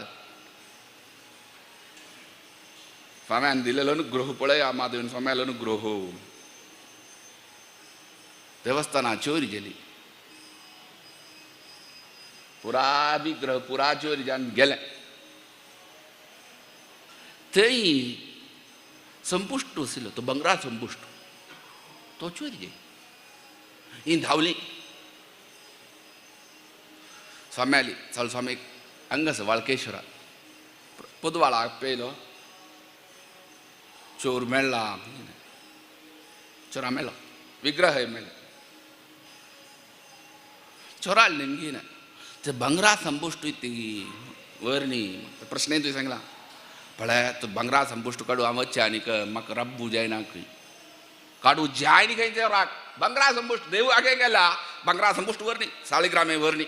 स्वाम्यान दिलेलो अनुग्रह पळया माधवेन स्वाम्याल अनुग्रह देवस्थाना चोरी गेली पुरा विग्रह पुरा चोरी जावन गेले थंय संपुश्ट आशिल्लो तो बंगरा संपुश्ट तो चोरी गेली ही धांवली स्वाम्याली चल स्वामी हांगास वाळकेश्वरा पुदवाळाक पयलो चोर मेळ्ळा चोरा मेळ्ळो विग्रह मेळ्ळे चोराल नेमकीन ते बंगरा संपुश्ट ती वर्णी प्रश्न तुवें सांगला पळय तो बंगरा संपुश्ट काडू हांव वच्चें आनीक म्हाका रब्बू जायना खंय काडू जाय न्ही खंय राग बंगरा संपुश्ट देव आगे गेला बंगरा संपुश्ट वर्णी साळीग्रामे वर्णी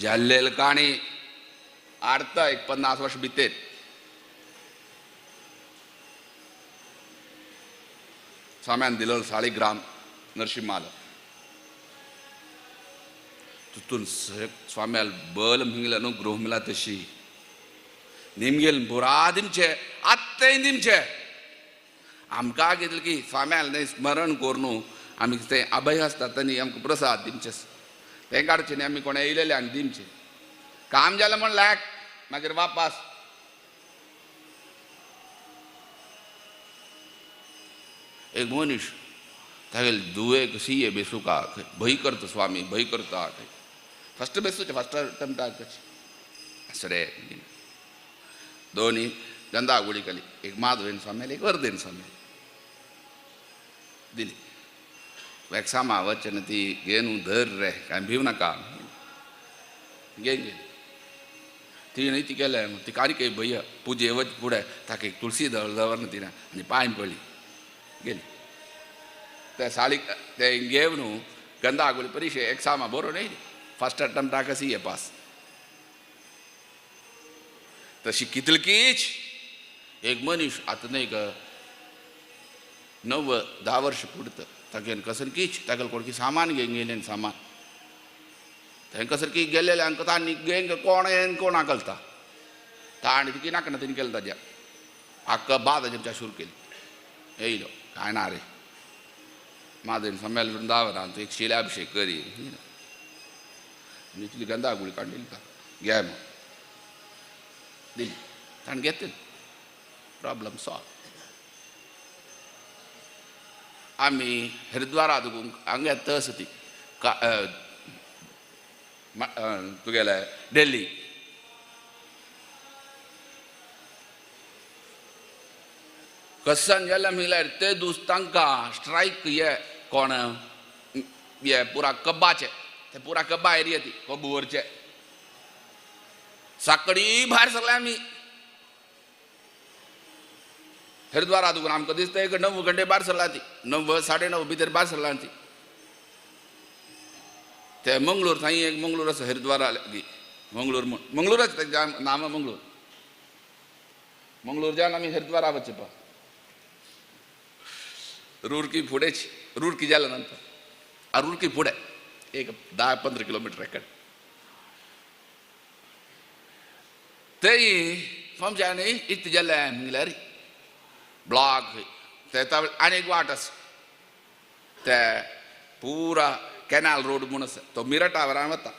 जाल्लेल काणी आडता एक 50 वर्ष भितर स्वाम्यान दिलो साळीग्राम नरशिंहाल तितून स्वाम्याल बल मिंगला न्हू गृह मिला तशी निमगेल बुरा दिमचे आत्ताय दिमचे आमकां कितें की स्वाम्याल न्हय स्मरण करून आमी तें अभय आसता तांणी आमकां प्रसाद दिमचे तें काडचें न्ही आमी कोणा येयलेल्यांक दिमचें काम जालें म्हण लायक मागीर वापास एक मनीस तागेले दुवेक सीए बेसुका भंय करता स्वामी भंय करता फस्ट बेसूचे फस्ट अटेम्प्टाक सरे दोन्ही गंदा गुळी केली एक माधवेन स्वामी एक वर्देन स्वामी दिली वॅक्सामा वचन ती घेवन धर रे काय भिव नाका घेवन गेली ती न्ही ती केलें ती कारिके भैया पुजे वच फुडें ताका एक तुळशी दवरना तिणें आनी पांय पडली गेली ते साळीक ते घेवन गंदा गुळी परिशे एक्सामा बरोवन येयली फस्ट अटेम्प्टाक सीए पास तशी कितलकीच एक मनीस आतां न्हय 9-10 वर्ष पुडत तागेन कसरकीच तागेल कोणकी सामान घेवन गेलें सामान थंय कसरकी गेलेल्यांक तांणी घेंग कोणेन कोणा घालता ताणी ती नाका तेणी केलें ताज्या आख्ख बाद आमच्या सुरू केली येयलो काय ना रे महादेव स्वाम्याला वृंदावन एक शिलाभिषेक करी मी तुझी गंधा गुळी काढली का घ्या मग दिली ताण घेते प्रॉब्लेम सॉल्व आम्ही हरिद्वारात हांगा तस ती का तुगेले दिल्ली कसन गेल्या म्हळ्यार ते दीस तांकां स्ट्रायक ये कोण ये पुरा कब्बाचे ते पुरा कब्बा एरिया ती कब्बूवरचे साकडी भायर सरले आमी हरिद्वारात आमकां दिसता एक 9 घंटे भायर सरला ती 9 9:30 भितर भायर सरला ती ते मंगळूर थंय एक मंगळूर आसा हरिद्वारा लागीं मंगळूरच तेजें नाम मंगळूरच्यान आमी हरिद्वारा वचचे पळय रुरकी फुडेंच रुरकी जाल्या नंतर रुरकी फुडें एक 10-15 किलोमीटर एकडे थंय फमच्यानी इतलें जालें म्हळ्यार ब्लॉक ते आनी एक वाट आसा ते पुरा कॅनाल रोड म्हूण आसा तो मिरटा वरान वता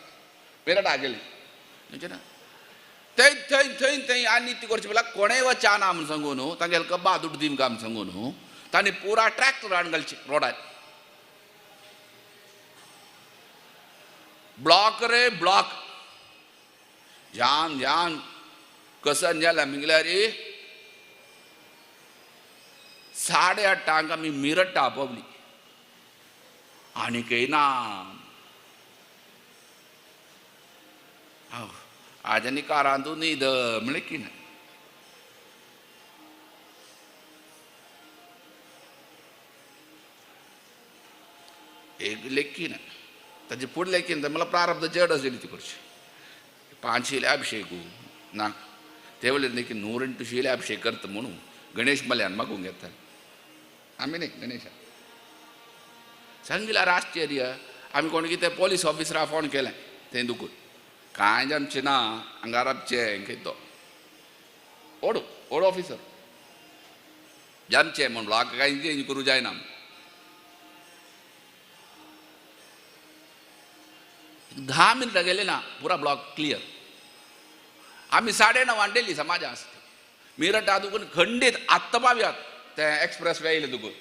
मिरटा गेली ना थंय थंय थंय थंय आनी ती करची पळय कोणेय वचना म्हूण सांगून तांगेले कब्बा दुड्ड दिमका म्हूण सांगून तांणी पुरा ट्रॅक्टर हाडून घालची रोडार ब्लॉक रे ब्लॉक जाम जाम कसन जालें म्हळ्यार 8:30 आमी मिरट्टा पावली आनीक येना आज आनी कारांतू न्हीद म्हळ्यार की ना एक लेखीन ताजे फुडें लेखीन मला प्रारब्ध जड आसली ती करची 5 शिलाभिषेकू ना ते वेळेर लेखीन 100 शिलाभिषेक करता म्हणून गणेश मल्यान मागूंक घेता आमी न्ही गणेशा सांगिला आश्चर्य आमी कोण कितें पोलीस ऑफिसरा फोन केलें थंय दुखून कांय आमचें ना आंगाराचें खंय ओड ऑफिसर जामचें म्हण ब्लॉक कांय चेंज करूं जायना 10 मिनटां गेले ना पुरा ब्लॉक क्लियर आमी 9:30 डेली समाजा आसता मिरटा दुखून खंडीत आत्ता पावयात ते एक्सप्रेस वे येयले दुखून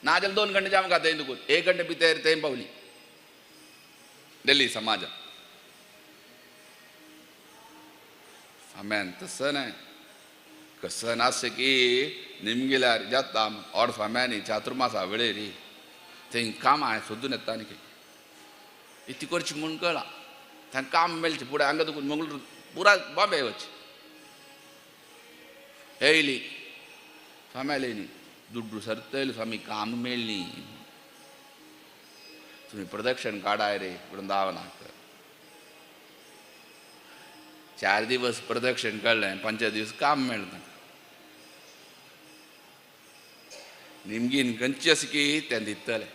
नाजाल्यार 2 घंटे आमकां थंय दुखून 1 घंटे भितर थंय पावली दिल्ली समाजा फाम्यान तसं नाही कसं नासं की निमगेल्यार जाता ऑड फाम्यांनी चातुर्मासा वेळेरी थंय काम हांवें सोदून येता न्ही इतली करची म्हूण कळ्ळां तांकां काम मेळचें फुडें हांगा दुखून मंगळूर पुरा बॉम्बे वच येयली फाम्या येयली दुड्डू सरतले स्वामी काम मेळ्ळी तुमी प्रदक्षिण काडाय रे वृंदावनाक 4 दिवस प्रदक्षिण काडलें 5 दीस काम मेळना निमगीन खंयची आसा की तें दितलें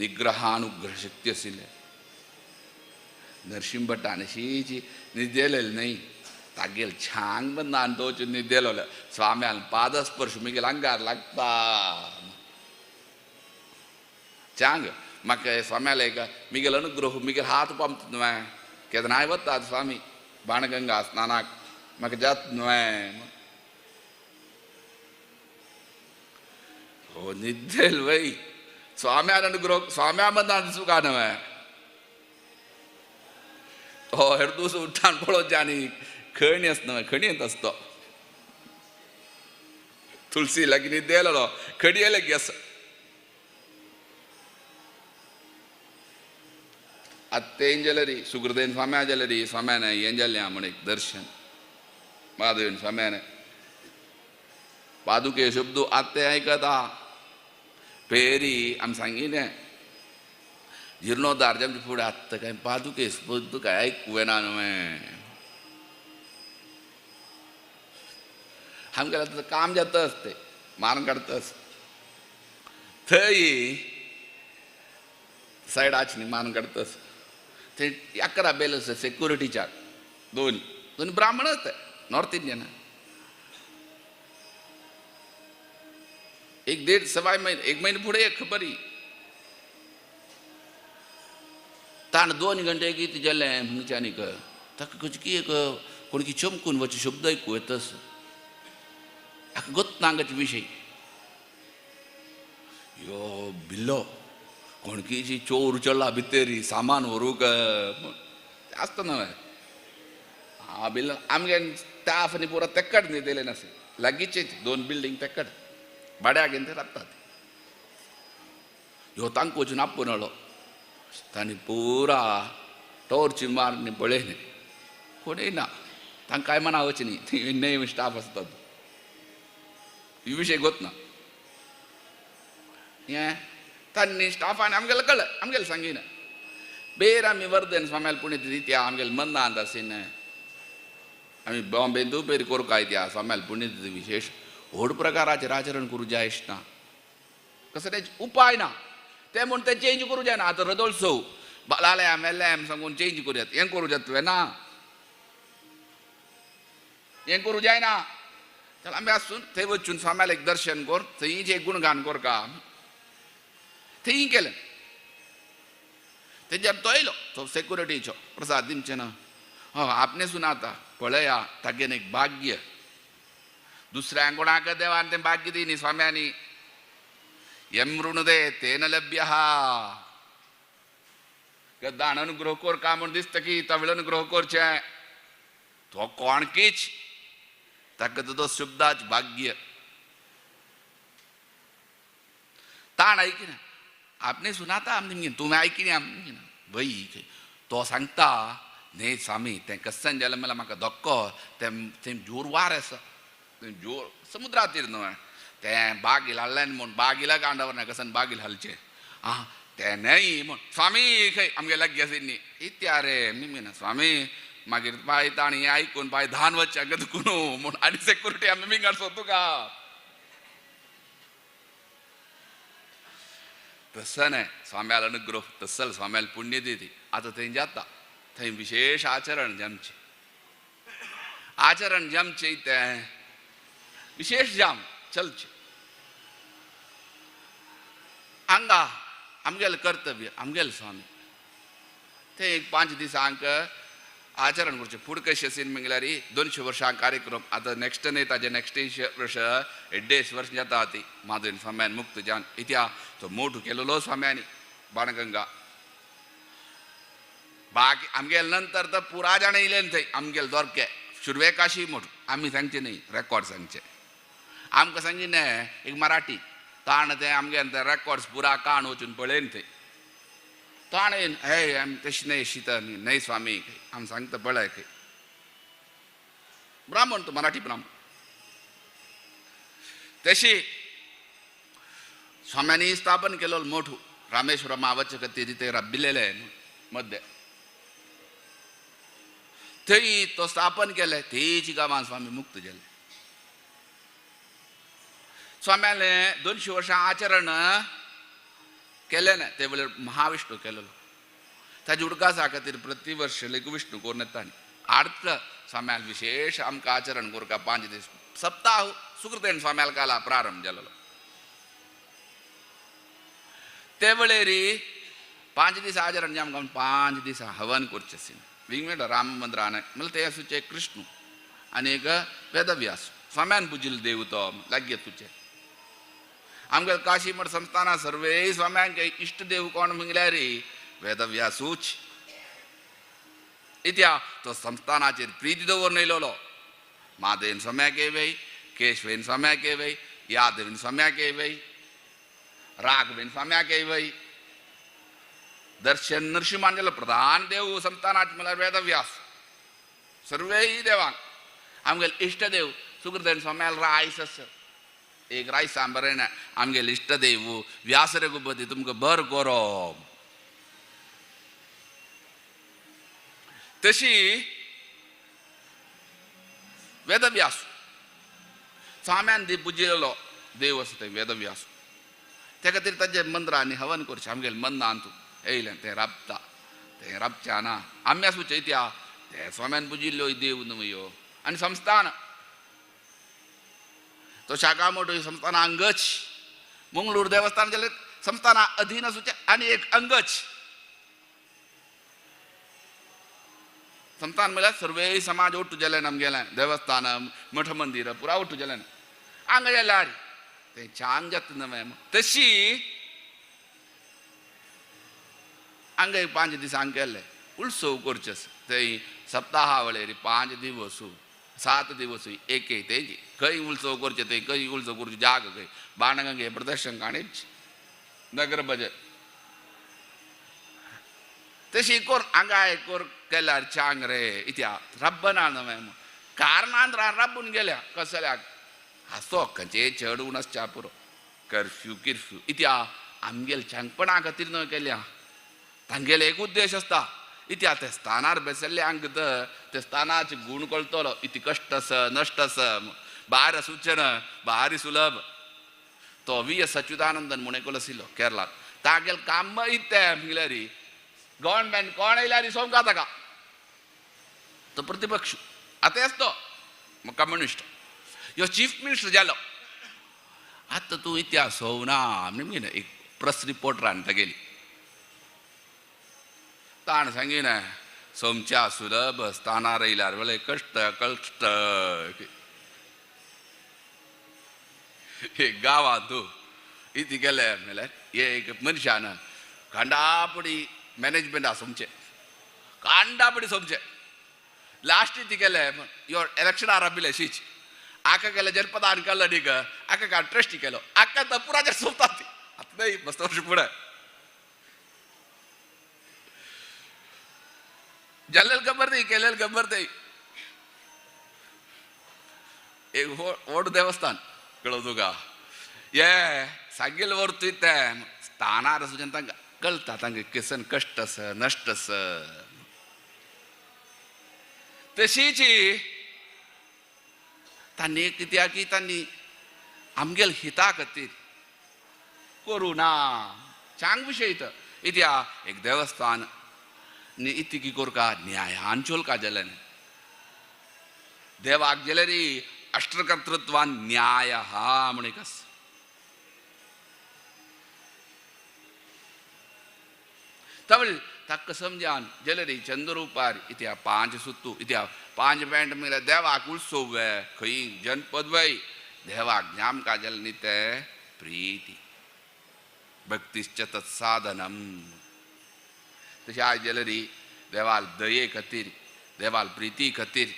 निग्रहानुग्रह शक्ती आशिल्लें नरसिंह भटान अशीची न्हिदेलेली न्ही तागेल छांग बंद आनी न्हिदेलो स्वाम्यान पादस्पर्श मुगेल आंगार लागता छांग म्हाका स्वाम्याल एक मुगेल अनुग्रह मुगेल हात पंपता न्हय केदनाय वता स्वामी बाणगंगा स्नानाक म्हाका जात न्हय हो न्हिदेल वय स्वाम्यान अनुग्रह स्वाम्या बंदान सुका न्हय हो हेडूस उठान पळोवचे आनी खणी आसता खणयेंत आसता तुलसी लागीं न्हिदेलो खडये लागीं आसा आतां तें जाल्यार सुगृदेन स्वाम्या जाल्यार स्वाम्यान हें जाल्लें म्हण एक दर्शन महादेवन स्वाम्यान पादुके शब्द आतां तें आयकता पेरी आमी सांगिल्लें जिर्णोद्धार आमचे फुडें आत्ता काय पादुके शब्द काय आयकूं येना न्हय आमगेलें आतां काम जाता आसता मारून काडटा आसता थंय सायडाची न्ही मारून काडटा आसता थंय 11 बेल आसा सेक्युरिटीच्या दोन ब्राह्मण आसता नॉर्थ इंडियन सवाय महिने 1 महिने पुढे एक खबरी ताण 2 घंटे किती जाले म्हणच्यानी क ताका कच की एक कोणकी चमकून वच शब्द ऐकू येतस गोत नांगच विषय यो बिल्लो कोणकी जी चोर चढला भितरी सामान व्हरूक आसता न्हय हा बिल्लो आमगे स्टाफनी पुरा तेक्कड न्ही दिले नासे लागींचे 2 बिल्डिंग तेक्कड भाड्याक घेवन ते राबतात ह्यो तांकां वचून आपूण आलो तांणी पुरा टॉर्च मारून पळयलें कोणूय ना तांकां कांय मना वच न्ही थंय नवे स्टाफ आसतात ही विशय गोत ना हें तांणी स्टाफान आमगेलें कळ्ळें आमगेलें सांगिना बेर आमी वर्धन स्वाम्याल पुण्यतिथी आमगेलें मंदांत आसीन आमी बॉम्बेन दुपेरी करूं काय त्या स्वाम्याल पुण्यतिथी विशेष व्हड प्रकाराचें आचरण करूं जाय ना कसले उपाय ना ते म्हूण ते चेंज करूं जायना आतां रदोत्सव बालाले मेल्ले सांगून चेंज करुयात हें करूं जातलें ना हें करूं जायना जाल्यार आमी आसून थंय वचून स्वाम्याल एक दर्शन कर थंयच एक गुणगान कर का थंय केलें तेजेर तो येयलो तो सेक्युरिटीचो प्रसाद दिमचे ना हो आपणे सुनाता पळया तागेन एक भाग्य दुसऱ्यांक कोणाक देवान तें भाग्य दी न्ही स्वाम्यांनी यम ऋणुदे तेन लभ्यः गद्दान अनुग्रह कर का म्हूण दिसता की तवेळ अनुग्रह करचें तो कोणकीच ताका तो शब्दाच भाग्य ताण ऐकिना आपणे सुनाता तुमी ऐकिना भई तो सांगता न्ही स्वामी तें कसन जालें म्हणल्यार म्हाका धक्को थंय जोर वार आसा जोर समुद्राचेर न्हय तें बागील हाडलें म्हूण बागिलाक आंडावर ना कसन बागील हालचें आं तें न्हय म्हूण स्वामी खंय आमगे लागीं आशिल्ली इत्या रे मिना स्वामी मागीर बाय ताणी हें आयकून बाय धान वच्चे गदकून म्हूण आनी सेक्युरिटी आमी मिंगाड सोदू का तसं न्हय स्वाम्याल अनुग्रह तसल स्वाम्याल पुण्यतिथी आतां थंय जाता थंय विशेष आचरण जमचें आचरण जमचें तें विशेष जाम चलचें हांगा आमगेलें कर्तव्य आमगेलें स्वामी थंय एक 5 दिसांक आचरण करचें फूड कशें आसीन म्हळ्यार 200 वर्सां कार्यक्रम आतां नेक्स्ट न्हय ताजे नेक्स्ट वर्स 150 वर्स जाता ती माधुरीन स्वाम्यान मुक्त जावन इतिहास तो मोठो केलेलो स्वाम्यांनी बाणगंगा बाकी आमगेले नंतर तर पुरा जाण येयले थंय आमगेले दोरके शुरवे काशी मोठो आमी सांगचें न्ही रेकॉर्ड सांगचें आमकां सांगिन एक मराठी ताण तें आमगेलें तें रेकॉर्ड्स पुरा काण वचून पळयन थंय ताण येवन हे आमी तशें न्हय शिता न्हय स्वामी आमी सांगता पळय खंय ब्राह्मण तो मराठी ब्राह्मण तशी स्वाम्यांनी स्थापन केलो मोठो रामेश्वरम आवश्यक ते राबिल्लेले मध्ये थंय तो स्थापन केले तेची गांवांत स्वामी मुक्त जाले स्वाम्याले 200 वर्सां आचरण केलें ना ते वेळार महाविष्णू केलेलो ताजे उडकासा खातीर प्रति वर्ष लेक विष्णू करून येता आर्थ स्वाम्याल विशेष आमकां आचरण करता 5 दीस सप्ताह सुकृतेन स्वाम्याल काला प्रारंभ जालेलो ते वेळार 5 दीस आचरण जे आमकां 5 दीस हवन करचें आशिल्लें वेगवेगळ्या राम मंदिरान म्हणल्यार ते आसूचे कृष्ण आनी एक वेदव्यास स्वाम्यान पुजिल्लो देव तो लागीं तुजे आमगे काशी मठ संस्थाना सर्वे स्वाम्यांक इष्ट देव कोण म्हळ्यार वेदव्यासूच इत्या तो संस्थानाचेर प्रीती दवरून येयलोलो महादेवन स्वाम्याक येवय केशवेन स्वाम्याक येवय यादवेन स्वाम्याक येवय राघवेन स्वाम्याक येवय दर्शन नरसिंहान जालो प्रधान देव संस्थानाचे म्हळ्यार वेदव्यास सर्वेय देवांक आमगेले इष्ट देव सुकृतेन स्वाम्याल रायस आसा एक रायस सांबरें आमगेले इष्ट देव व्यास रघुपती तुमकां बर करो तशी वेदव्यास स्वाम्यान पुजिल्लो देव आसा थंय वेदव्यास ते खातीर ताजे मंदिरांनी हवन करचें आमगेले मन्नांत येयलें तें राबता तें राबचें ना आमी आसूचे इतिहास ते स्वाम्यान पुजिल्लो देव न्हय ह्यो आनी संस्थान तो शाखा मोठो संस्थान अंगच मंगळूर देवस्थान जाल्यार संस्थाना अधीन आसूचे आनी एक अंगच. संस्थान म्हळ्यार सर्वे समाज ಒಟ್ಟು ಜಲ ನಮ್ಗೆಲ್ಲ ದೇವಸ್ಥಾನ ಮಠ ಮಂದಿರ ಪುರಾ ಒಟ್ಟು ಜಲ ಹಂಗ ಎಲ್ಲಾರಿ ते छान जात नव्हे तशी हांगा 5 दीस हांगा केल्ले उत्सव करचे थंय सप्ताहा वेळेर 5 दिवस 7 दिवस एक तेजी खंय उत्सव करचे थंय खंय उत्सव करचे जाग खंय बाणगंगे प्रदर्शन काणीच नगर बजेट तशी कोर हांगा कोर केल्यार चांग रे इत्या रब्बना नव्हे कारणांत रब्बून गेल्या कसल्याक हासो खंयचे चड उण आसच्या पुरो कर्फ्यू किर्फ्यू इत्या आमगेल चांगपणा खातीर न्हय केल्या तांगेले एक उद्देश आसता इत्या ते स्थानार बेसल्ल्यांक ते स्थानाचे गुण कळटलो इति कष्ट आस नश्ट आस भार सूचन भारी सुलभ तो V.S. अच्युतानंदन म्हूण एकलो आशिल्लो केरळांत तागेल काम इत्ते म्हळ्यार गव्हर्नमेंट कोण येयल्यार सोमका ताका तो प्रतिपक्ष आतां आसतो कम्युनिस्ट यो चीफ मिनिस्टर जालो आतां तूं इतिहास होवना म्हणून एक प्रेस रिपोर्टरान तागेली ताण सांगिना सोमच्या सुलभ स्थानार येयल्यार वेळे कश्ट कश्ट एक गांवांत इति गेले म्हणल्यार एक मनशान खांडापडी मॅनेजमेंट सोमचे खांडापडी सोमचे लास्ट इति गेले यो इलेक्शनार राबिल्ले शीच आका केलं जनपदान केलं न्ही ग आका का ट्रस्टी केलो आका तर पुराच्या सोबतात ती आता नाही मस्त वर्ष पुढे जाल्लेल खबर नाही केलेल खबर नाही एक व्हड देवस्थान कळो तुका ये सांगेल वर तू ते स्थानार आसून तांकां कळटा तांकां केसन कश्ट आस नश्ट आस तशीची तांणी कित्याक की तांणी आमगेल हिता खातीर करूं ना चांग विशय इत्या एक देवस्थान इति की कोरका न्यायान चोलका जाल्यान देवाक जाल्यार अष्टकर्तृत्वान न्याय हा म्हण एक आसा तवळ ताका समजान जाल्यार चंद्रुपार इत्या 5 सुत्तू इत्या 5 पॅन्ट म्हळ्यार देवाक उत्सव वे खंय जनपद वय देवाक ज्ञाम काजल निते प्रीती भक्तिश्च तत्साधनम तशें आयज जाल्यार देवाल दये खातीर देवाल प्रिती खातीर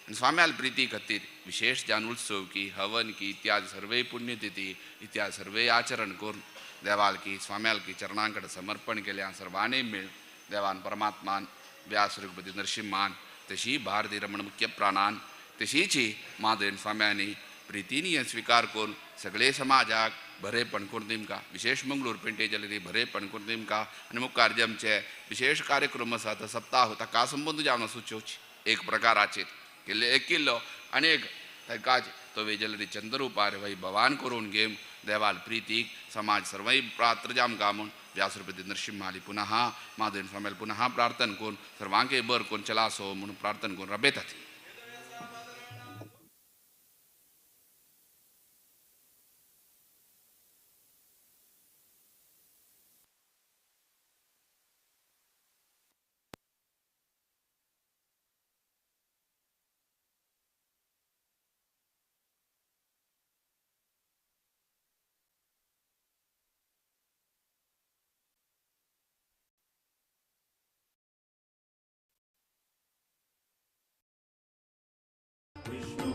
आनी स्वाम्याल प्रिती खातीर विशेष जान उत्सव की हवन की इत्यादि सर्वे पुण्यतिथी इत्यादि सर्वे आचरण करून देवाल की स्वाम्याल की चरणांकड समर्पण केल्या सर्वांनी मिळ देवान परमात्मान व्यास रघुपती नरसिंहान तशी भारती रमण मुख्य प्राणान तशीची माधवेन स्वाम्यांनी प्रितीनी स्वीकार करून सगळे समाजाक बरेपण करून दिमका विशेष मंगळूर पेंटे जाल्यार बरेपण करून दिमका आनी मुखार जे आमचे विशेष कार्यक्रम आसा तो सप्ताह ताका संबंद जावन सुचोवची एक प्रकाराचेर केल्ले एक किल्लो आनी एक ताकाच तो वेजलरी चंद्रुपार वैभवान करून घेवन देवाल प्रीतीक समाज सर्वय पात्र जामका म्हूण व्यासरूपती नरसिंहाली पुनः माधवेन स्वाम्याल पुनः प्रार्थना करून सर्वांके बर करून चलासो म्हणून प्रार्थना करून रबेतात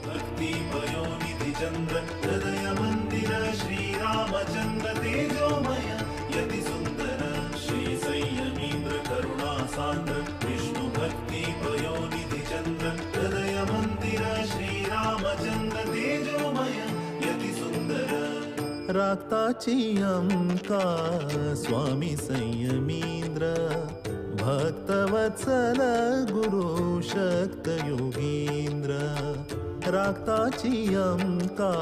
भक्ति पयोनिधि चंद्र हृदय मंदिर श्री रामचंद्र तेजोमय यति सुंदर श्री संयमींद्र करुणा सान्द्र विष्णु भक्ति पयोनिधि चंद्र हृदय मंदिर श्री रामचंद्र तेजोमय यति सुंदर राक्ताची अंका स्वामी संयमींद्र भक्तवत्सल गुरु शक्त योगींद्र राक्ताची अंका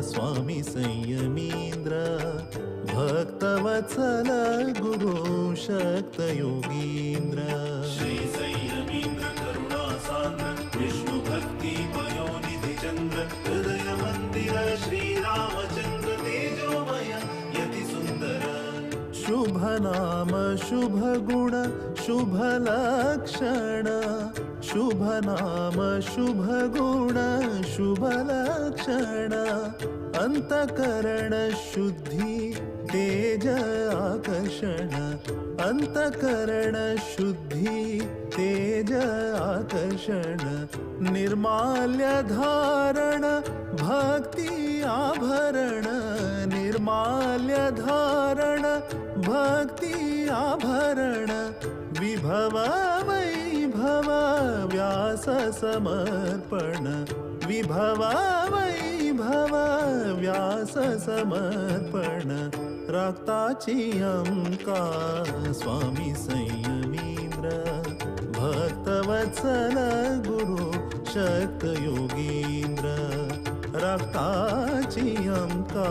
स्वामी संयमींद्र भक्तवत्सल गुरु शक्त योगींद्र श्री संयमींद्र करुणा सान्द्र विष्णु भक्ति पयोनिधि चंद्र हृदय मंदिर श्री रामचंद्र तेजोमय शुभ नाम शुभ गुण शुभ लक्षण शुभ नाम शुभ गुण शुभ लक्षण अंतकरण शुद्धि तेज आकर्षण अंतकरण शुद्धि तेज आकर्षण निर्माल्य धारण भक्ति आभरण निर्माल्य धारण भक्ति आभरण विभव वैभव व्यास समर्पण विभव वैभव व्यास समर्पण रक्ताची अंका स्वामी संयमींद्र भक्तवत्सल गुरु शक्त योगींद्र रक्ताची अंका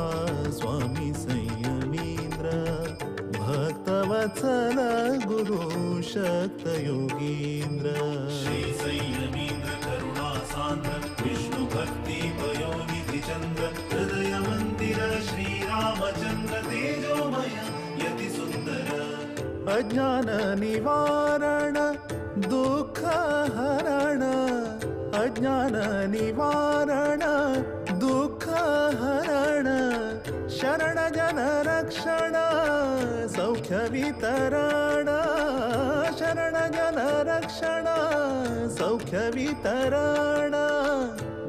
स्वामी संयमींद्र भक्तवत्सल गुरु शक्त योगींद्र श्री संयमींद्र करुणा सान्द्र विष्णु भक्ति पयोनिधि चंद्र हृदय मंदिर श्री रामचंद्र तेजोमय यति सुंदर अज्ञान निवारण दुःख हरण अज्ञान निवारण दुःख हरण शरण जन रक्षण सौख्य वितरण शरण जन रक्षण सौख्य वितरण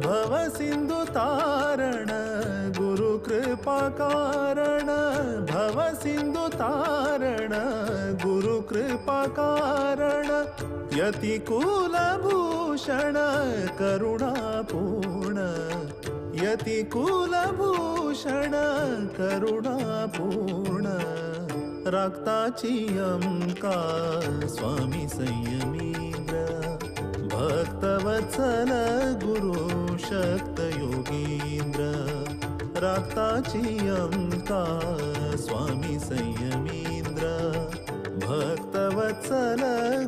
भव सिंधु तारण गुरु कृपा कारण भव सिंधु तारण गुरु कृपा कारण यतिकुल भूषण करुणापूर्ण यतिकुल भूषण करुणापूर्ण रक्ताची अंका स्वामी संयमींद्र भक्तवत्सल गुरु शक्त योगींद्र रक्ताची अंका स्वामी संयमींद्र भक्तवत्सल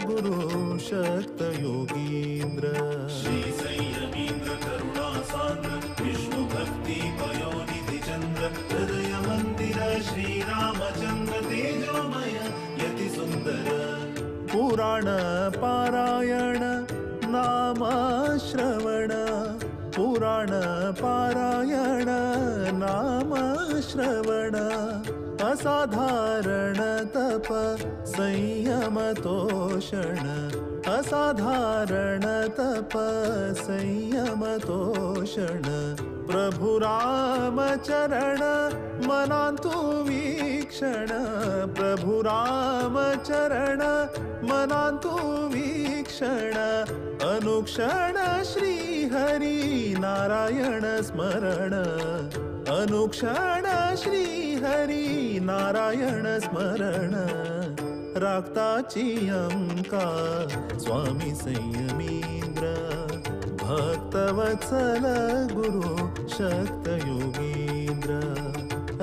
गुरु शक्त योगींद्र श्री संयमींद्र करुणा सान्द्र विष्णु भक्ति पयोनिधि चंद्र हृदय मंदिर श्री रामचंद्र तेजोमय यति सुंदर पुराण पारायण नाम श्रवण पुराण पारायण नाम श्रवण असाधारण तप संयम तोषण असाधारण तप संयम तोषण प्रभु राम चरण मनांतु वीक्षण प्रभु राम चरण मनांतु वीक्षण अनुक्षण श्री हरी नारायण स्मरण अनुक्षण श्री हरी नारायण स्मरण रक्ताची अंका स्वामी संयमींद्र भक्तवत्सल गुरु शक्त योगींद्र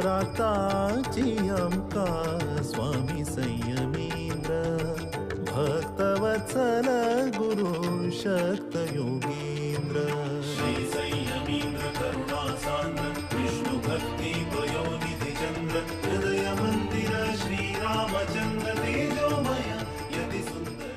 रक्ताची अंका स्वामी संयमींद्र भक्तवत्सल गुरु शक्त योगींद्र श्री संयमींद्र करुणा सान्द्र विष्णु भक्ति पयोनिधि चंद्र हृदय मंदिर श्री रामचंद्र तेजोमय यति सुंदर